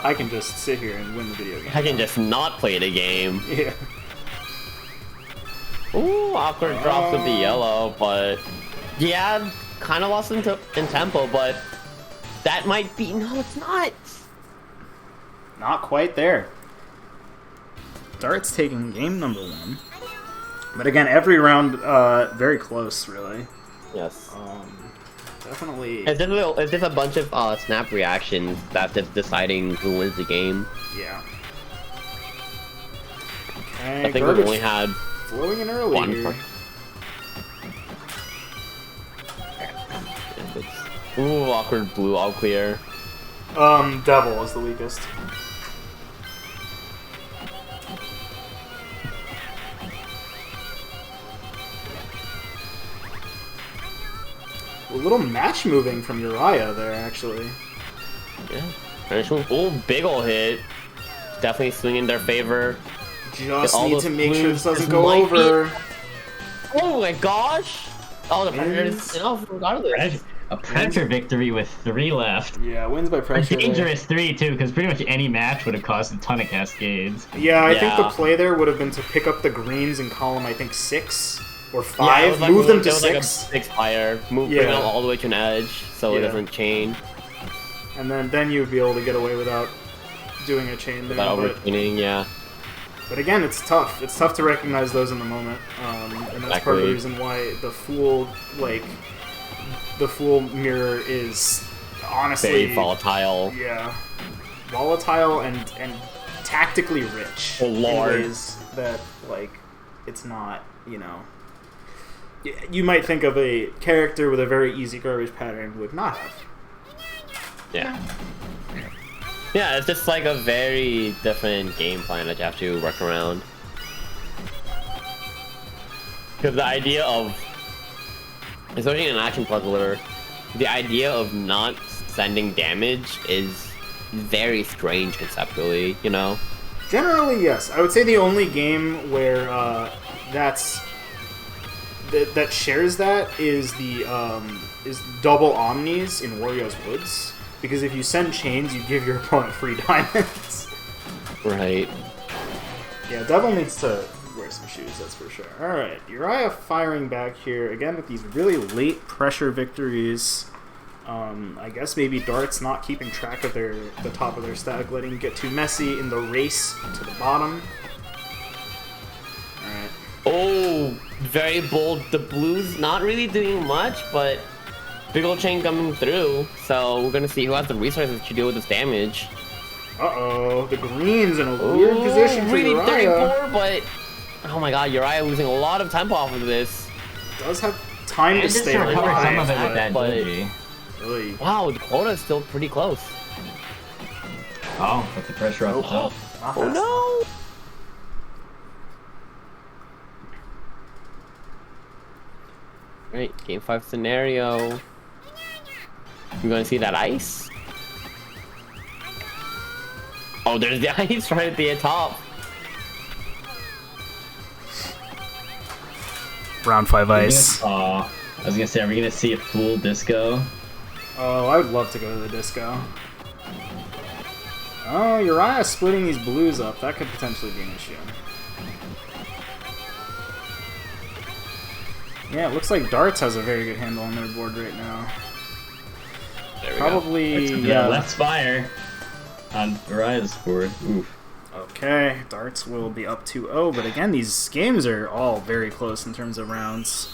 I can just sit here and win the video game. I can just not play the game. Yeah. Ooh, awkward drops with the yellow, but yeah, kind of lost in tempo, but that might be... No, it's not! Not quite there. Dart's taking game number 1. But again, every round, very close, really. Yes. Definitely... It's just a bunch of snap reactions that's just deciding who wins the game. Yeah. Okay, I think we only had... flowing in early here. Ooh, awkward blue, all clear. Devil is the weakest. A little match moving from Uriah there, actually. Yeah. Ooh, big ol' hit. Definitely swinging in their favor. Just need to make sure this doesn't go over. Oh my gosh! Oh, the pressure is enough regardless. A pressure victory with 3 left. Yeah, wins by pressure. A dangerous 3 too, because pretty much any match would have caused a ton of cascades. Yeah, I think the play there would have been to pick up the greens in column, I think 6 or 5, move them to 6. Like a 6 fire, bring them all the way to an edge so it doesn't chain. And then you would be able to get away without doing a chain there. Without overchaining, But again, it's tough. It's tough to recognize those in the moment, and that's part of the reason why the Fool, like, the Fool mirror is honestly very volatile. Yeah, volatile and tactically rich. Oh, Lord. In ways that, like, it's not, you know. You might think of a character with a very easy garbage pattern would not have. Yeah. Yeah, it's just like a very different game plan that you have to work around. Because the idea of, especially in an action puzzler, the idea of not sending damage is very strange conceptually, you know? Generally, yes. I would say the only game where that shares that is the is double omnis in Wario's Woods. Because if you send chains, you give your opponent free diamonds. Right. Yeah, Devil needs to wear some shoes, that's for sure. Alright, Anryyy firing back here, again with these really late pressure victories. I guess maybe Dart's not keeping track of the top of their stack, letting it get too messy in the race to the bottom. Alright. Oh, very bold. The blue's not really doing much, but big old chain coming through, so we're gonna see who has the resources to deal with this damage. Uh-oh, the green's in a weird position for really dirty Anryyy. poor, but oh my god, Anryyy losing a lot of tempo off of this. Does have time to And just stay to recover alive. some of it with that but- Juicey. Really. Wow, the quota is still pretty close. Oh, put the pressure on the top. Not Oh fast no! Right, game 5 scenario. You gonna see that ice? Oh, there's the ice right at the top. Round 5 ice. I was gonna say, are we gonna see a full disco? Oh, I would love to go to the disco. Oh, Anryyy splitting these blues up. That could potentially be an issue. Yeah, it looks like Darts has a very good handle on their board right now. There we Probably, Yeah, let's fire on Anryy's board. Oof. Okay, Darts will be up 2-0, but again, these games are all very close in terms of rounds.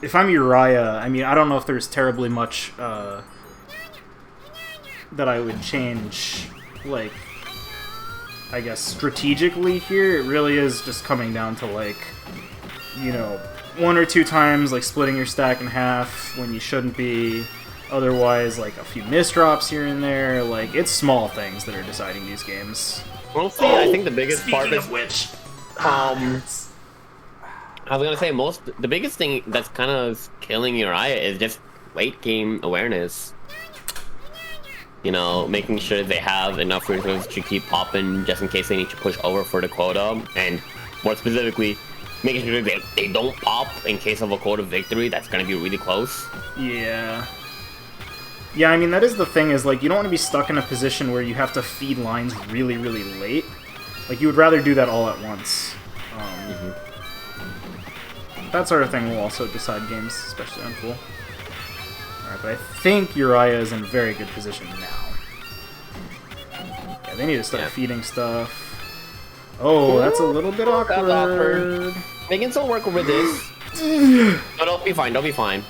If I'm Anryyy, I mean, I don't know if there's terribly much that I would change, like, I guess, strategically here. It really is just coming down to, like, you know, 1 or 2 times, like, splitting your stack in half when you shouldn't be. Otherwise, like, a few misdrops here and there. Like, it's small things that are deciding these games. Mostly, I think the biggest part is which, I was gonna say the biggest thing that's kind of killing Anryyy is just late game awareness. You know, making sure they have enough resources to keep popping just in case they need to push over for the quota, and more specifically, making sure that they don't pop in case of a quota victory that's gonna be really close. Yeah. Yeah, I mean, that is the thing, is, like, you don't want to be stuck in a position where you have to feed lines really, really late. Like, you would rather do that all at once. That sort of thing will also decide games, especially on full. Alright, but I think Anryyy is in a very good position now. Yeah, they need to start feeding stuff. Oh, that's a little bit awkward. That's awkward. They can still work with this. No, don't be fine. Don't be fine.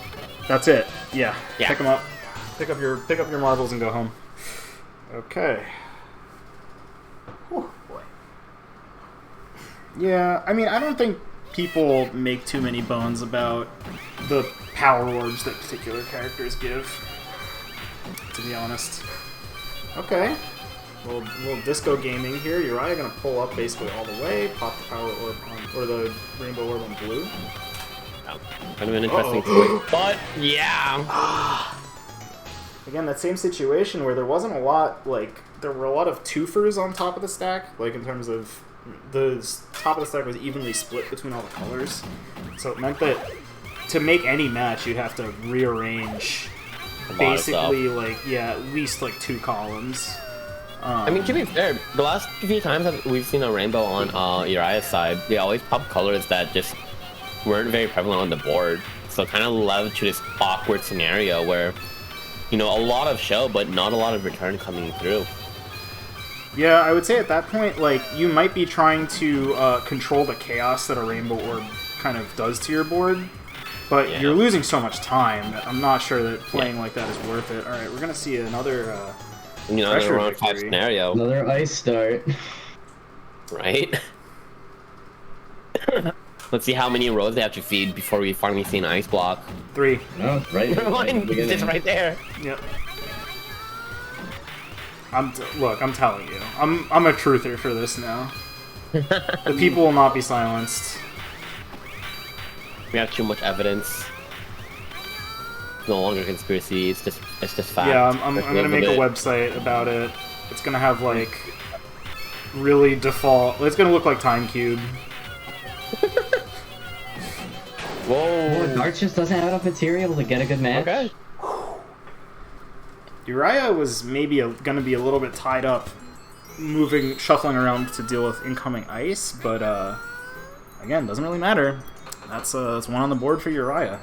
That's it. Yeah. Yeah. Pick them up. Pick up your marbles and go home. Okay. Whew, boy. Yeah, I mean, I don't think people make too many bones about the power orbs that particular characters give, to be honest. Okay. Little disco gaming here. Anryyy gonna pull up basically all the way, pop the power orb on, or the rainbow orb on blue. Kind of an interesting choice. But, yeah. Again, that same situation where there wasn't a lot, like, there were a lot of twofers on top of the stack, like, in terms of the top of the stack was evenly split between all the colors. So it meant that to make any match, you'd have to rearrange basically, like, yeah, at least, like, 2 columns. I mean, to be fair, the last few times that we've seen a rainbow on Anryy's side, they always pop colors that just weren't very prevalent on the board. So it kind of led to this awkward scenario where, you know, a lot of show, but not a lot of return coming through. Yeah, I would say at that point, like, you might be trying to control the chaos that a Rainbow Orb kind of does to your board, but you're losing so much time that I'm not sure that playing like that is worth it. Alright, we're gonna see another another round 5 scenario. Another ice start. Right? Let's see how many rows they have to feed before we finally see an ice block. 3. No, right. It's right there. Yep. Look, I'm telling you. I'm a truther for this now. The people will not be silenced. We have too much evidence. No longer conspiracy, it's just fact. Yeah, I'm gonna make a website about it. It's gonna have, like, really default... It's gonna look like Time Cube. Whoa! Darts just doesn't have enough material to get a good match. Okay. Anryyy was maybe gonna be a little bit tied up, shuffling around to deal with incoming ice, but again, doesn't really matter. That's one on the board for Anryyy.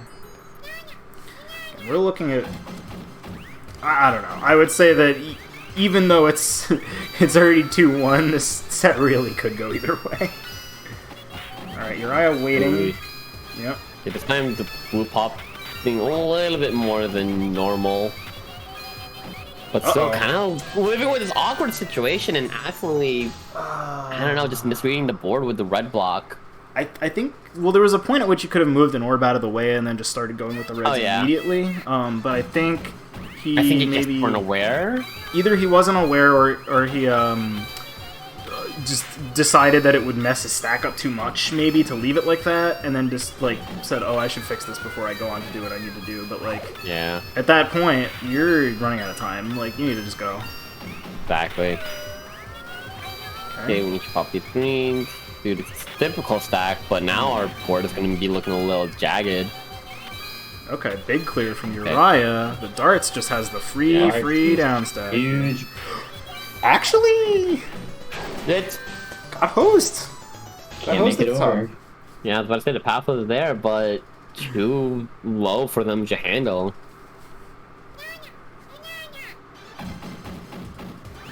We're looking at... I don't know. I would say that even though it's already 2-1, this set really could go either way. Alright, Anryyy waiting. Yep. Yeah, this time the blue pop being a little bit more than normal. But still kind of living with this awkward situation and accidentally, I don't know, just misreading the board with the red block. I think, well, there was a point at which you could have moved an orb out of the way and then just started going with the reds immediately. But I think he maybe just weren't aware. Either he wasn't aware or he just decided that it would mess his stack up too much, maybe, to leave it like that, and then just, like, said, oh, I should fix this before I go on to do what I need to do. But, like, at that point, you're running out of time. Like, you need to just go. Exactly. Okay, we need to pop these greens. Dude, it's a typical stack, but now our board is going to be looking a little jagged. Okay, big clear from Anryyy. The darts just has the free down stack. Huge. Actually, It's got hosed. Can't make it over. Yeah, I was about to say the path was there, but too low for them to handle.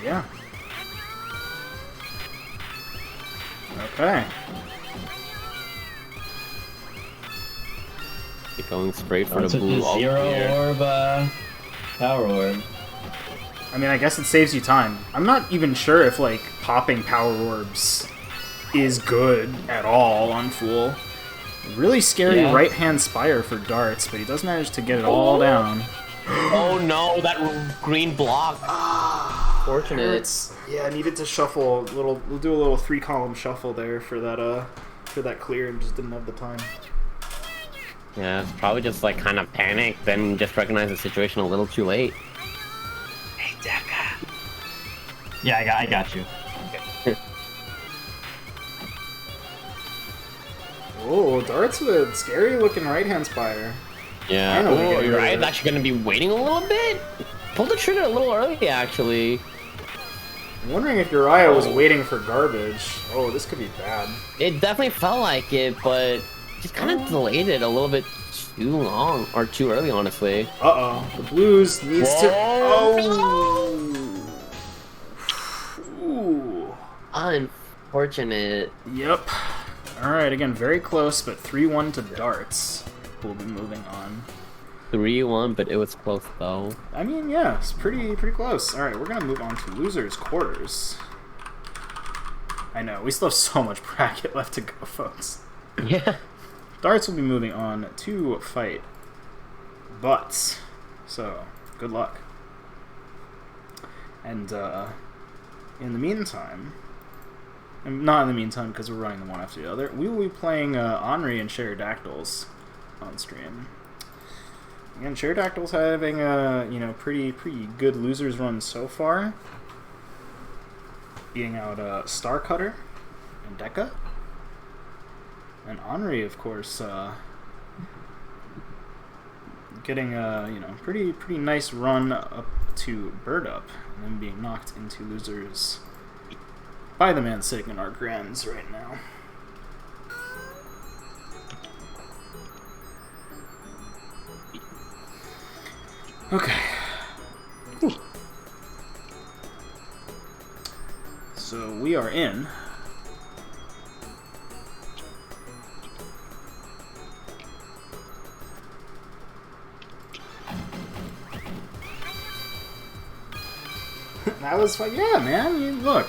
Yeah. Okay. Keep going straight for the blue zero orb, power orb. I mean, I guess it saves you time. I'm not even sure if, like, popping power orbs is good at all on Fool. Really scary right-hand Spire for darts, but he does manage to get it all down. Oh no, that green block. Fortunate. Yeah, I needed to shuffle a little. We'll do a little 3-column shuffle there for that clear, and just didn't have the time. Yeah, it's probably just like kind of panicked, then just recognized the situation a little too late. Hey, Deka. Yeah, I got you. Oh, darts with scary looking right-hand Spire. Yeah, you're right. It's actually going to be waiting a little bit. Pulled the trigger a little early, actually. I'm wondering if Anryyy was waiting for garbage. Oh, this could be bad. It definitely felt like it, but just kind of delayed it a little bit too long, or too early, honestly. Uh-oh. The blues needs to... Oh! No. Ooh. Unfortunate. Yep. Alright, again, very close, but 3-1 to darts. We'll be moving on. 3-1, but it was close, though. I mean, yeah, it's pretty close. Alright, we're gonna move on to losers' quarters. I know, we still have so much bracket left to go, folks. Yeah. Darts will be moving on to fight Butts. So, good luck. And, in the meantime... Not in the meantime, because we're running them one after the other. We will be playing Anryyy and Sheridactyls on stream. Again, Sheridactyls having a pretty good losers run so far, beating out Starcutter and Deka, and Anryyy, of course, getting a pretty nice run up to birdup, and then being knocked into losers by the man sitting in our grands right now. Okay. So we are in. That was fun. Yeah, man. Look.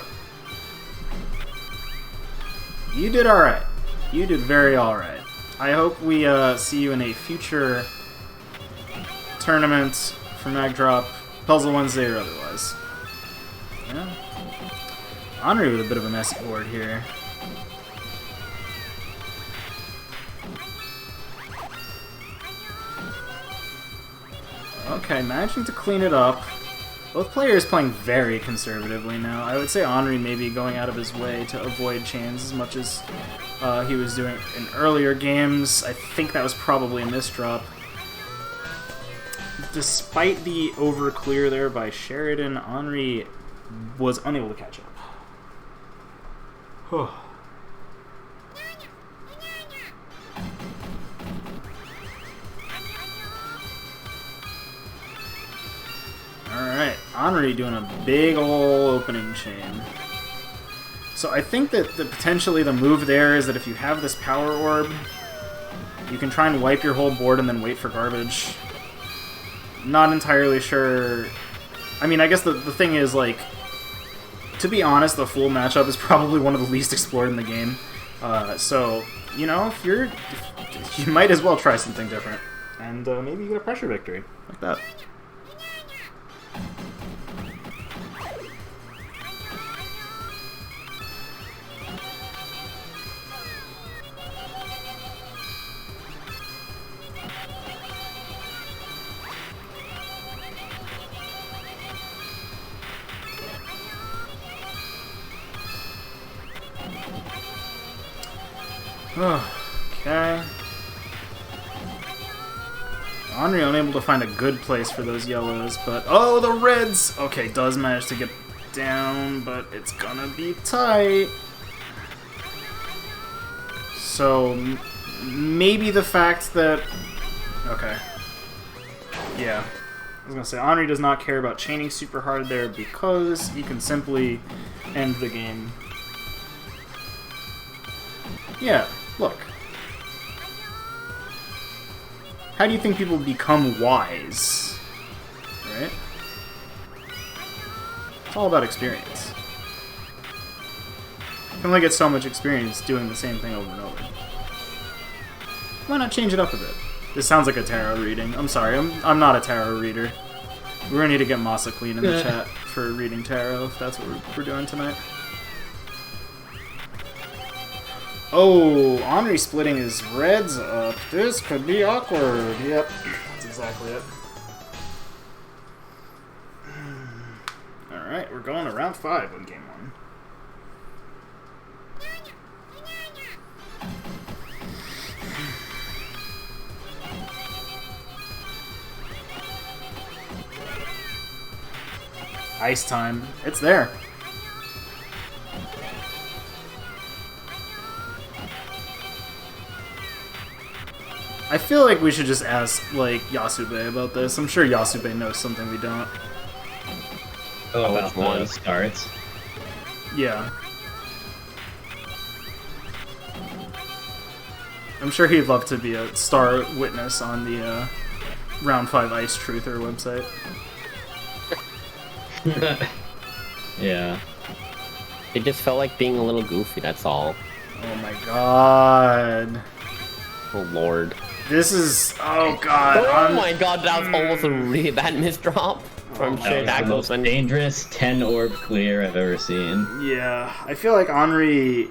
You did alright. You did very alright. I hope we see you in a future tournament for MagDrop, Puzzle Wednesday or otherwise. Yeah. Anryyy with a bit of a messy board here. Okay, managing to clean it up. Both players playing very conservatively now. I would say Anryyy maybe going out of his way to avoid chains as much as he was doing in earlier games. I think that was probably a misdrop. Despite the overclear there by Sheridan, Anryyy was unable to catch up. Alright, Anryyy doing a big ol' opening chain. So I think that potentially the move there is that if you have this power orb, you can try and wipe your whole board and then wait for garbage. Not entirely sure. I mean, I guess the thing is, like, to be honest, the Fool matchup is probably one of the least explored in the game. So, you know, if you might as well try something different. And maybe you get a pressure victory, like that. Okay. Anryyy unable to find a good place for those yellows, but... Oh, the reds! Okay, does manage to get down, but it's gonna be tight. So, maybe the fact that... Okay. Yeah. I was gonna say, Anryyy does not care about chaining super hard there because he can simply end the game. Yeah. Look. How do you think people become wise? Right? It's all about experience. You can only get so much experience doing the same thing over and over. Why not change it up a bit? This sounds like a tarot reading. I'm sorry, I'm not a tarot reader. We're gonna need to get Masa Queen in the chat for reading tarot if that's what we're doing tonight. Oh, Anryyy splitting his reds up. This could be awkward. Yep, that's exactly it. Alright, we're going to round 5 in game 1. Ice time. It's there. I feel like we should just ask, like, Yasube about this. I'm sure Yasube knows something we don't. Oh, about the starts? Yeah. I'm sure he'd love to be a star witness on the Round 5 Ice Truther website. Yeah. It just felt like being a little goofy, that's all. Oh my god. Oh lord. This is... Oh god. Oh my god, that was almost a really bad misdrop from Sheridactyls. That was the most dangerous 10 orb clear I've ever seen. Yeah, I feel like Anryyy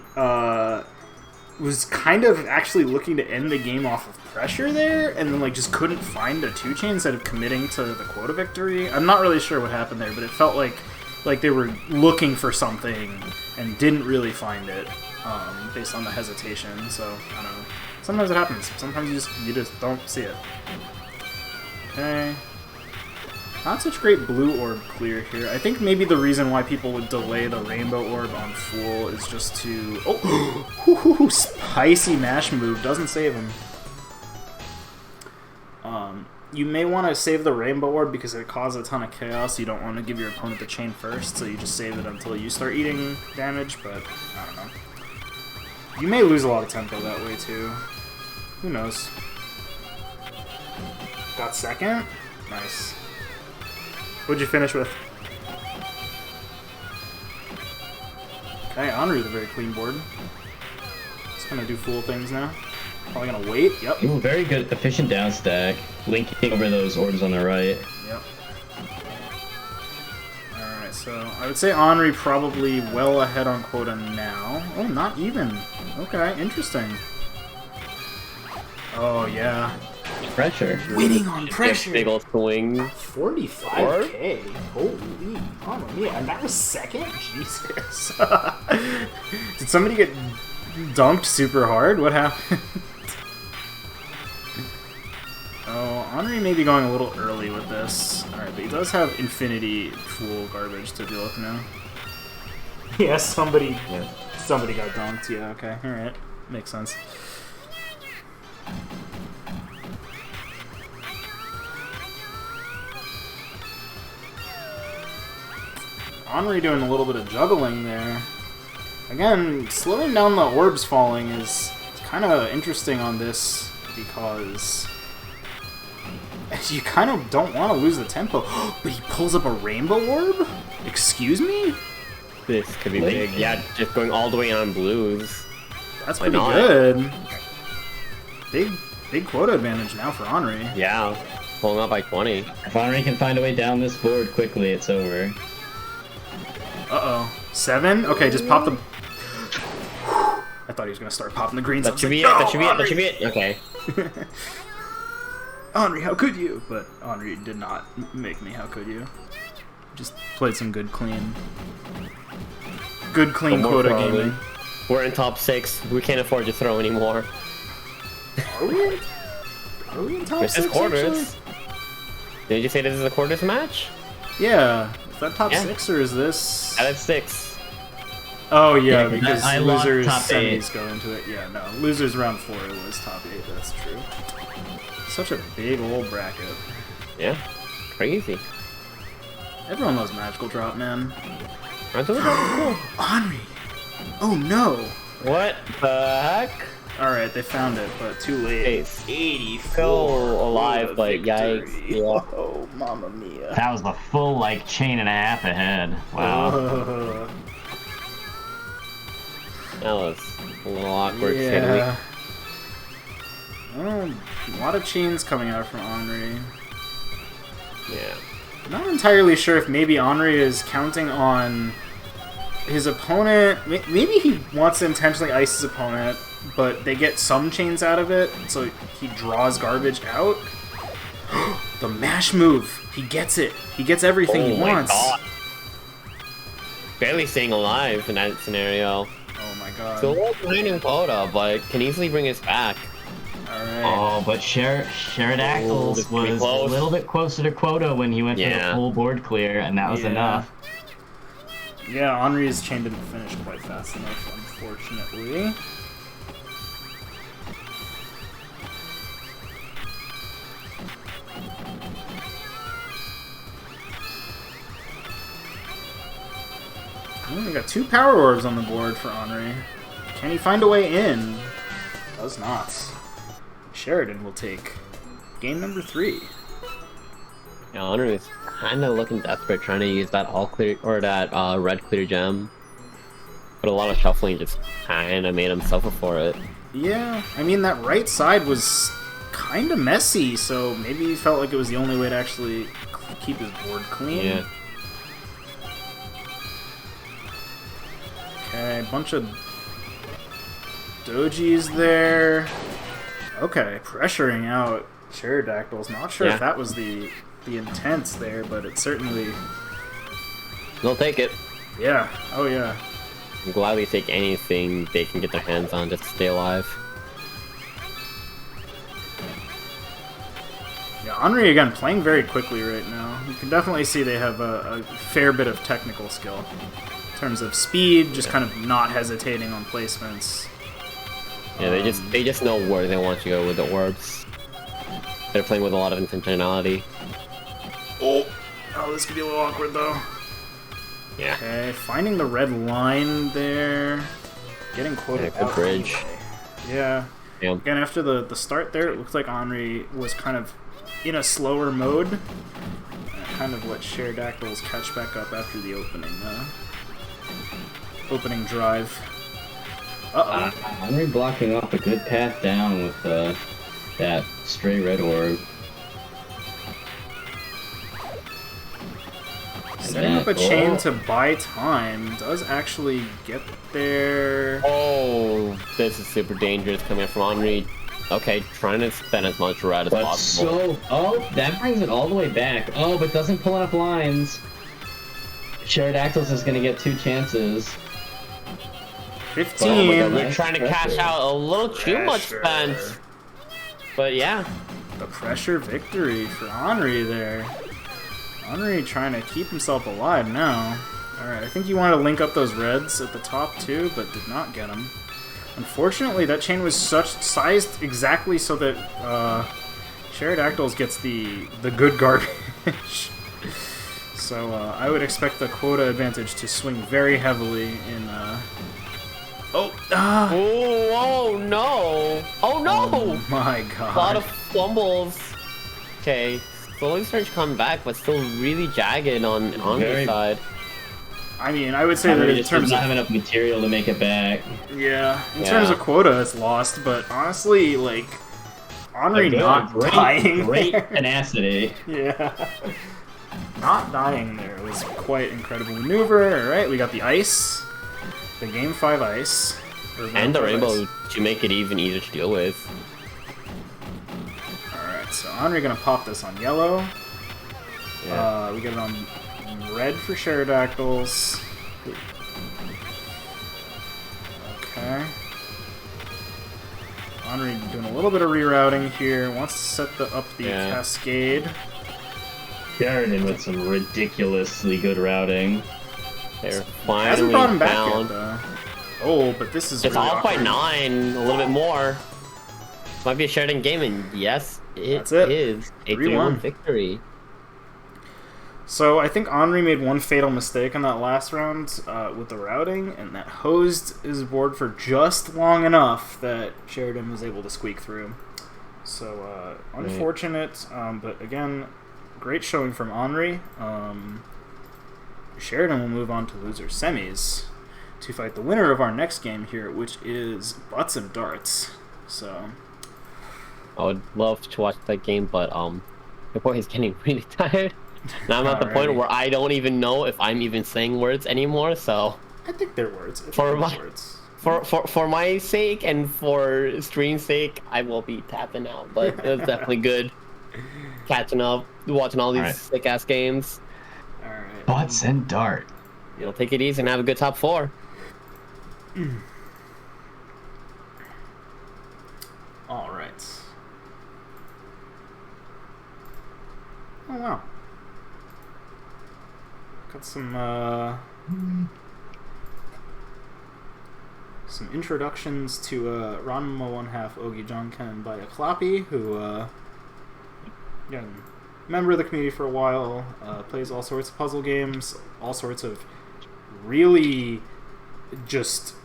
was kind of actually looking to end the game off of pressure there, and then like just couldn't find a 2-chain instead of committing to the quota victory. I'm not really sure what happened there, but it felt like they were looking for something and didn't really find it based on the hesitation. So I don't know. Sometimes it happens. Sometimes you just don't see it. Okay. Not such great blue orb clear here. I think maybe the reason why people would delay the rainbow orb on Fool is just to... Oh! Spicy mash move. Doesn't save him. You may want to save the Rainbow Orb because it causes a ton of chaos. You don't want to give your opponent the chain first, so you just save it until you start eating damage, but I don't know. You may lose a lot of tempo that way, too. Who knows? Got second? Nice. What'd you finish with? Okay, Anryyy with a very clean board. Just gonna do fool things now. Probably gonna wait. Yep. Ooh, very good, efficient down stack. Linking over those orbs on the right. Yep. Alright, so I would say Anryyy probably well ahead on quota now. Oh, not even. Okay, interesting. Oh, yeah. Pressure. Winning on pressure. Big old swing. 45k. Holy, mamma mia. And that was second? Jesus. Did somebody get dunked super hard? What happened? Oh, Anryyy may be going a little early with this. Alright, but he does have infinity fool garbage to deal with now. Yeah, somebody got dunked. Yeah, okay. Alright. Makes sense. Anryyy doing a little bit of juggling there. Again, slowing down the orbs falling is kind of interesting on this because you kind of don't want to lose the tempo. But he pulls up a rainbow orb? Excuse me? This could be big. Yeah, just going all the way on blues. That's pretty good. Big quota advantage now for Anryyy. Yeah, pulling up by 20. If Anryyy can find a way down this board quickly, it's over. Uh-oh. 7? Okay, just pop the... I thought he was going to start popping the greens. That should be it, that should be it, that should be it. Okay. Anryyy, how could you? But Anryyy did not make me, how could you? Just played some good clean quota gaming. We're in top 6. We can't afford to throw anymore. Are we? Are we in top 6, quarters. Did you say this is a quarters match? Yeah. Is that top 6 or is this... That's 6. Oh yeah, because I losers top semis go into it. Yeah, no. Losers round 4 it was top 8, that's true. Such a big old bracket. Yeah. Crazy. Everyone loves Magical Drop, man. I thought that was cool. Anryyy! Oh no! What the heck? Alright, they found it, but too late. 84. Still alive, but yikes. Yeah. Oh, mamma mia. That was the full, like, chain and a half ahead. Wow. That was a little awkward. Yeah. Well, a lot of chains coming out from Anryyy. Yeah. Not entirely sure if maybe Anryyy is counting on his opponent. Maybe he wants to intentionally ice his opponent, but they get some chains out of it, so he draws garbage out. The mash move! He gets it! He gets everything he wants! God. Barely staying alive in that scenario. Oh my god. So a little behind in quota, but can easily bring us back. Alright. Oh, but Sheridactyls was a little bit closer to quota when he went for the full board clear, and that was enough. Yeah, Anryy's chain didn't finish quite fast enough, unfortunately. Oh, we got 2 power orbs on the board for Anryyy. Can he find a way in? Does not. Sheridan will take game number 3. Yeah, Anryyy is kind of looking desperate, trying to use that all clear or that red clear gem, but a lot of shuffling just kind of made him suffer for it. Yeah, I mean that right side was kind of messy, so maybe he felt like it was the only way to actually keep his board clean. Yeah. Okay, a bunch of dojis there. Okay, pressuring out Sheridactyls. Not sure if that was the intent there, but it certainly... They'll take it. Yeah, oh yeah. I'm glad they take anything they can get their hands on just to stay alive. Yeah, Anryyy again playing very quickly right now. You can definitely see they have a fair bit of technical skill. In terms of speed, just kind of not hesitating on placements. Yeah, they just know where they want to go with the orbs. They're playing with a lot of intentionality. Oh, this could be a little awkward though. Yeah. Okay, finding the red line there. Getting quoted Good out. bridge. Yeah. Yeah. Again, after the start there, it looked like Anryyy was kind of in a slower mode. And kind of let Sheridactyls catch back up after the opening drive. Uh-oh. Anryyy blocking off a good path down with that stray red orb. Setting up a chain to buy time does actually get there. Oh, this is super dangerous coming up from Anryyy. Okay, trying to spend as much red as possible. That brings it all the way back. Oh, but doesn't pull enough lines. Sheridactyls is gonna get 2 chances. 15. Oh my God, we're trying to cash out a little too much spent. But yeah. The pressure victory for Anryyy there. Anryyy trying to keep himself alive now. Alright, I think you wanted to link up those reds at the top too, but did not get them. Unfortunately, that chain was sized exactly so that Sheridactyls gets the good garbage. So I would expect the quota advantage to swing very heavily in... Oh no! Oh no! Oh my god. A lot of fumbles. Okay, slowly starting to come back, but still really jagged on the side. I mean, I would say that in just terms does not of... have enough material to make it back. Yeah, in terms of quota, it's lost, but honestly, like, Anryyy not dying Great there. tenacity. Yeah. Not dying there was quite incredible maneuver. Alright, we got the ice. The Game 5 ice. And the rainbow to make it even easier to deal with. Alright, so Anryyy gonna pop this on yellow. Yeah. We get it on red for Sheridactyls. Okay. Anryyy doing a little bit of rerouting here. Wants to set up the cascade. Sheridan with some ridiculously good routing. They're Hasn't finally brought him back down. yet, though. Oh, but this is It's really off by awkward. 9, a little bit more. Might be a Sheridan game, and yes, That's it. is a 3-1 3-1 victory. So I think Anryyy made one fatal mistake on that last round with the routing, and that hosed his board for just long enough that Sheridan was able to squeak through. So unfortunate, but again, great showing from Anryyy. Sheridan will move on to loser semis to fight the winner of our next game here, which is Butzbb Darts. So I would love to watch that game, but my boy is getting really tired. Now I'm at the point where I don't even know if I'm even saying words anymore, so... I think they're words. For my sake and for stream's sake, I will be tapping out, but it was definitely good catching up, watching all these sick-ass games. Alright. Butts and Dart. You'll take it easy and have a good top 4. Alright. Oh wow. Got some introductions to Ranma 1/2 Ogi Jonken by Akloppy, who member of the community for a while, plays all sorts of puzzle games, all sorts of really just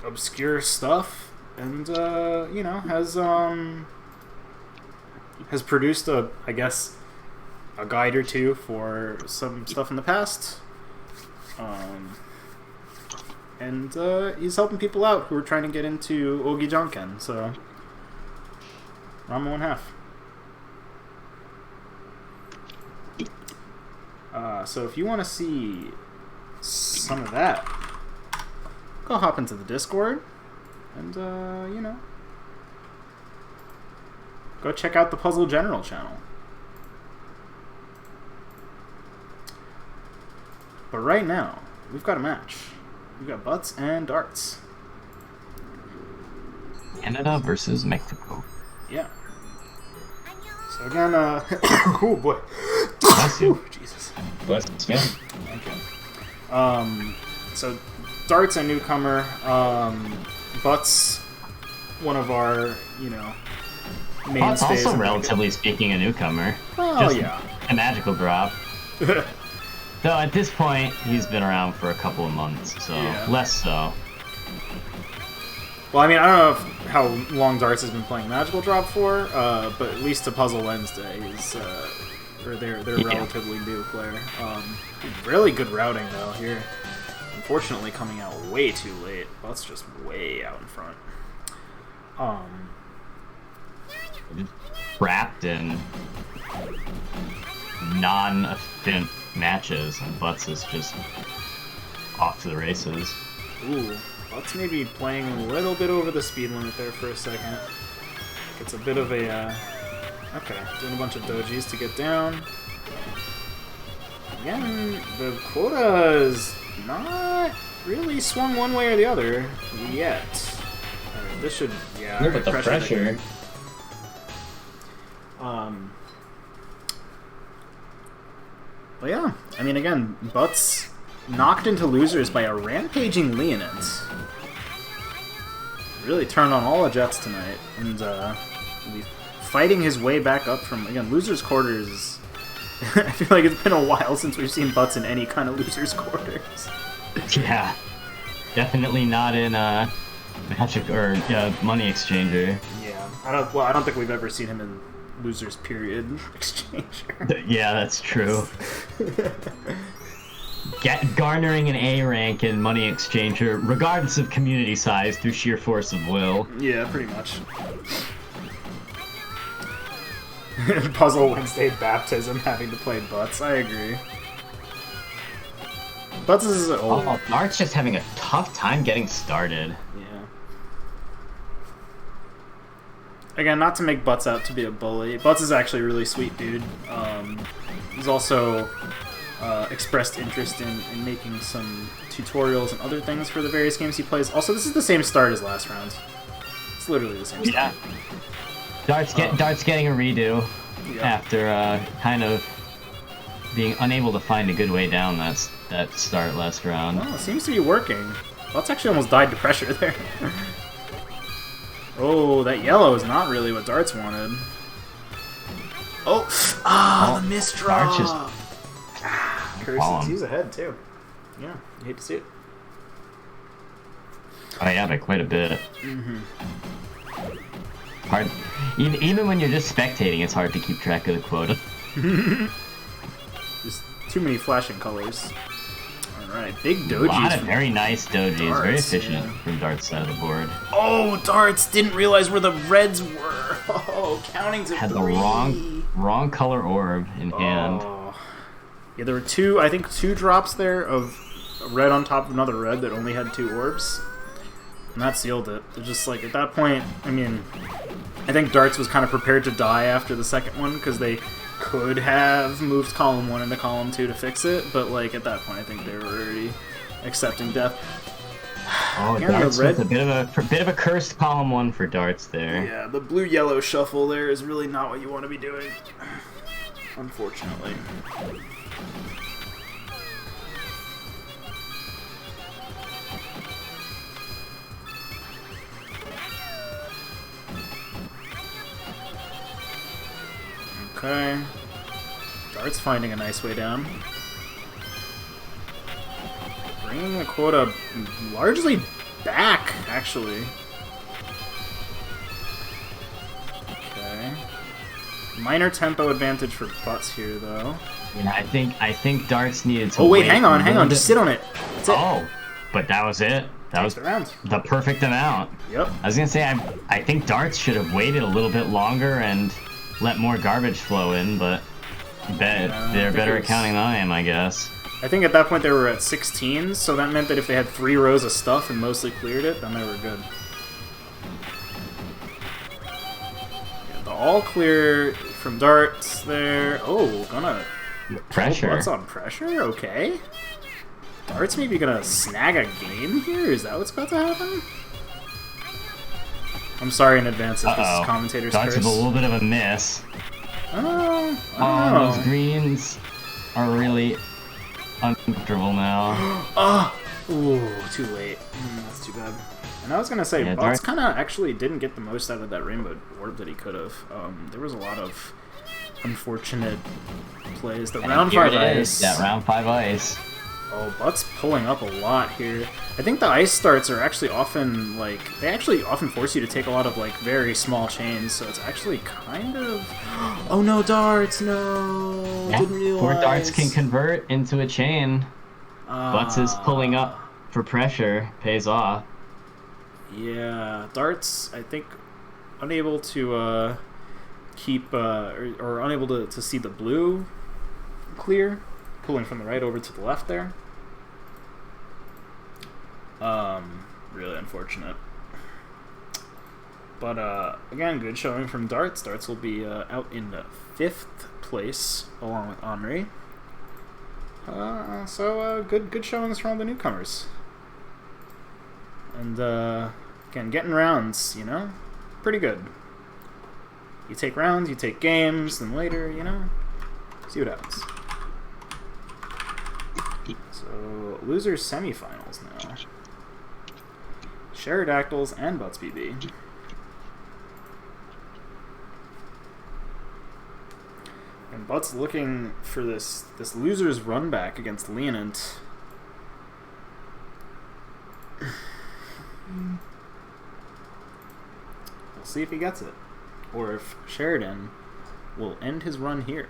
obscure stuff, and has produced a guide or two for some stuff in the past, and he's helping people out who are trying to get into Ogi Jonken. So Ranma 1/2. So if you want to see some of that, go hop into the Discord and, go check out the Puzzle General channel. But right now, we've got a match. We've got Butts and Darts. Canada versus Mexico. Yeah. So again, oh boy. Bless you. Jesus. Bless you. Thank you. So Dart's a newcomer. Butts, one of our, mainstays. Also, in relatively speaking, a newcomer. Oh, Just yeah. a magical drop. Though at this point, he's been around for a couple of months, so Yeah. less so. Well, I mean, I don't know how long Darts has been playing Magical Drop for, but at least to Puzzle Wednesday, or they're a relatively new player. Really good routing, though, here. Unfortunately, coming out way too late. But's just way out in front. Wrapped in non-efficient matches, and Butz is just off to the races. Ooh, But's maybe playing a little bit over the speed limit there for a second. It's a bit of a, okay, doing a bunch of dojis to get down. Again, the quota is not really swung one way or the other yet. Alright, this should, yeah. Look at the pressure. But yeah, I mean, again, Butz knocked into losers by a rampaging Leonant. Really turned on all the jets tonight, and fighting his way back up from, again, losers quarters. I feel like it's been a while since we've seen Butz in any kind of losers quarters. Yeah, definitely not in Magic or Money Exchanger. Yeah, I don't think we've ever seen him in losers period exchanger. Yeah, that's true. Garnering an A rank in Money Exchanger, regardless of community size, through sheer force of will. Yeah, pretty much. Puzzle Wednesday baptism having to play Butz, I agree. Butz is old. Oh, Dart's just having a tough time getting started. Yeah. Again, not to make Butz out to be a bully. Butz is actually a really sweet dude. He's also expressed interest in making some tutorials and other things for the various games he plays. Also, this is the same start as last round. It's literally the same start. Yeah. Dart's getting a redo after kind of being unable to find a good way down that start last round. Oh, it seems to be working. Butz actually almost died to pressure there. Oh, that yellow is not really what Darts wanted. Oh, the misdraw! Darts just... Curses, he's ahead too. Yeah, you hate to see it. Oh yeah, by quite a bit. Hard. Even when you're just spectating, it's hard to keep track of the quota. Just too many flashing colors. Alright, big dojis. A lot of very nice dojis, Darts, very efficient yeah. from Dart's side of the board. Oh, Darts didn't realize where the reds were. Oh, counting to Had three. the wrong color orb in hand. Yeah, there were I think two drops there of a red on top of another red that only had two orbs. And that sealed it. They're just like, at that point, I mean, I think Darts was kind of prepared to die after the second one, because they could have moved column 1 into column 2 to fix it, but like at that point I think they were already accepting death. Oh, Again, Darts the red... with a bit of a cursed column 1 for Darts there. Yeah, the blue-yellow shuffle there is really not what you want to be doing, unfortunately. Okay. Dart's finding a nice way down. Bringing the quota largely back, actually. Okay. Minor tempo advantage for Butz here, though. Yeah, I think Darts needed to. Oh wait, hang on, just sit on it. That's it. Oh, but that was it. That was the round. The perfect amount. Yep. I was gonna say I think Darts should have waited a little bit longer and let more garbage flow in, but they're better at counting than I am, I guess. I think at that point they were at 16, so that meant that if they had 3 rows of stuff and mostly cleared it, then they were good. Yeah, the all clear from Darts there. Oh, gonna... Pressure. What's on pressure? Okay. Darts maybe gonna snag a game here? Is that what's about to happen? I'm sorry in advance if this is Commentators' Darts curse. with a little bit of a miss. I don't know. Those greens are really uncomfortable now. Ooh, too late. That's too bad. And I was gonna say, Yeah, Butz kind of actually didn't get the most out of that rainbow orb that he could have. There was a lot of unfortunate plays. The round 5 ice. Yeah, round 5 ice. Oh, Butz pulling up a lot here. I think the ice starts are actually often, like, they actually often force you to take a lot of, like, very small chains, so it's actually kind of... Oh no, darts, no! Yeah, Didn't realize. 4 darts can convert into a chain. Butz is pulling up for pressure, pays off. Yeah, darts, I think, unable to keep, or unable to see the blue clear, pulling from the right over to the left there. Really unfortunate. But, again, good showing from darts. Darts will be out in 5th place, along with Anryyy. So, good showings from all the newcomers. And, again, getting rounds, you know? Pretty good. You take rounds, you take games, then later, you know? See what happens. So, losers semifinals now. Sheridactyls and Butzbb. And Butz looking for this loser's run back against Leonant. We'll see if he gets it, or if Sheridan will end his run here.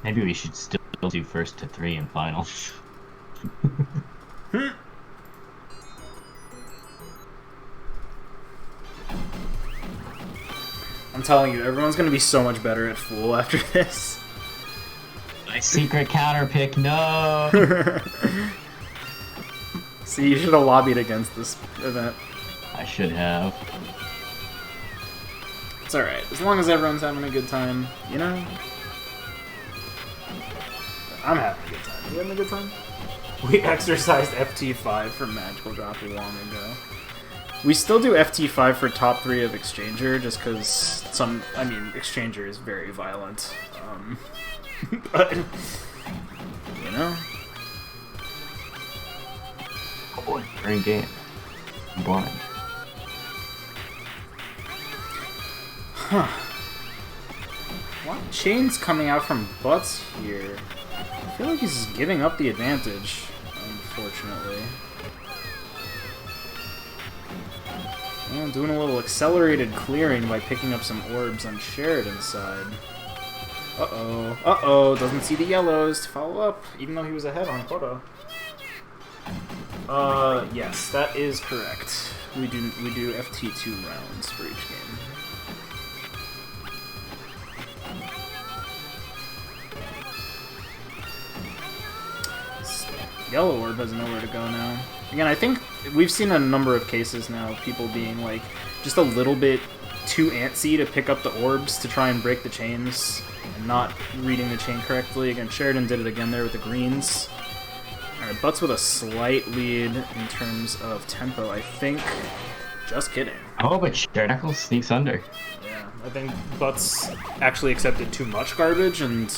Maybe we should still do first to 3 in finals. I'm telling you, everyone's gonna be so much better at Fool after this. My secret counter pick, no! See, you should have lobbied against this event. I should have. It's alright, as long as everyone's having a good time, you know? I'm having a good time. You having a good time? We exercised FT5 for MagicalDrop long ago. We still do FT5 for top 3 of Exchanger, just because Exchanger is very violent. But, you know? Oh boy, great game. I'm blind. Huh. A lot of chains coming out from Butz here. I feel like he's giving up the advantage, unfortunately. Well, doing a little accelerated clearing by picking up some orbs on Sheridan's side. Uh-oh. Uh-oh. Doesn't see the yellows to follow up, even though he was ahead on quota. Yes, that is correct. We do FT2 rounds for each game. Yellow orb has nowhere to go now. Again, I think we've seen a number of cases now of people being like just a little bit too antsy to pick up the orbs to try and break the chains and not reading the chain correctly. Again, Sheridan did it again there with the greens. Alright, Butz with a slight lead in terms of tempo, I think. Just kidding. Oh, but Sheridactyls sneaks under. Yeah, I think Butz actually accepted too much garbage and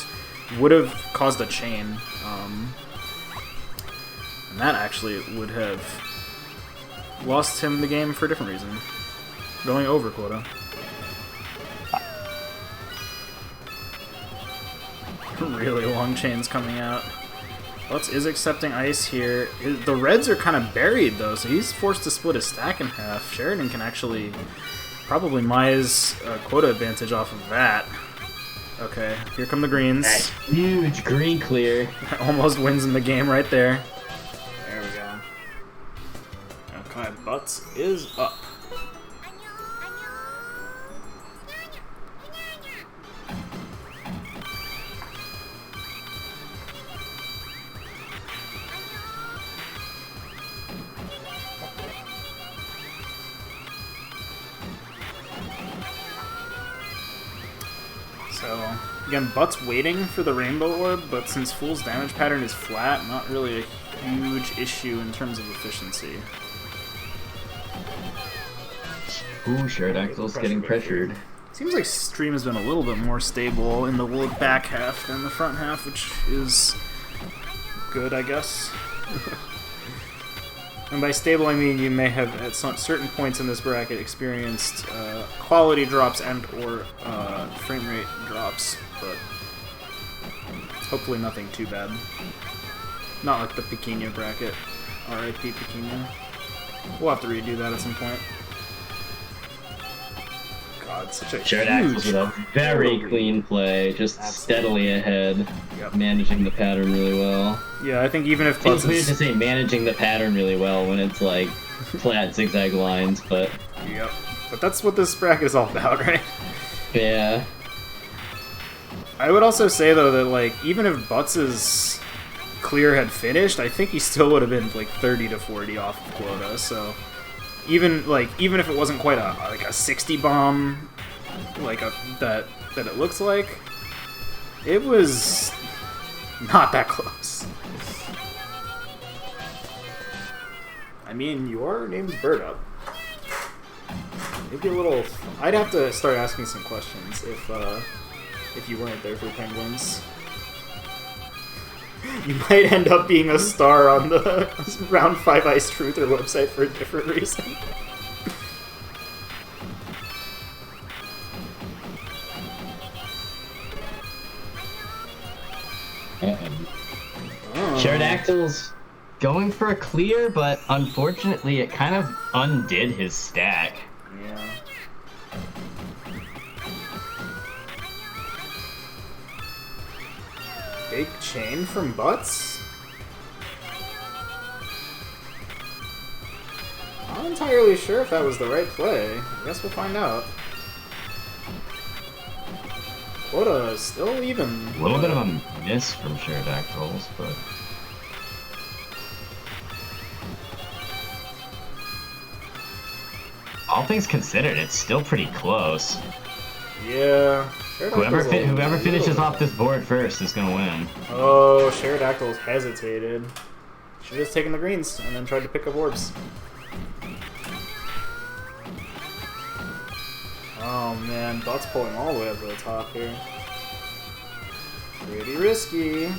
would have caused a chain. And that actually would have lost him the game for a different reason. Going over quota. Really long chains coming out. Butz is accepting ice here. The reds are kind of buried though, so he's forced to split his stack in half. Sheridan can actually probably Maya's quota advantage off of that. Okay, here come the greens. That huge green clear. Almost wins in the game right there. There we go. Okay, Butz is up. So, again, Butz waiting for the rainbow orb, but since Fool's damage pattern is flat, not really a huge issue in terms of efficiency. Ooh, Sheridactyls getting pressured. Seems like stream has been a little bit more stable in the back half than the front half, which is good, I guess. And by stable, I mean you may have, at certain points in this bracket, experienced quality drops and/or frame rate drops, but hopefully nothing too bad. Not like the Pequeña bracket. R.I.P. Pequeña. We'll have to redo that at some point. God, such a Sheridactyls huge... with a very clean play, just steadily ahead, managing the pattern really well. Yeah, I think even if It's Butz weird is... to say managing the pattern really well when it's like flat zigzag lines, but... Yep. But that's what this bracket is all about, right? Yeah. I would also say, though, that, like, even if Butz's clear had finished, I think he still would have been, like, 30 to 40 off of quota, so... Even if it wasn't quite a 60 bomb, like that it looks like, it was not that close. I mean, your name's birdup. Maybe a little. I'd have to start asking some questions if you weren't there for penguins. You might end up being a star on the Round 5 Ice Truther website for a different reason. Sheridactyls going for a clear, but unfortunately it kind of undid his stack. Yeah. Big chain from Butz? Not entirely sure if that was the right play. I guess we'll find out. Quota is still even. A little bit of a miss from Sheridactyls, but... all things considered, it's still pretty close. Yeah. Whoever finishes off this board first is gonna win. Oh, Sheridactyls hesitated. Should have just taken the greens and then tried to pick up orbs. Oh man, Butz pulling all the way up to the top here. Pretty risky. Okay.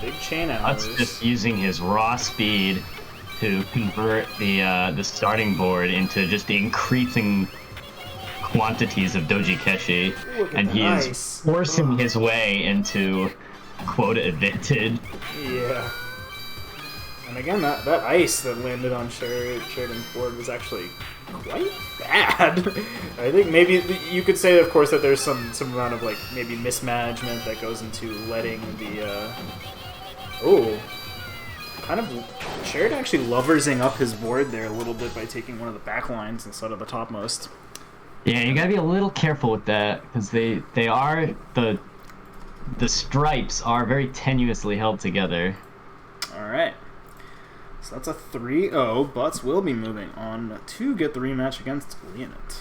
Big chain out. Butz just using his raw speed to convert the starting board into just increasing quantities of Doji Keshi, and he is forcing his way into quota advantage. Yeah. And again, that ice that landed on Sheridan's board was actually quite bad. I think maybe you could say, of course, that there's some amount of, like, maybe mismanagement that goes into letting the... kind of... Sherid actually loversing up his board there a little bit by taking one of the back lines instead of the topmost. Yeah, you gotta be a little careful with that, because they are... the stripes are very tenuously held together. Alright. So that's a 3-0. Butz will be moving on to get the rematch against Leonant.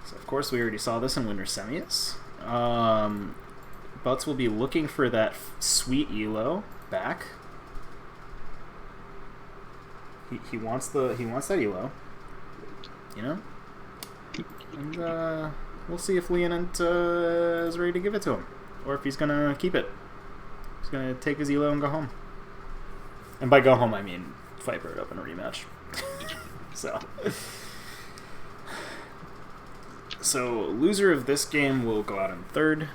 So, of course, we already saw this in Winter Semis. Butz will be looking for that sweet elo back. He wants that elo. You know? And we'll see if Leonant is ready to give it to him. Or if he's gonna keep it. He's gonna take his elo and go home. And by go home, I mean fight birdup in a rematch. So loser of this game will go out in third.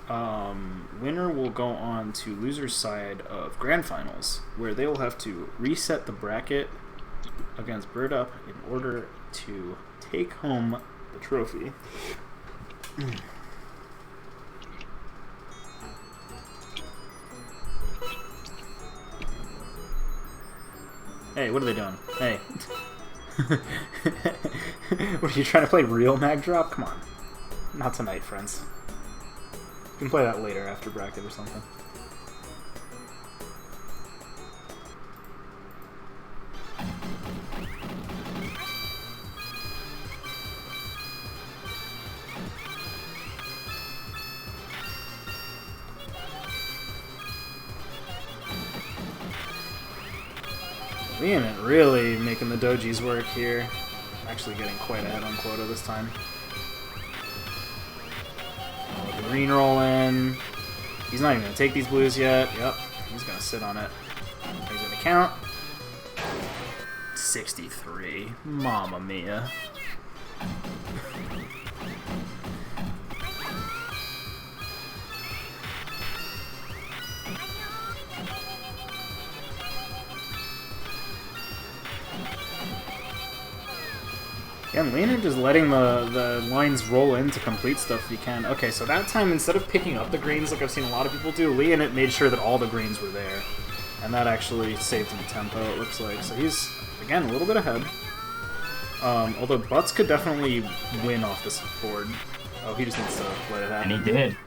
Winner will go on to loser's side of Grand Finals, where they will have to reset the bracket against birdup in order to take home the trophy. Hey, what are they doing? Hey. What, are you trying to play real mag drop? Come on. Not tonight, friends. You can play that later after bracket or something. Leonant really making the dojis work here. actually getting quite ahead on quota this time. The green roll in. He's not even going to take these blues yet. Yep, he's going to sit on it. He's going to count. 63. Mamma mia. Yeah, and Leonant just letting the lines roll in to complete stuff if you can. Okay, so that time, instead of picking up the greens like I've seen a lot of people do, Leonant made sure that all the greens were there. And that actually saved him tempo, it looks like. So he's, again, a little bit ahead. Although Butz could definitely win off this board. Oh, he just needs to let it happen. And he did.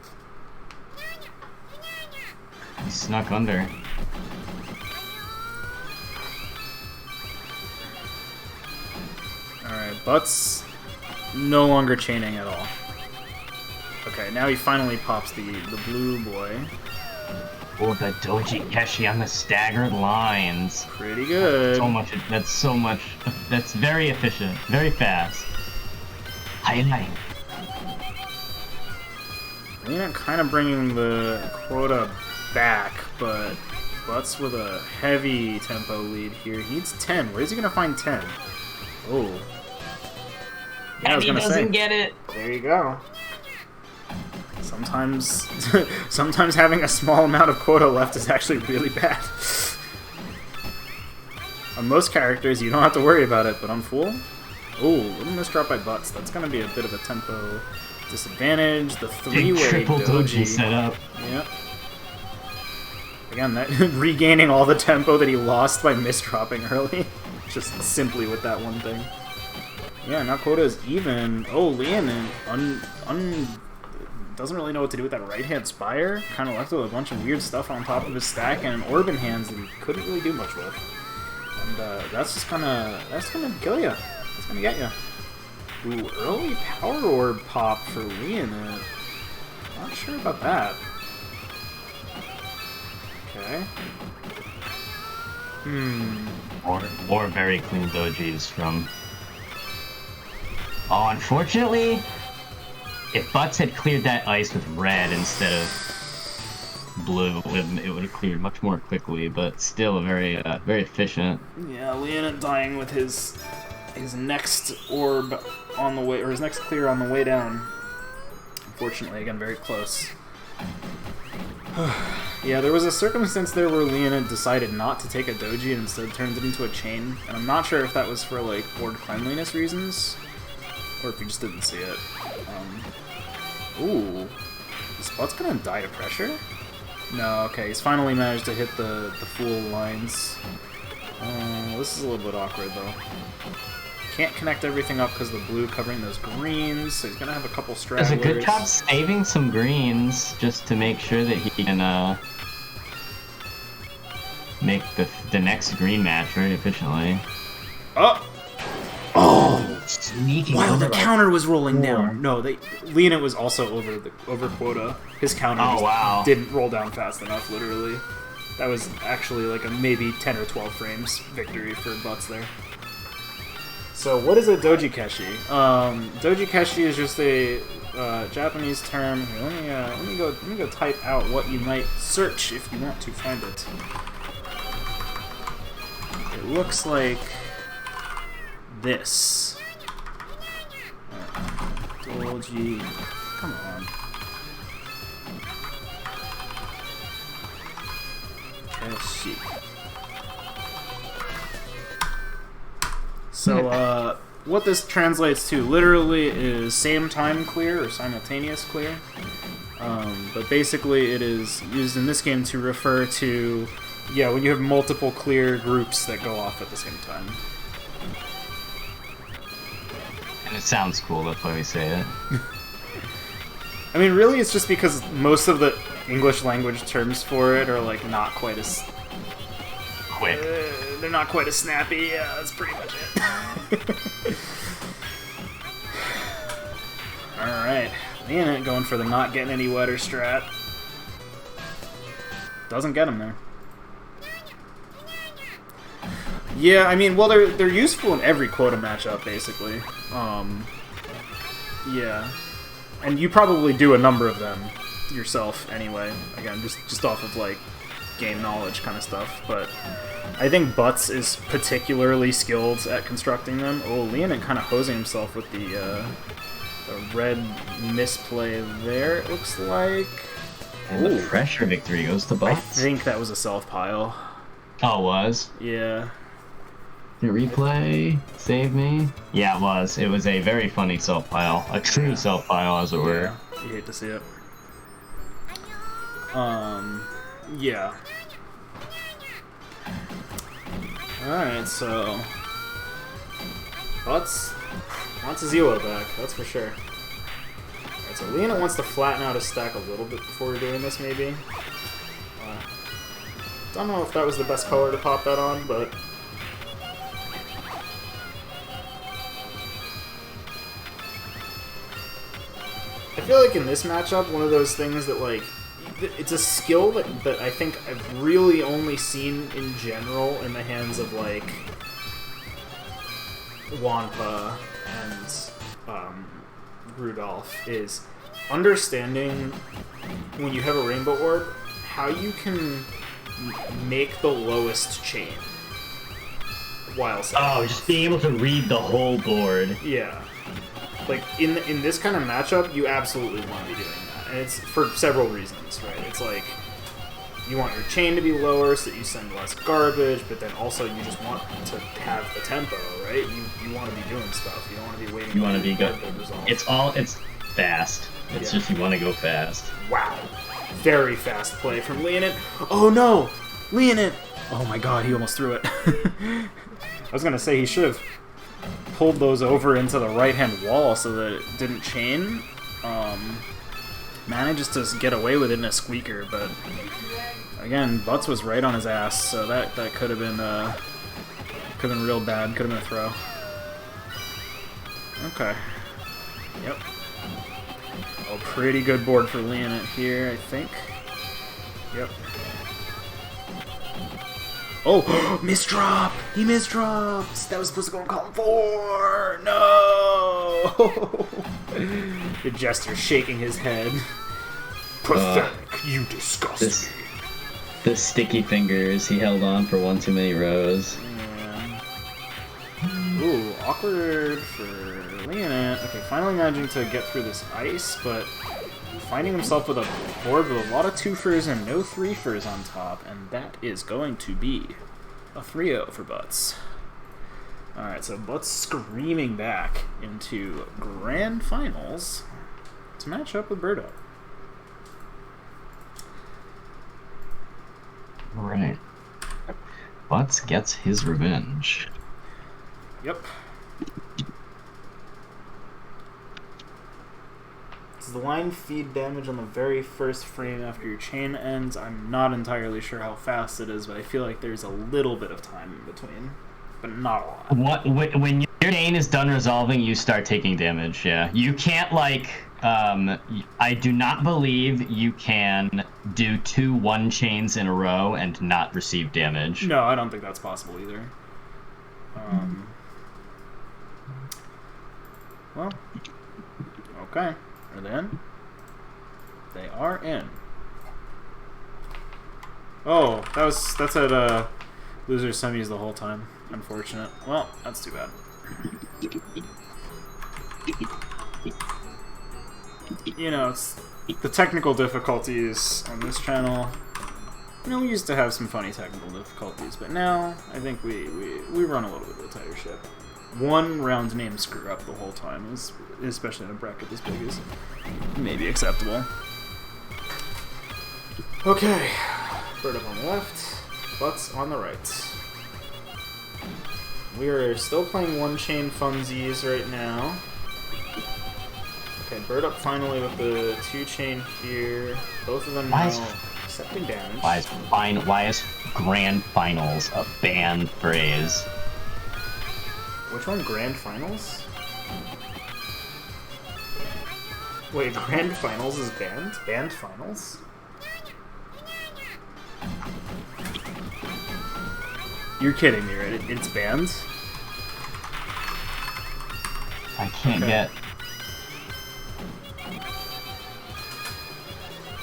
He snuck under. Alright, Butz no longer chaining at all. Okay, now he finally pops the blue boy. Oh, the Doji Keshi on the staggered lines. Pretty good. So much. That's very efficient. Very fast. Highlight. Leonant kind of bringing the quota back, but Butz with a heavy tempo lead here. He needs 10. Where's he going to find 10? Oh. Yeah, I was and he gonna doesn't say. get it. There you go. Sometimes, sometimes having a small amount of quota left is actually really bad. On most characters, you don't have to worry about it, but on Fool, oh, little misdrop by Butz. That's gonna be a bit of a tempo disadvantage. The three-way triple doji setup. Yep. Again, that regaining all the tempo that he lost by misdropping early, just simply with that one thing. Yeah, now quota is even. Oh, Leonant doesn't really know what to do with that right-hand spire. Kind of left with a bunch of weird stuff on top of his stack and an orb in hands that he couldn't really do much with. And that's just gonna kill you. That's gonna get you. Ooh, early power orb pop for Leonant. Not sure about that. Okay. Or very clean dojis from. Oh, unfortunately, if Butz had cleared that ice with red instead of blue, it would have cleared much more quickly. But still, very efficient. Yeah, Leonant dying with his next orb on the way, or his next clear on the way down. Unfortunately, again, very close. Yeah, there was a circumstance there where Leonant decided not to take a doji and instead turned it into a chain, and I'm not sure if that was for like board cleanliness reasons, or if he just didn't see it. Ooh, is Butz gonna die to pressure? No, okay, he's finally managed to hit the full lines. This is a little bit awkward though. Can't connect everything up because the blue covering those greens, so he's gonna have a couple stragglers. Does a good job saving some greens just to make sure that he can make the next green match very efficiently. Oh! Sneaking Wow, over the counter was rolling down. No, Leonant was also over quota. His counter just didn't roll down fast enough, literally. That was actually like a maybe 10 or 12 frames victory for Butz there. So what is a doji keshi? Doji keshi is just a Japanese term. Here, let me go type out what you might search if you want to find it. It looks like this. Doji, come on. Keshi. So, what this translates to literally is same time clear or simultaneous clear. But basically it is used in this game to refer to, yeah, when you have multiple clear groups that go off at the same time. And it sounds cool, that's why we say it. I mean, really it's just because most of the English language terms for it are like not quite as Quick. They're not quite as snappy. Yeah, that's pretty much it. Alright. Leonant going for the not getting any wetter strat. Doesn't get him there. Yeah, I mean, well, they're useful in every quota matchup, basically. Yeah. And you probably do a number of them yourself anyway. Again, just off of, like, game knowledge kind of stuff. But I think Butz is particularly skilled at constructing them. Oh, Leonant kind of hosing himself with the red misplay there, it looks like. And the pressure victory goes to Butz. I think that was a self-pile. Oh, it was? Yeah. The replay, save me. Yeah, it was. It was a very funny self-pile. A true self-pile, as it were. Yeah, you hate to see it. Yeah. Alright, so... Butz wants his Elo back, that's for sure. Alright, so Leonant wants to flatten out his stack a little bit before doing this, maybe. Don't know if that was the best color to pop that on, but... I feel like in this matchup, one of those things that, like, it's a skill that I think I've really only seen in general in the hands of, like, Wampa and Rudolph, is understanding when you have a rainbow orb, how you can make the lowest chain while just being able to read the whole board. Yeah. Like, in this kind of matchup, you absolutely want to be doing that. And it's for several reasons, right? It's like, you want your chain to be lower so that you send less garbage, but then also you just want to have the tempo, right? You want to be doing stuff. You don't want to be waiting. You want to be good. Resolve. It's fast. It's just you want to go fast. Wow. Very fast play from Leonant. Oh no! Leonant! Oh my god, he almost threw it. I was going to say he should have pulled those over into the right-hand wall so that it didn't chain. Manages to get away with it in a squeaker, but again, Butz was right on his ass, so that could have been real bad. Could have been a throw. Okay. Yep. Oh, pretty good board for Leonant here, I think. Yep. Oh, misdrop! He misdrops! That was supposed to go in column 4! No! The Jester shaking his head. Pathetic, you disgust me. The sticky fingers he held on for one too many rows. Yeah. Ooh, awkward for Leonant. Okay, finally managing to get through this ice, but finding himself with a board with a lot of 2-fers and no 3-fers on top, and that is going to be a 3-0 for Butz. Alright, so Butz screaming back into Grand Finals to match up with birdup. Alright. Butz gets his revenge. Yep. Does the line feed damage on the very first frame after your chain ends? I'm not entirely sure how fast it is, but I feel like there's a little bit of time in between, but not a lot. When your chain is done resolving, you start taking damage, yeah. You can't, like, I do not believe you can do 2 1-chains in a row and not receive damage. No, I don't think that's possible either. Well, okay. Are they in? They are in. Oh, that's at loser semis the whole time. Unfortunate. Well, that's too bad. You know, it's the technical difficulties on this channel. You know, we used to have some funny technical difficulties, but now I think we run a little bit of a tighter ship. One round name screw up the whole time is, especially in a bracket this big, is maybe acceptable. Okay, birdup on the left, Butz on the right. We are still playing 1-chain funsies right now. Okay, birdup finally with the 2-chain here. Both of them now accepting damage. Why is Grand Finals a banned phrase? Which one? Grand Finals? Wait, Grand Finals is banned? Banned Finals? You're kidding me, right? It's banned? I can't get...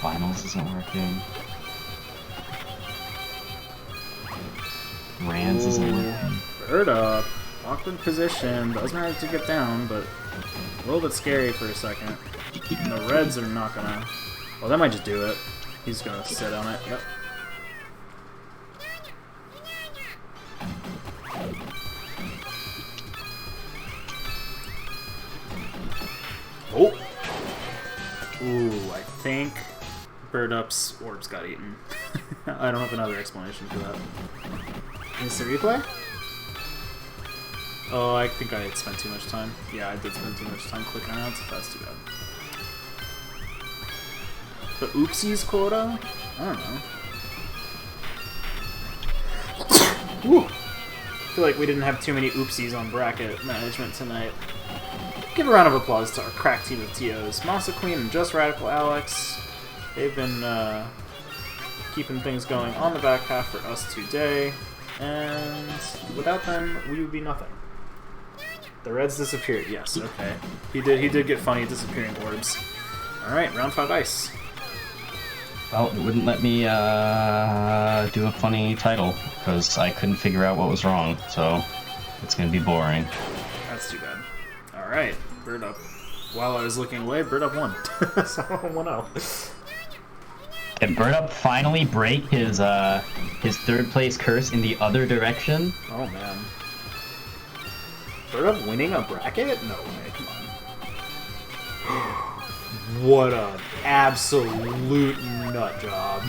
Finals isn't working. Rands isn't working. birdup. Awkward position. Doesn't have to get down, but a little bit scary for a second. And the reds are not gonna... Well, that might just do it. He's gonna sit on it. Yep. Oh! Ooh, I think birdup's orbs got eaten. I don't have another explanation for that. Is the replay? Oh, I think I had spent too much time. Yeah, I did spend too much time clicking around, so that's too bad. The oopsies quota? I don't know. Woo! I feel like we didn't have too many oopsies on bracket management tonight. Give a round of applause to our crack team of TOs. Masa Queen and Just Radical Alex. They've been keeping things going on the back half for us today. And without them, we would be nothing. The reds disappeared, yes, okay. He did get funny disappearing orbs. Alright, round 5 ice. Well, it wouldn't let me do a funny title, because I couldn't figure out what was wrong, so it's gonna be boring. That's too bad. Alright, birdup. While I was looking away, birdup won. So 1-0. Can birdup finally break his third place curse in the other direction? Oh man. birdup winning a bracket? No way, come on. What an absolute nut job.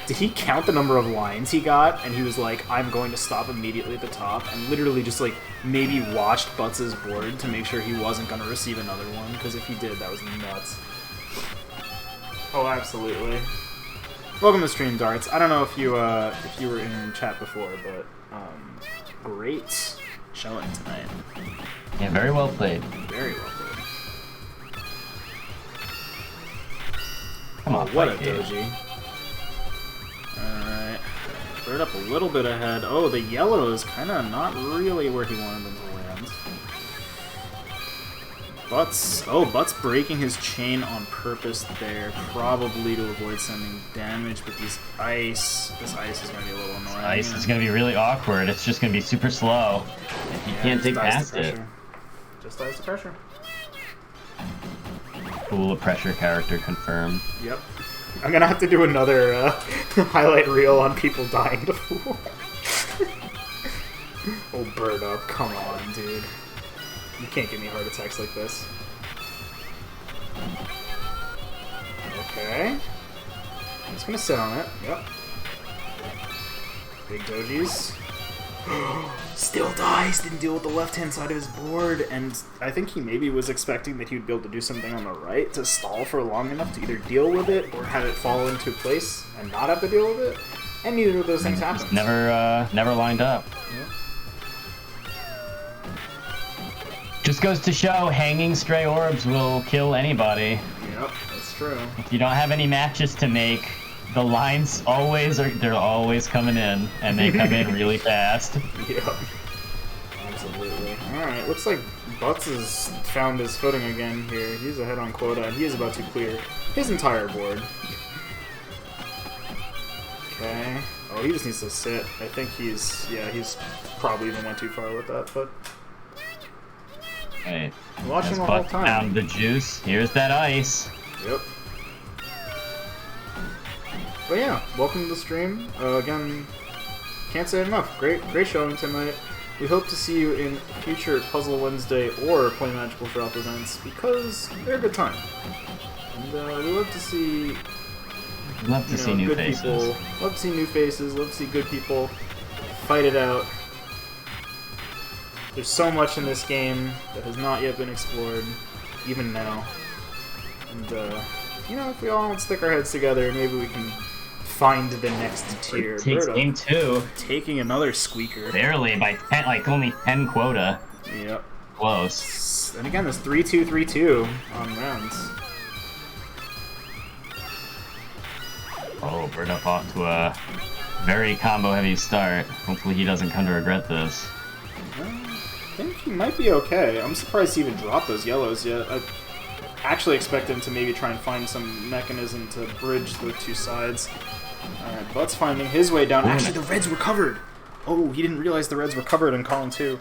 Did he count the number of lines he got, and he was like, I'm going to stop immediately at the top, and literally just like maybe watched Butz's board to make sure he wasn't going to receive another one, because if he did, that was nuts. Oh, absolutely. Welcome to Stream Darts. I don't know if you were in chat before, but great showing tonight. Yeah, very well played. Very well played. Come on, what a fight, dude. doji. Alright. birdup a little bit ahead. Oh, the yellow is kind of not really where he wanted them to land. Butz breaking his chain on purpose there, probably to avoid sending damage, but this ice is going to be a little annoying. Ice is going to be really awkward. It's just going to be super slow. And he can't take past it. Just dies to pressure. Cool, a pressure character confirmed. Yep. I'm going to have to do another highlight reel on people dying to Fool. Oh, birdup, come on, dude. You can't give me heart attacks like this. Okay. I'm just gonna sit on it. Yep. Big dojis. Still dies! Didn't deal with the left-hand side of his board, and I think he maybe was expecting that he would be able to do something on the right to stall for long enough to either deal with it or have it fall into place and not have to deal with it. And neither of those things happened. Never lined up. Yep. Just goes to show, hanging stray orbs will kill anybody. Yep, that's true. If you don't have any matches to make, the lines they're always coming in, and they come in really fast. Yep. Absolutely. Alright, looks like Butz has found his footing again here. He's ahead on quota, and he is about to clear his entire board. Okay. Oh, he just needs to sit. I think he's probably even went too far with that, but... Hey, watching the whole time. Found the juice. Here's that ice. Yep. But yeah, welcome to the stream. Again, can't say it enough. Great showing tonight. We hope to see you in future Puzzle Wednesday or PlayMagicalDrop events because they're a good time. And we love to see. Love to see new faces. People. Love to see new faces. Love to see good people fight it out. There's so much in this game that has not yet been explored, even now. And, if we all stick our heads together, maybe we can find the next tier. Takes game 2. Taking another squeaker. Barely, by 10, like only 10 quota. Yep. Close. And again, there's 3-2-3-2 on rounds. Oh, birdup off to a Very combo heavy start. Hopefully he doesn't come to regret this. I think he might be okay. I'm surprised he even dropped those yellows yet. I actually expect him to maybe try and find some mechanism to bridge the two sides. Alright, But's finding his way down. Actually, the reds were covered! Oh, he didn't realize the reds were covered in Column 2.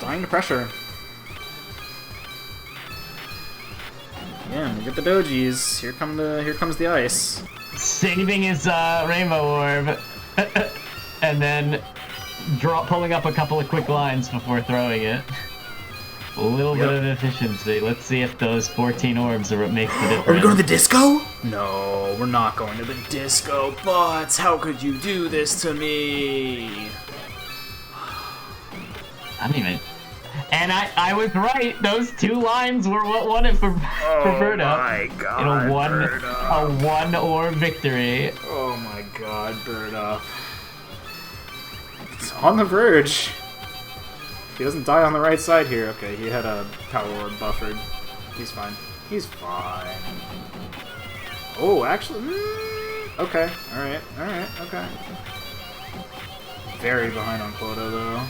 Dying to pressure. Yeah, look at the dojis. Here comes the ice. Saving his rainbow orb. And then pulling up a couple of quick lines before throwing it. A little bit of efficiency. Let's see if those 14 orbs are what makes the difference. Are we going to the disco? No, we're not going to the disco, Butts. How could you do this to me? I don't even... And I was right. Those 2 lines were what won it for birdup. Oh my god, a one orb victory. Oh my god, birdup. It's on the verge. He doesn't die on the right side here. Okay, he had a power orb buffered. He's fine. He's fine. Oh, actually... okay, alright, okay. Very behind on quota, though.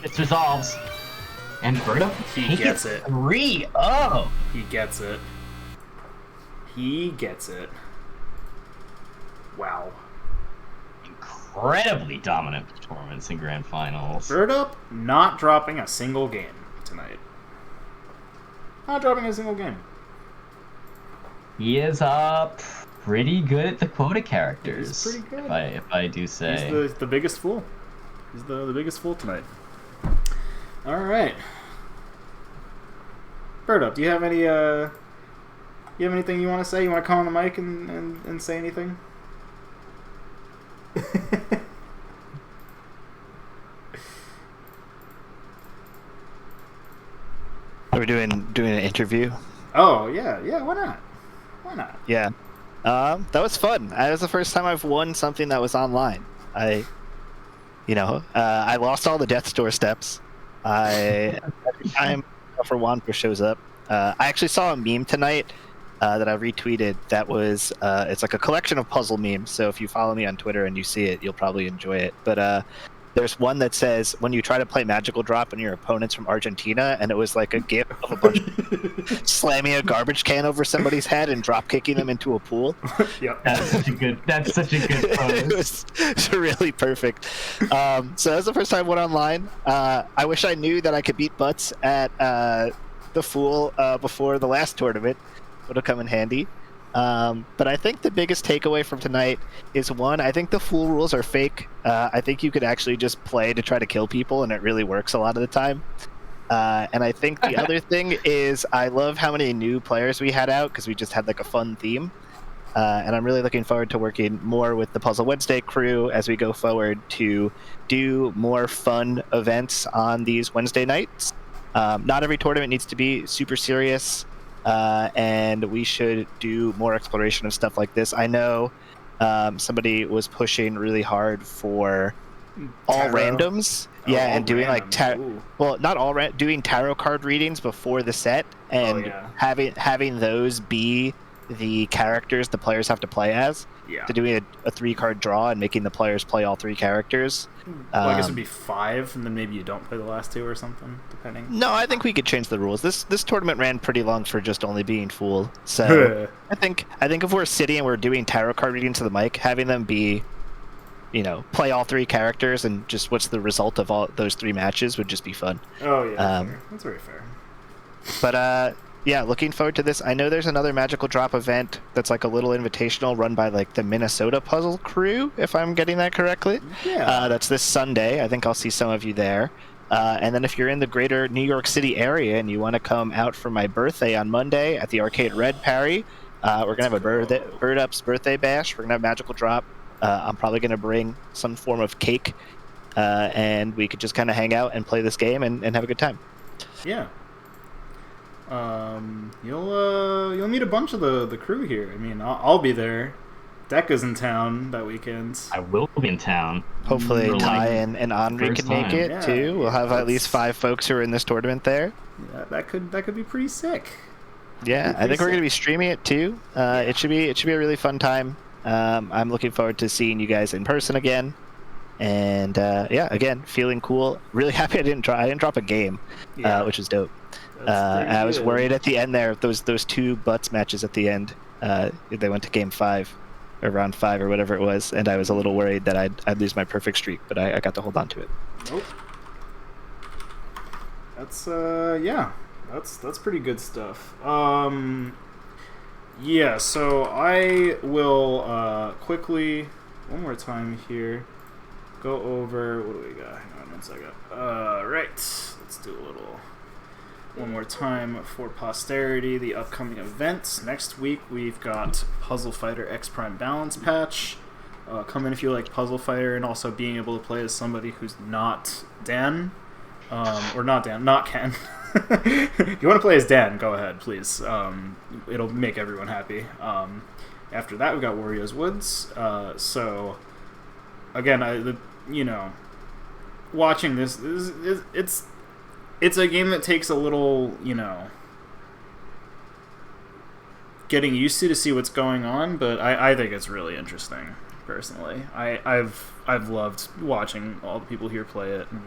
It resolves. And birdup, he gets it. 3-0. He gets it. He gets it. Wow. Incredibly dominant performance in grand finals. birdup not dropping a single game tonight. Not dropping a single game. He is pretty good at the quota characters. He's pretty good. If I do say. He's the biggest fool. He's the biggest fool tonight. All right. birdup, do you have any anything you want to say? You want to come on the mic and say anything? Are we doing an interview? Oh yeah, why not? Why not? Yeah. That was fun. That was the first time I've won something that was online. I lost all the death's door steps. Every time for Wanper shows up. I actually saw a meme tonight that I retweeted that was it's like a collection of puzzle memes. So if you follow me on Twitter and you see it, you'll probably enjoy it. But there's one that says when you try to play Magical Drop and your opponent's from Argentina, and it was like a gif of a bunch of slamming a garbage can over somebody's head and drop kicking them into a pool. Yep. That's such a good post. It was really perfect. So that was the first time I went online. I wish I knew that I could beat Butts at the Fool before the last tournament. Would have come in handy. But I think the biggest takeaway from tonight is, one, I think the Fool rules are fake. I think you could actually just play to try to kill people, and it really works a lot of the time. And I think the other thing is I love how many new players we had out, because we just had like a fun theme. And I'm really looking forward to working more with the Puzzle Wednesday crew as we go forward to do more fun events on these Wednesday nights. Not every tournament needs to be super serious. And we should do more exploration of stuff like this. I know somebody was pushing really hard for all randoms, and doing random. like not all doing tarot card readings before the set, and having those be the characters the players have to play as. To doing a 3-card draw and making the players play all 3 characters. Well, I guess it'd be 5, and then maybe you don't play the last 2 or something, depending. No, I think we could change the rules. This tournament ran pretty long for just only being Fool. So I think if we're sitting and we're doing tarot card readings to the mic, having them be, play all 3 characters and just what's the result of all those 3 matches would just be fun. Oh yeah, that's very fair. But yeah, looking forward to this. I know there's another Magical Drop event that's like a little invitational run by like the Minnesota Puzzle crew, if I'm getting that correctly. Yeah. That's this Sunday. I think I'll see some of you there. And then if you're in the greater New York City area and you want to come out for my birthday on Monday at the Arcade Red Parry, we're going to have a birdup's birthday bash. We're going to have Magical Drop. I'm probably going to bring some form of cake, and we could just kind of hang out and play this game and have a good time. Yeah. You'll meet a bunch of the crew here. I mean, I'll be there. Deka's in town that weekend. I will be in town. Hopefully Ty and Anryyy can make it too. We'll have at least 5 folks who are in this tournament there. Yeah, that could be pretty sick. Yeah, I think we're going to be streaming it too. It should be a really fun time. I'm looking forward to seeing you guys in person again. And yeah, again, feeling cool. Really happy I didn't drop a game, which is dope. I was worried at the end there. Those two Butts matches at the end. They went to game 5 or round 5 or whatever it was, and I was a little worried that I'd lose my perfect streak, but I got to hold on to it. Nope. That's yeah. That's pretty good stuff. Yeah, so I will quickly one more time here go over what do we got? Hang on one second. Right. Let's do a little one more time for posterity, the upcoming events. Next week we've got Puzzle Fighter X Prime Balance Patch. Come in if you like Puzzle Fighter, and also being able to play as somebody who's not Dan. Or not Dan, not Ken. If you want to play as Dan, go ahead, please. It'll make everyone happy. After that, we got Wario's Woods. So, again, watching this, it's a game that takes a little, getting used to see what's going on, but I think it's really interesting, personally. I've loved watching all the people here play it and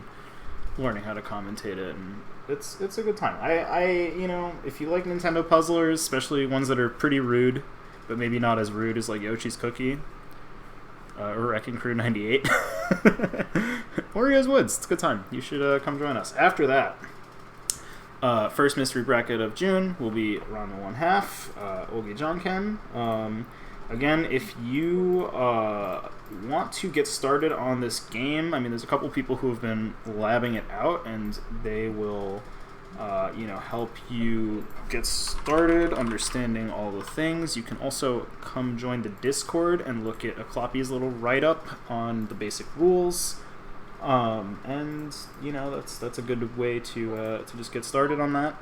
learning how to commentate it, and it's a good time. If you like Nintendo puzzlers, especially ones that are pretty rude, but maybe not as rude as like Yoshi's Cookie or Wrecking Crew 98, Wario's Woods, it's a good time. You should come join us. After that, first mystery bracket of June will be round 1/2, Ogi Jonken. Again, if you want to get started on this game, there's a couple people who have been labbing it out, and they will, help you get started understanding all the things. You can also come join the Discord and look at Akloppy's little write-up on the basic rules. And that's a good way to just get started on that.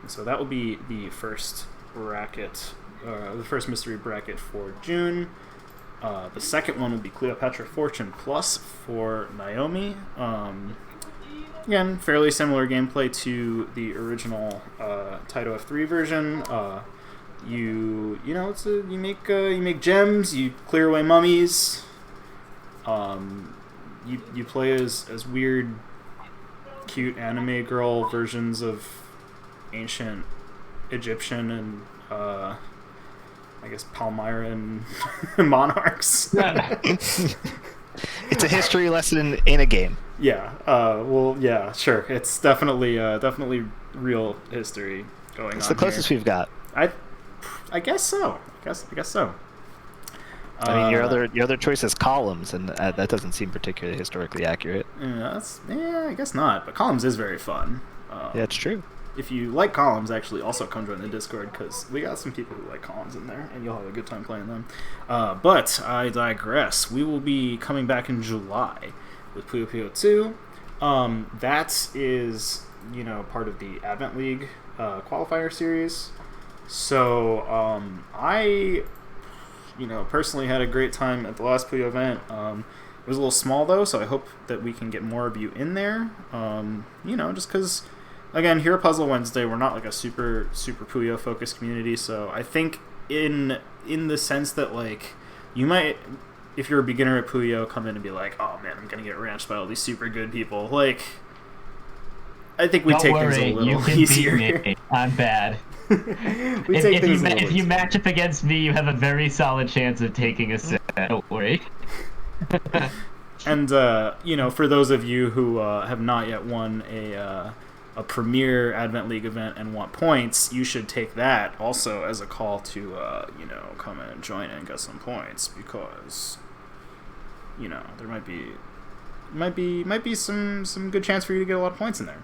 And so that will be the first bracket. The first mystery bracket for June. The second one will be Cleopatra Fortune Plus for Naomi. Again, fairly similar gameplay to the original Taito F3 version. You make gems, you clear away mummies. You play as weird, cute anime girl versions of ancient Egyptian and I guess Palmyran monarchs. It's a history lesson in a game. Yeah. Well, yeah, sure. It's definitely real history going on. It's the closest we've got. I guess so. I guess so. Your other choice is columns, and that doesn't seem particularly historically accurate. Yeah, I guess not. But columns is very fun. Yeah, it's true. If you like columns, actually, also come join the Discord, because we got some people who like columns in there, and you'll have a good time playing them. But I digress. We will be coming back in July with Puyo Puyo 2. That is, part of the Advent League qualifier series. So I, personally had a great time at the last Puyo event. It was a little small, though, so I hope that we can get more of you in there. Just because... Again, here at Puzzle Wednesday, we're not like a super Puyo focused community, so I think in the sense that like you might, if you're a beginner at Puyo, come in and be like, oh man, I'm gonna get ranched by all these super good people. Like, I think we take things a little easier. Beat me. I'm bad. If you match up against me, you have a very solid chance of taking a set. Don't worry. And for those of you who have not yet won a premier Advent League event and want points, you should take that also as a call to come in and join and get some points, because there might be some good chance for you to get a lot of points in there.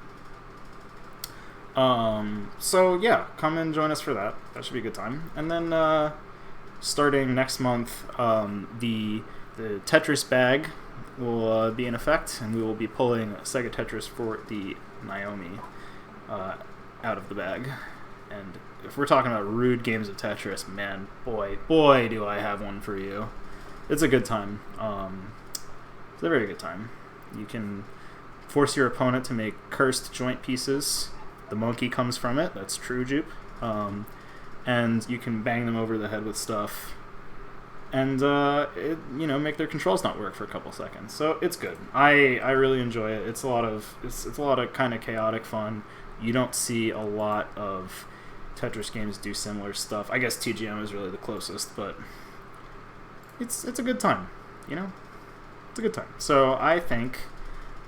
So yeah, come and join us for that. That should be a good time. And then starting next month, the Tetris bag will be in effect, and we will be pulling Sega Tetris for the Naomi out of the bag. And if we're talking about rude games of Tetris, man, boy do I have one for you. It's a good time. It's a very good time. You can force your opponent to make cursed joint pieces. The monkey comes from it. That's true, Jupe. and you can bang them over the head with stuff, and make their controls not work for a couple seconds. So it's good. I really enjoy it. It's a lot of kind of chaotic fun. You don't see a lot of Tetris games do similar stuff. I guess TGM is really the closest, but it's a good time. It's a good time. So I think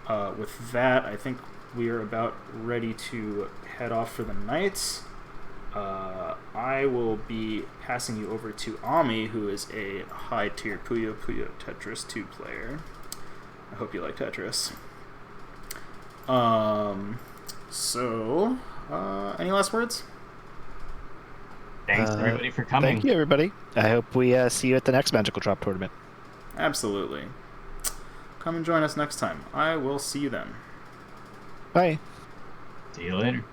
with that, I think we are about ready to head off for the night. I will be passing you over to Ami, who is a high-tier Puyo Puyo Tetris 2 player. I hope you like Tetris. Any last words? Thanks everybody for coming. Thank you, everybody. I hope we see you at the next Magical Drop tournament. Absolutely. Come and join us next time. I will see you then. Bye. See you later.